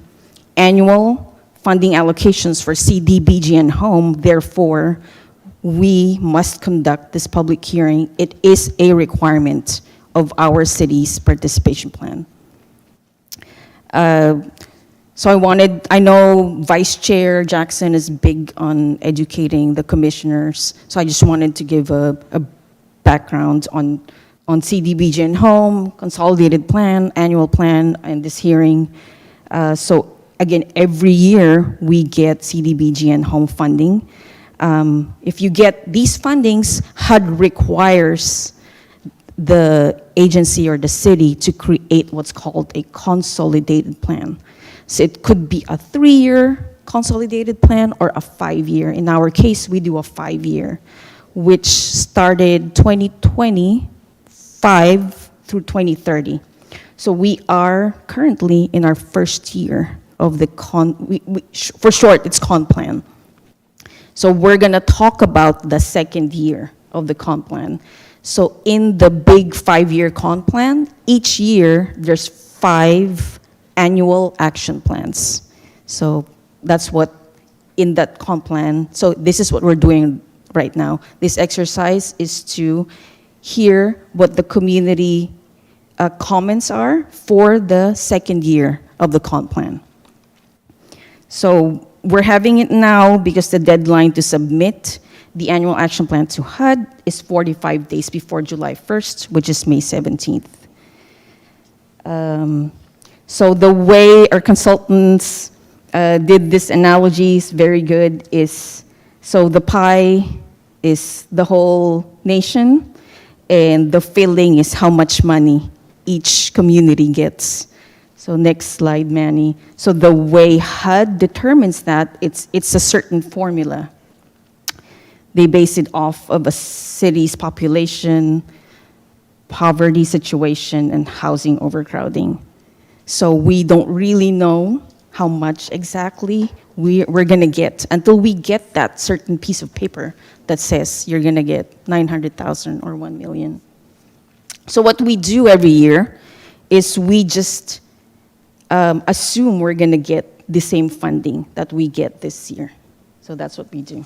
annual funding allocations for CDBG and Home. Therefore, we must conduct this public hearing. It is a requirement of our city's participation plan. So I know Vice Chair Jackson is big on educating the commissioners, so I just wanted to give a background on CDBG and Home, consolidated plan, annual plan, and this hearing. So again, every year we get CDBG and Home funding. If you get these fundings, HUD requires the agency or the city to create what's called a consolidated plan. So it could be a 3-year consolidated plan or a 5-year. In our case, we do a 5-year, which started 2025 through 2030. So we are currently in our first year of the for short, it's con plan. So we're gonna talk about the second year of the con plan. So in the big 5-year con plan, each year there's 5 annual action plans. So that's what in that con plan, so this is what we're doing right now. This exercise is to hear what the community comments are for the second year of the con plan. So we're having it now because the deadline to submit the annual action plan to HUD is 45 days before July 1st, which is May 17th. So the way our consultants did this analogy is very good. So the pie is the whole nation, and the filling is how much money each community gets. So next slide, Manny. So the way HUD determines that, it's a certain formula. They base it off of a city's population, poverty situation, and housing overcrowding. So we don't really know how much exactly we're gonna get until we get that certain piece of paper that says you're gonna get 900,000 or 1 million. So what we do every year is we just assume we're gonna get the same funding that we get this year. So that's what we do.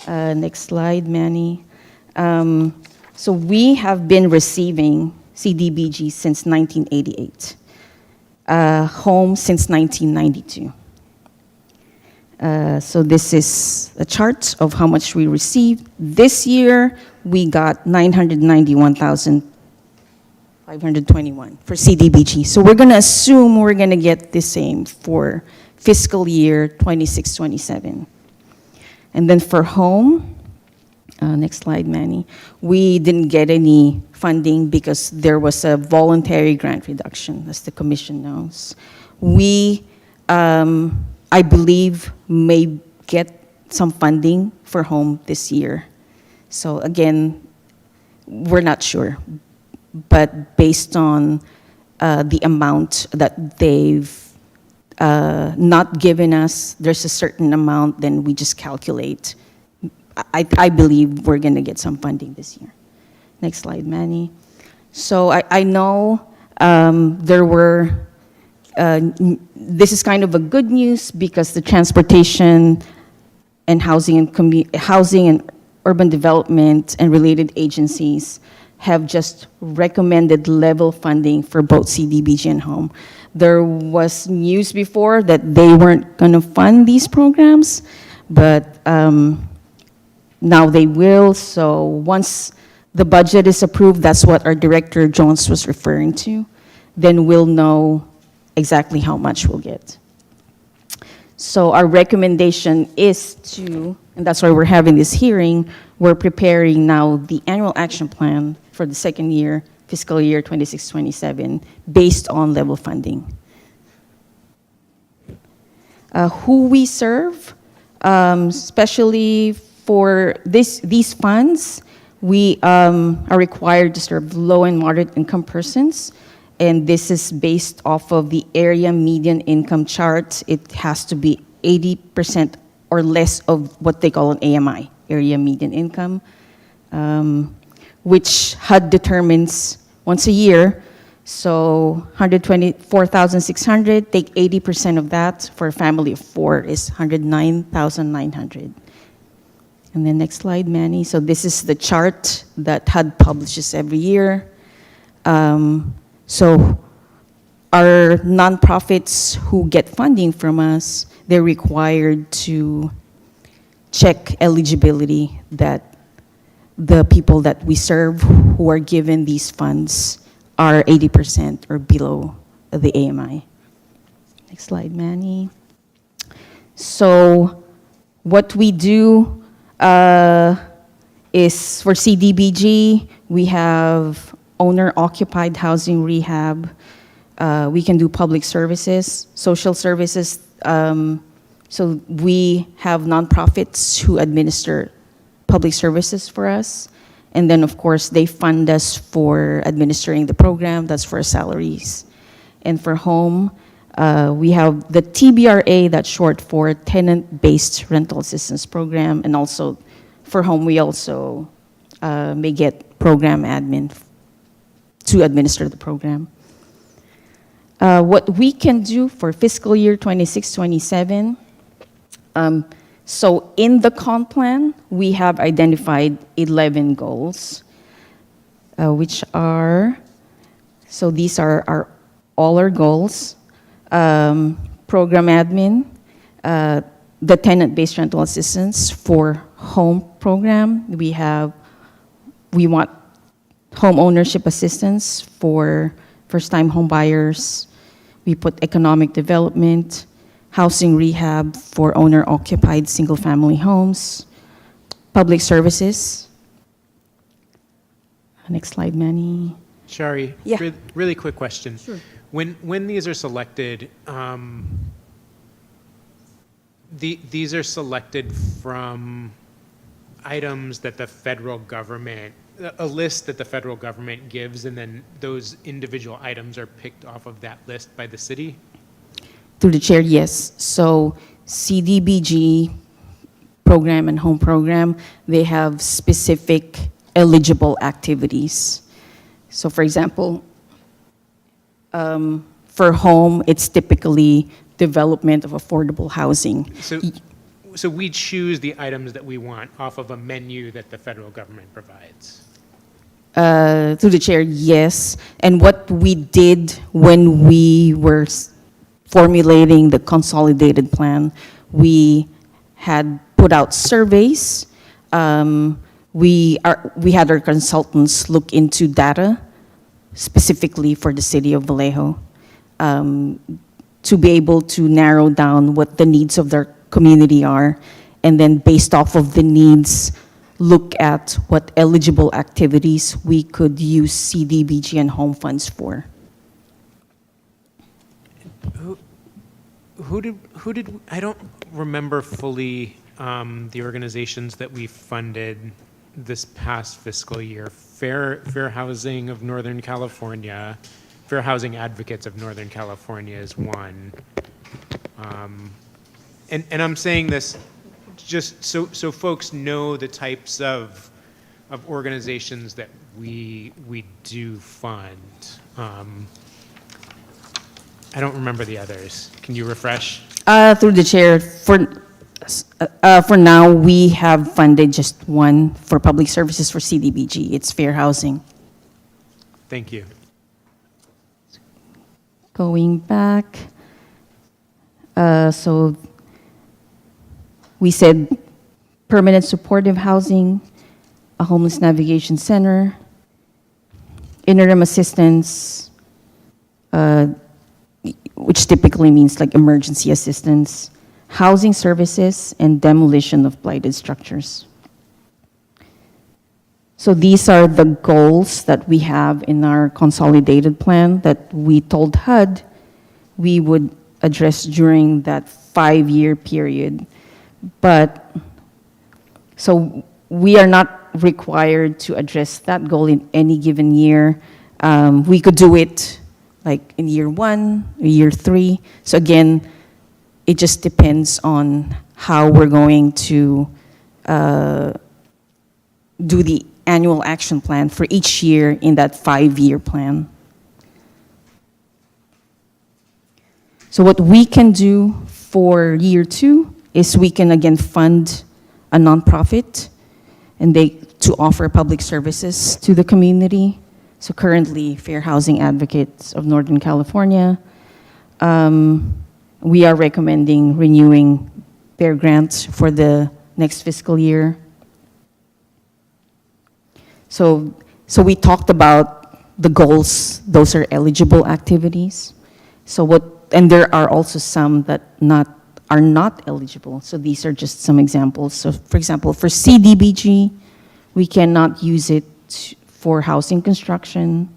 Next slide, Manny. So we have been receiving CDBG since 1988, home since 1992. So this is a chart of how much we received. This year, we got 991,521 for CDBG. So we're gonna assume we're gonna get the same for fiscal year 26-27. And then for home, next slide, Manny, we didn't get any funding because there was a voluntary grant reduction, as the commission knows. We, I believe, may get some funding for home this year. So again, we're not sure, but based on the amount that they've not given us, there's a certain amount, then we just calculate. I believe we're gonna get some funding this year. Next slide, Manny. So I know there were, this is kind of a good news because the transportation and housing and urban development and related agencies have just recommended level funding for both CDBG and home. There was news before that they weren't gonna fund these programs, but now they will. So once the budget is approved, that's what our Director Jones was referring to, then we'll know exactly how much we'll get. So our recommendation is to, and that's why we're having this hearing, we're preparing now the annual action plan for the second year, fiscal year 26-27, based on level funding. Who we serve, especially for these funds, we are required to serve low and moderate income persons, and this is based off of the area median income chart. It has to be 80% or less of what they call an AMI, area median income, which HUD determines once a year. So 124,600, take 80% of that for a family of 4 is 109,900. And then next slide, Manny. So this is the chart that HUD publishes every year. So our nonprofits who get funding from us, they're required to check eligibility that the people that we serve who are given these funds are 80% or below the AMI. Next slide, Manny. So what we do is for CDBG, we have owner-occupied housing rehab. We can do public services, social services. So we have nonprofits who administer public services for us. And then, of course, they fund us for administering the program. That's for our salaries. And for home, we have the TBRA, that's short for Tenant-Based Rental Assistance Program. And also, for home, we also may get program admin to administer the program. What we can do for fiscal year 26-27, so in the comp plan, we have identified 11 goals, which are, so these are all our goals. Program admin, the tenant-based rental assistance for home program. We want home ownership assistance for first-time home buyers. We put economic development, housing rehab for owner-occupied single-family homes, public services. Next slide, Manny. Shari, Yeah. really quick question. Sure. When these are selected, these are selected from items that the federal government, a list that the federal government gives, and then those individual items are picked off of that list by the city? Through the chair, yes. So CDBG program and home program, they have specific eligible activities. So for example, for home, it's typically development of affordable housing. So we choose the items that we want off of a menu that the federal government provides? Through the chair, yes. And what we did when we were formulating the consolidated plan, we had put out surveys. We had our consultants look into data specifically for the city of Vallejo to be able to narrow down what the needs of their community are, and then based off of the needs, look at what eligible activities we could use CDBG and home funds for. Who did, I don't remember fully the organizations that we funded this past fiscal year. Fair Housing of Northern California, Fair Housing Advocates of Northern California is one. And I'm saying this just so folks know the types of organizations that we do fund. I don't remember the others. Can you refresh? Through the chair, for now, we have funded just one for public services for CDBG. It's Fair Housing. Thank you. Going back, so we said permanent supportive housing, a homeless navigation center, interim assistance, which typically means like emergency assistance, housing services, and demolition of blighted structures. So these are the goals that we have in our consolidated plan that we told HUD we would address during that 5-year period. But, so we are not required to address that goal in any given year. We could do it like in year 1, or year 3. So again, it just depends on how we're going to do the annual action plan for each year in that 5-year plan. So what we can do for year 2 is we can again fund a nonprofit and to offer public services to the community. So currently, Fair Housing Advocates of Northern California, we are recommending renewing their grants for the next fiscal year. So we talked about the goals. Those are eligible activities. And there are also some that are not eligible. So these are just some examples. So for example, for CDBG, we cannot use it for housing construction,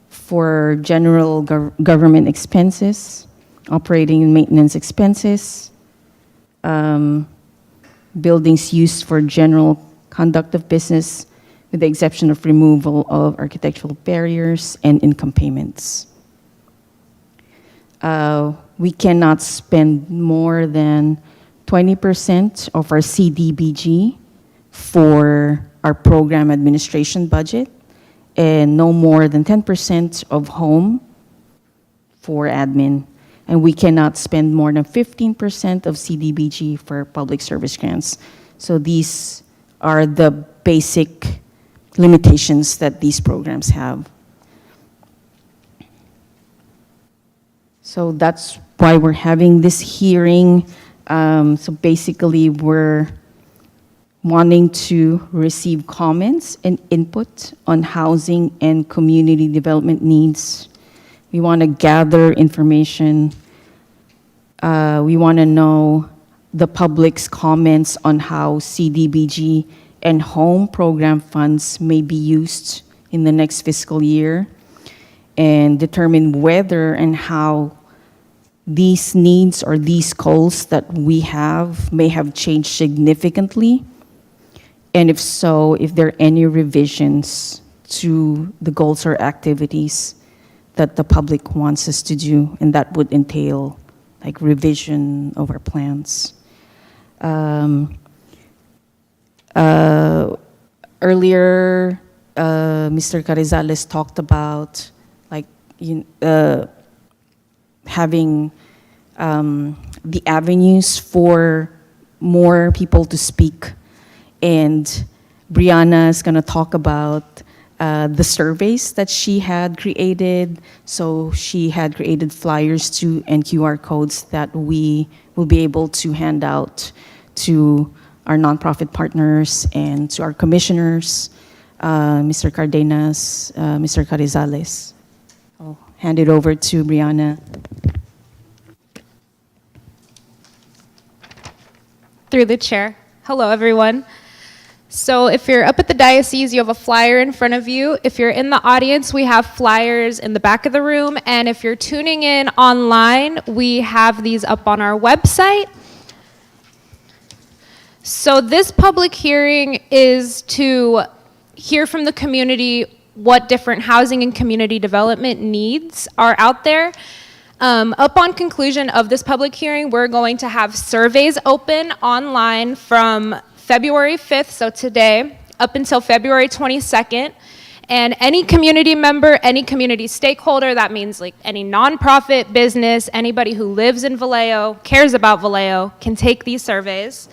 for general government expenses, operating and maintenance expenses, buildings used for general conduct of business, with the exception of removal of architectural barriers and income payments. We cannot spend more than 20% of our CDBG for our program administration budget, and no more than 10% of home for admin. And we cannot spend more than 15% of CDBG for public service grants. So these are the basic limitations that these programs have. So that's why we're having this hearing. So basically, we're wanting to receive comments and input on housing and community development needs. We want to gather information. We want to know the public's comments on how CDBG and home program funds may be used in the next fiscal year, and determine whether and how these needs or these goals that we have may have changed significantly. And if so, if there are any revisions to the goals or activities that the public wants us to do, and that would entail like revision of our plans. Earlier, Mr. Carizales talked about like having the avenues for more people to speak. And Brianna is going to talk about the surveys that she had created. So she had created flyers too and QR codes that we will be able to hand out to our nonprofit partners and to our commissioners, Mr. Cardenas, Mr. Carizales. I'll hand it over to Brianna. Through the chair. Hello, everyone. So if you're up at the diocese, you have a flyer in front of you. If you're in the audience, we have flyers in the back of the room. And if you're tuning in online, we have these up on our website. So this public hearing is to hear from the community what different housing and community development needs are out there. Upon conclusion of this public hearing, we're going to have surveys open online from February 5th, so today, up until February 22nd. And any community member, any community stakeholder, that means like any nonprofit business, anybody who lives in Vallejo, cares about Vallejo, can take these surveys.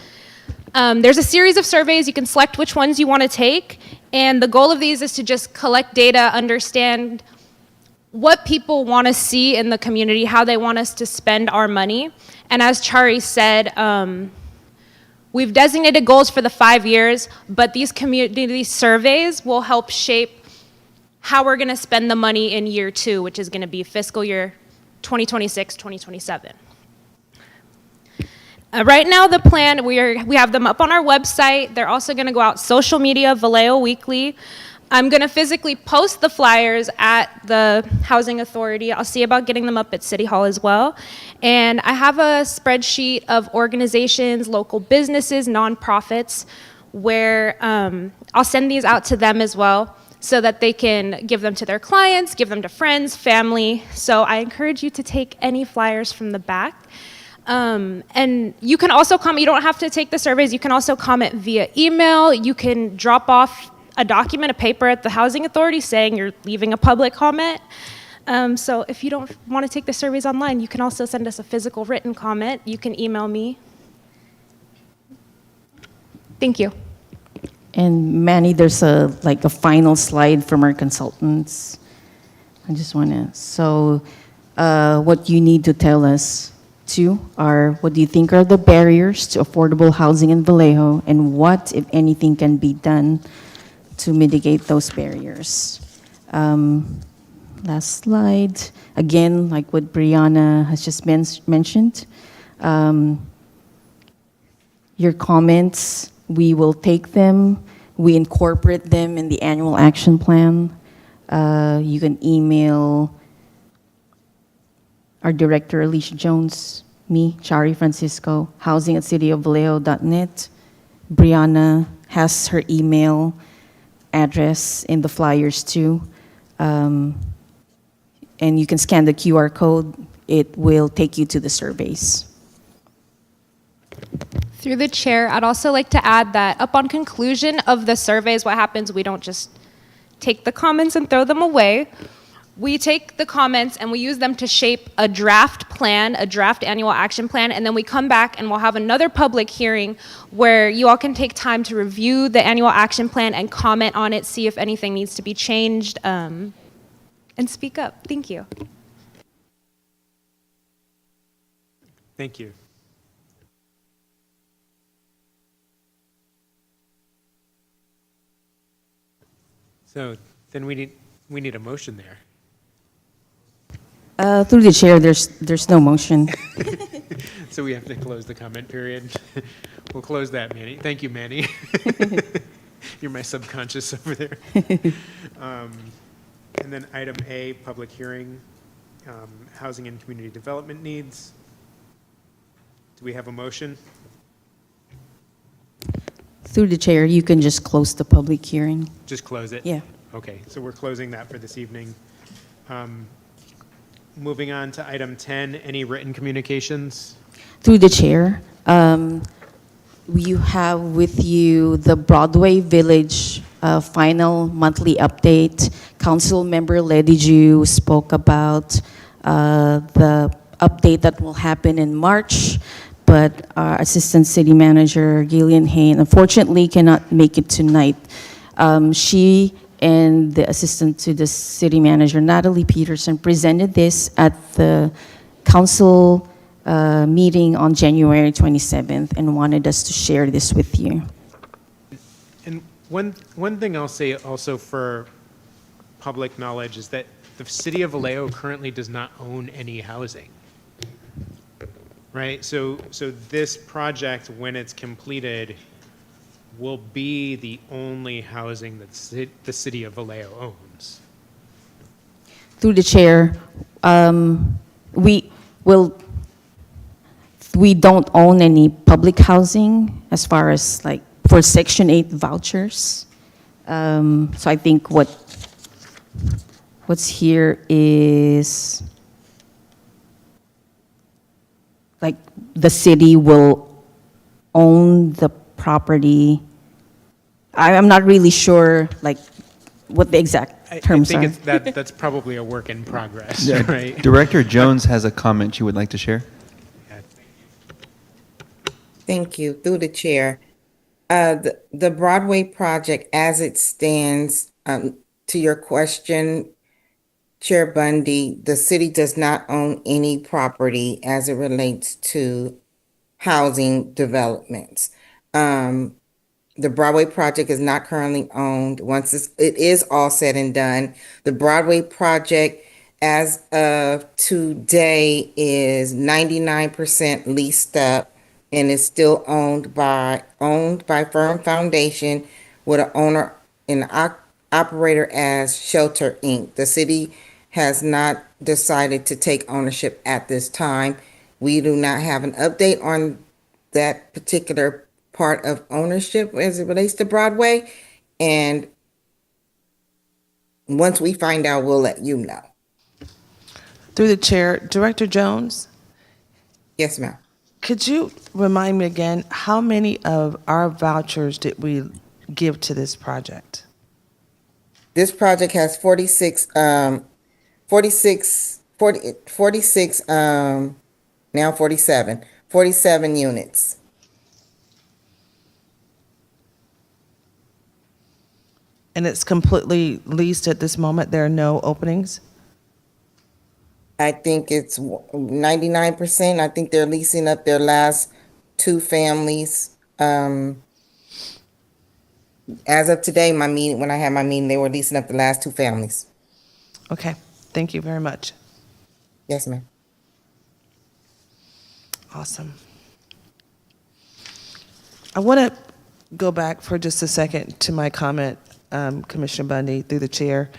There's a series of surveys. You can select which ones you want to take. And the goal of these is to just collect data, understand what people want to see in the community, how they want us to spend our money. And as Chari said, we've designated goals for the 5 years, but these community surveys will help shape how we're going to spend the money in year 2, which is going to be fiscal year 2026, 2027. Right now, the plan, we have them up on our website. They're also going to go out social media, Vallejo Weekly. I'm going to physically post the flyers at the Housing Authority. I'll see about getting them up at City Hall as well. And I have a spreadsheet of organizations, local businesses, nonprofits, where I'll send these out to them as well so that they can give them to their clients, give them to friends, family. So I encourage you to take any flyers from the back. And you can also comment. You don't have to take the surveys. You can also comment via email. You can drop off a document, a paper at the Housing Authority saying you're leaving a public comment. So if you don't want to take the surveys online, you can also send us a physical written comment. You can email me. Thank you. And Manny, there's a final slide from our consultants. I just want to, so what you need to tell us too are what do you think are the barriers to affordable housing in Vallejo, and what, if anything, can be done to mitigate those barriers. Last slide. Again, like what Brianna has just mentioned, your comments, we will take them, we incorporate them in the annual action plan. You can email our director, Alicia Jones. me, Chari Francisco, housing@cityofvallejo.net. Brianna has her email address in the flyers too. And you can scan the QR code. It will take you to the surveys. Through the chair, I'd also like to add that upon conclusion of the surveys, what happens, we don't just take the comments and throw them away. We take the comments and we use them to shape a draft plan, a draft annual action plan, and then we come back and we'll have another public hearing where you all can take time to review the annual action plan and comment on it, see if anything needs to be changed, and speak up. Thank you. Thank you. So then we need a motion there. Through the chair, there's no motion. So we have to close the comment period. We'll close that, Manny. Thank you, Manny. You're my subconscious over there. And then item A, public hearing, housing and community development needs. Do we have a motion? Through the chair, you can just close the public hearing. Just close it? Yeah. Okay, so we're closing that for this evening. Moving on to item 10, any written communications? Through the chair, you have with you the Broadway Village final monthly update. Council member Lediju spoke about the update that will happen in March, but our Assistant City Manager, Gillian Hain, unfortunately cannot make it tonight. She and the Assistant to the City Manager, Natalie Peterson, presented this at the council meeting on January 27th and wanted us to share this with you. And one thing I'll say also for public knowledge is that the city of Vallejo currently does not own any housing. Right? So this project, when it's completed, will be the only housing that the city of Vallejo owns. Through the chair, we don't own any public housing as far as like for Section 8 vouchers. So I think what's here is like the city will own the property. I'm not really sure like what the exact terms I are. think that's probably a work in progress, Yeah, right? Director Jones has a comment she would like to share. Thank you. Through the chair. The Broadway project as it stands, to your question, Chair Bundy, the city does not own any property as it relates to housing developments. The Broadway project is not currently owned. Once it is all said and done, the Broadway project as of today is 99% leased up and is still owned by Firm Foundation with an owner and operator as Shelter Inc. The city has not decided to take ownership at this time. We do not have an update on that particular part of ownership as it relates to Broadway. And once we find out, we'll let you know. Through the chair, Director Jones, Yes, ma'am. could you remind me again, how many of our vouchers did we give to this project? This project has 46, now 47 units. And it's completely leased at this moment? There are no openings? I think it's 99%. I think they're leasing up their last two families. As of today, when I had my meeting, they were leasing up the last two families. Okay, thank you very much. Yes, ma'am. Awesome. I want to go back for just a second to my comment, Commissioner Bundy, through the chair.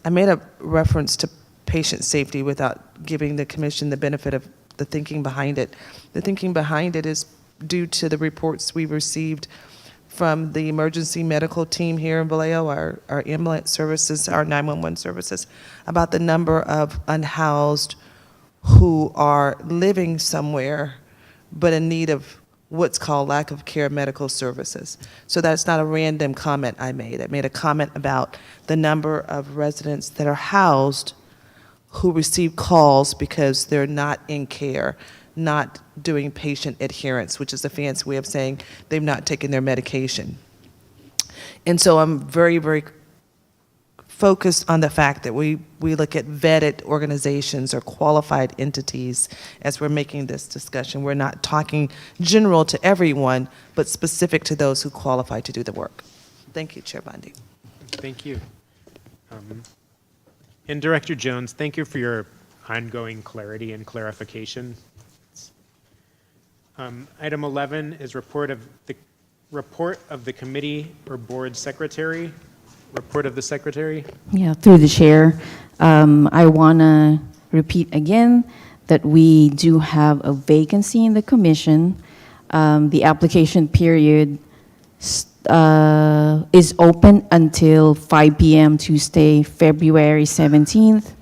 I made a reference to patient safety without giving the commission the benefit of the thinking behind it. The thinking behind it is due to the reports we received from the emergency medical team here in Vallejo, our ambulance services, our 911 services, about the number of unhoused who are living somewhere but in need of what's called lack of care medical services. So that's not a random comment I made. I made a comment about the number of residents that are housed who receive calls because they're not in care, not doing patient adherence, which is a fancy way of saying they've not taken their medication. And so I'm very, very focused on the fact that we look at vetted organizations or qualified entities as we're making this discussion. We're not talking general to everyone, but specific to those who qualify to do the work. Thank you, Chair Bundy. Thank you. And Director Jones, thank you for your ongoing clarity and clarification. Item 11 is report of the committee or board secretary. Report of the secretary. Yeah, through the chair, I want to repeat again that we do have a vacancy in the commission. The application period is open until 5 p.m. Tuesday, February 17th.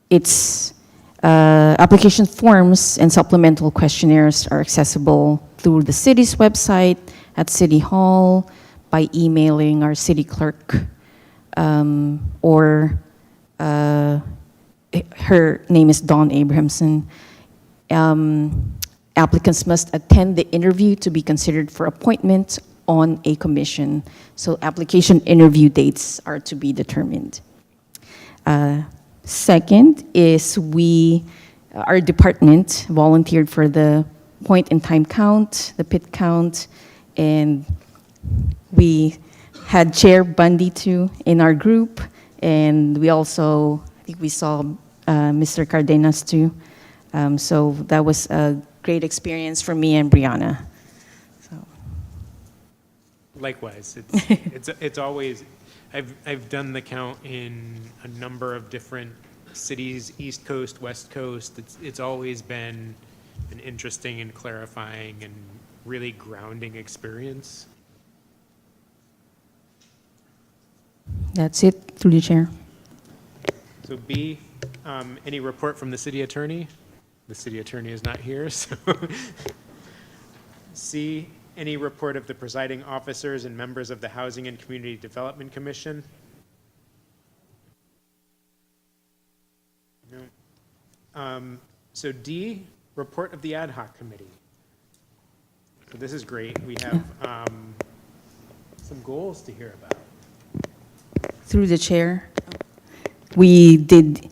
It's application forms and supplemental questionnaires are accessible through the city's website, at City Hall, by emailing our city clerk, or her name is Dawn Abrahamson. Applicants must attend the interview to be considered for appointment on a commission. So application interview dates are to be determined. Second is our department volunteered for the point-in-time count, the pit count, and we had Chair Bundy too in our group, and we also, I think we saw Mr. Cardenas too. So that was a great experience for me and Brianna. So. Likewise, it's always, I've done the count in a number of different cities, East Coast, West Coast. It's always been an interesting and clarifying and really grounding experience. That's it, through the chair. So B, any report from the city attorney? The city attorney is not here, so. C, any report of the presiding officers and members of the Housing and Community Development Commission? No. So D, report of the ad hoc committee. So this is great. We have some goals to hear about. Through the chair, we did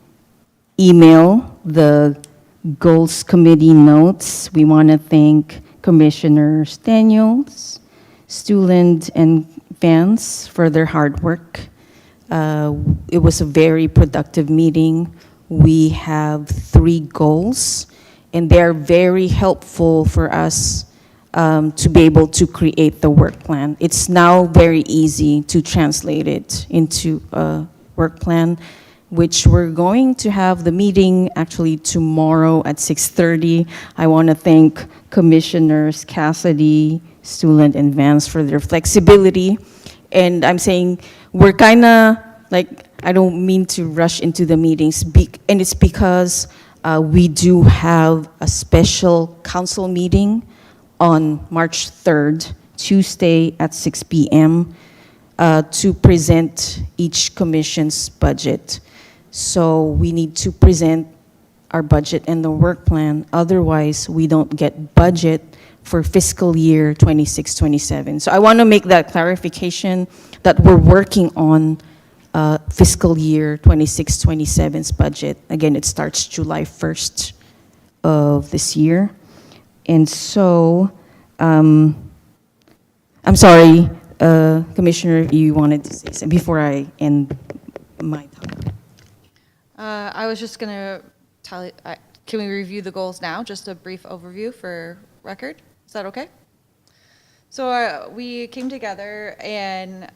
email the goals committee notes. We want to thank Commissioners Daniels, Stuland, and Vance for their hard work. It was a very productive meeting. We have 3 goals, and they're very helpful for us to be able to create the work plan. It's now very easy to translate it into a work plan, which we're going to have the meeting actually tomorrow at 6:30. I want to thank Commissioners Cassidy, Stuland, and Vance for their flexibility. And I'm saying we're kind of like, I don't mean to rush into the meetings, and it's because we do have a special council meeting on March 3rd, Tuesday at 6 p.m. To present each commission's budget. So we need to present our budget and the work plan. Otherwise, we don't get budget for fiscal year 26-27. So I want to make that clarification that we're working on fiscal year 26-27's budget. Again, it starts July 1st of this year. And so, I'm sorry, Commissioner, you wanted to say something before I end my talk. I was just going to tell you, can we review the goals now? Just a brief overview for record? Is that okay? So we came together and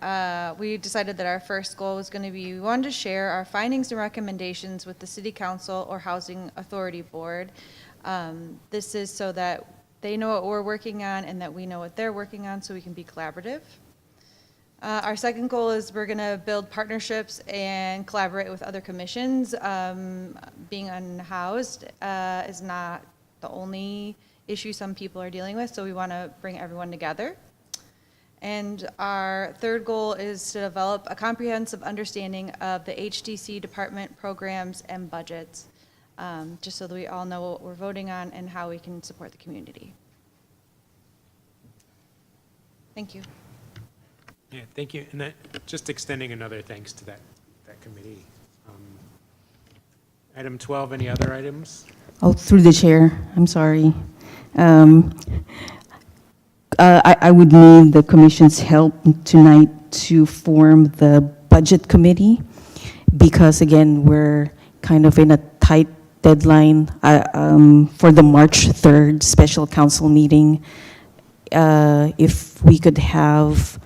we decided that our first goal was going to be, we wanted to share our findings and recommendations with the City Council or Housing Authority Board. This is so that they know what we're working on and that we know what they're working on so we can be collaborative. Our second goal is we're going to build partnerships and collaborate with other commissions. Being unhoused is not the only issue some people are dealing with, so we want to bring everyone together. And our third goal is to develop a comprehensive understanding of the HDC department programs and budgets, just so that we all know what we're voting on and how we can support the community. Thank you. Yeah, thank you. And that, just extending another thanks to that committee. Item 12, any other items? Oh, through the chair, I'm sorry. I would need the commission's help tonight to form the budget committee because again, we're kind of in a tight deadline for the March 3rd special council meeting. If we could have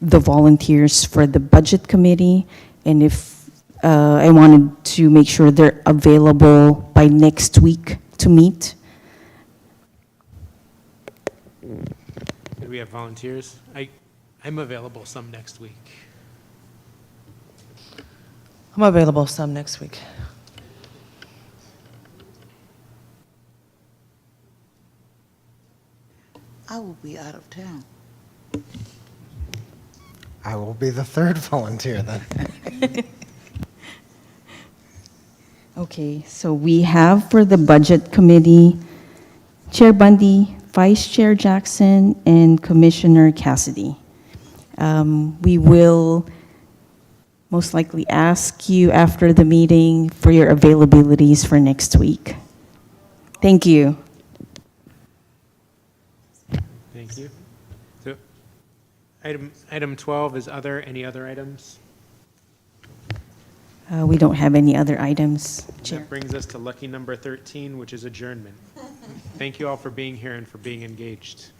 the volunteers for the budget committee, and if I wanted to make sure they're available by next week to meet. Do we have volunteers? I'm available some next week. I'm available some next week. I will be out of town. I will be the third volunteer then. Okay, so we have for the budget committee, Chair Bundy, Vice Chair Jackson, and Commissioner Cassidy. We will most likely ask you after the meeting for your availabilities for next week. Thank you. Thank you. So item 12 is other, any other items? We don't have any other items, Chair. That brings us to lucky number 13, which is adjournment. Thank you all for being here and for being engaged.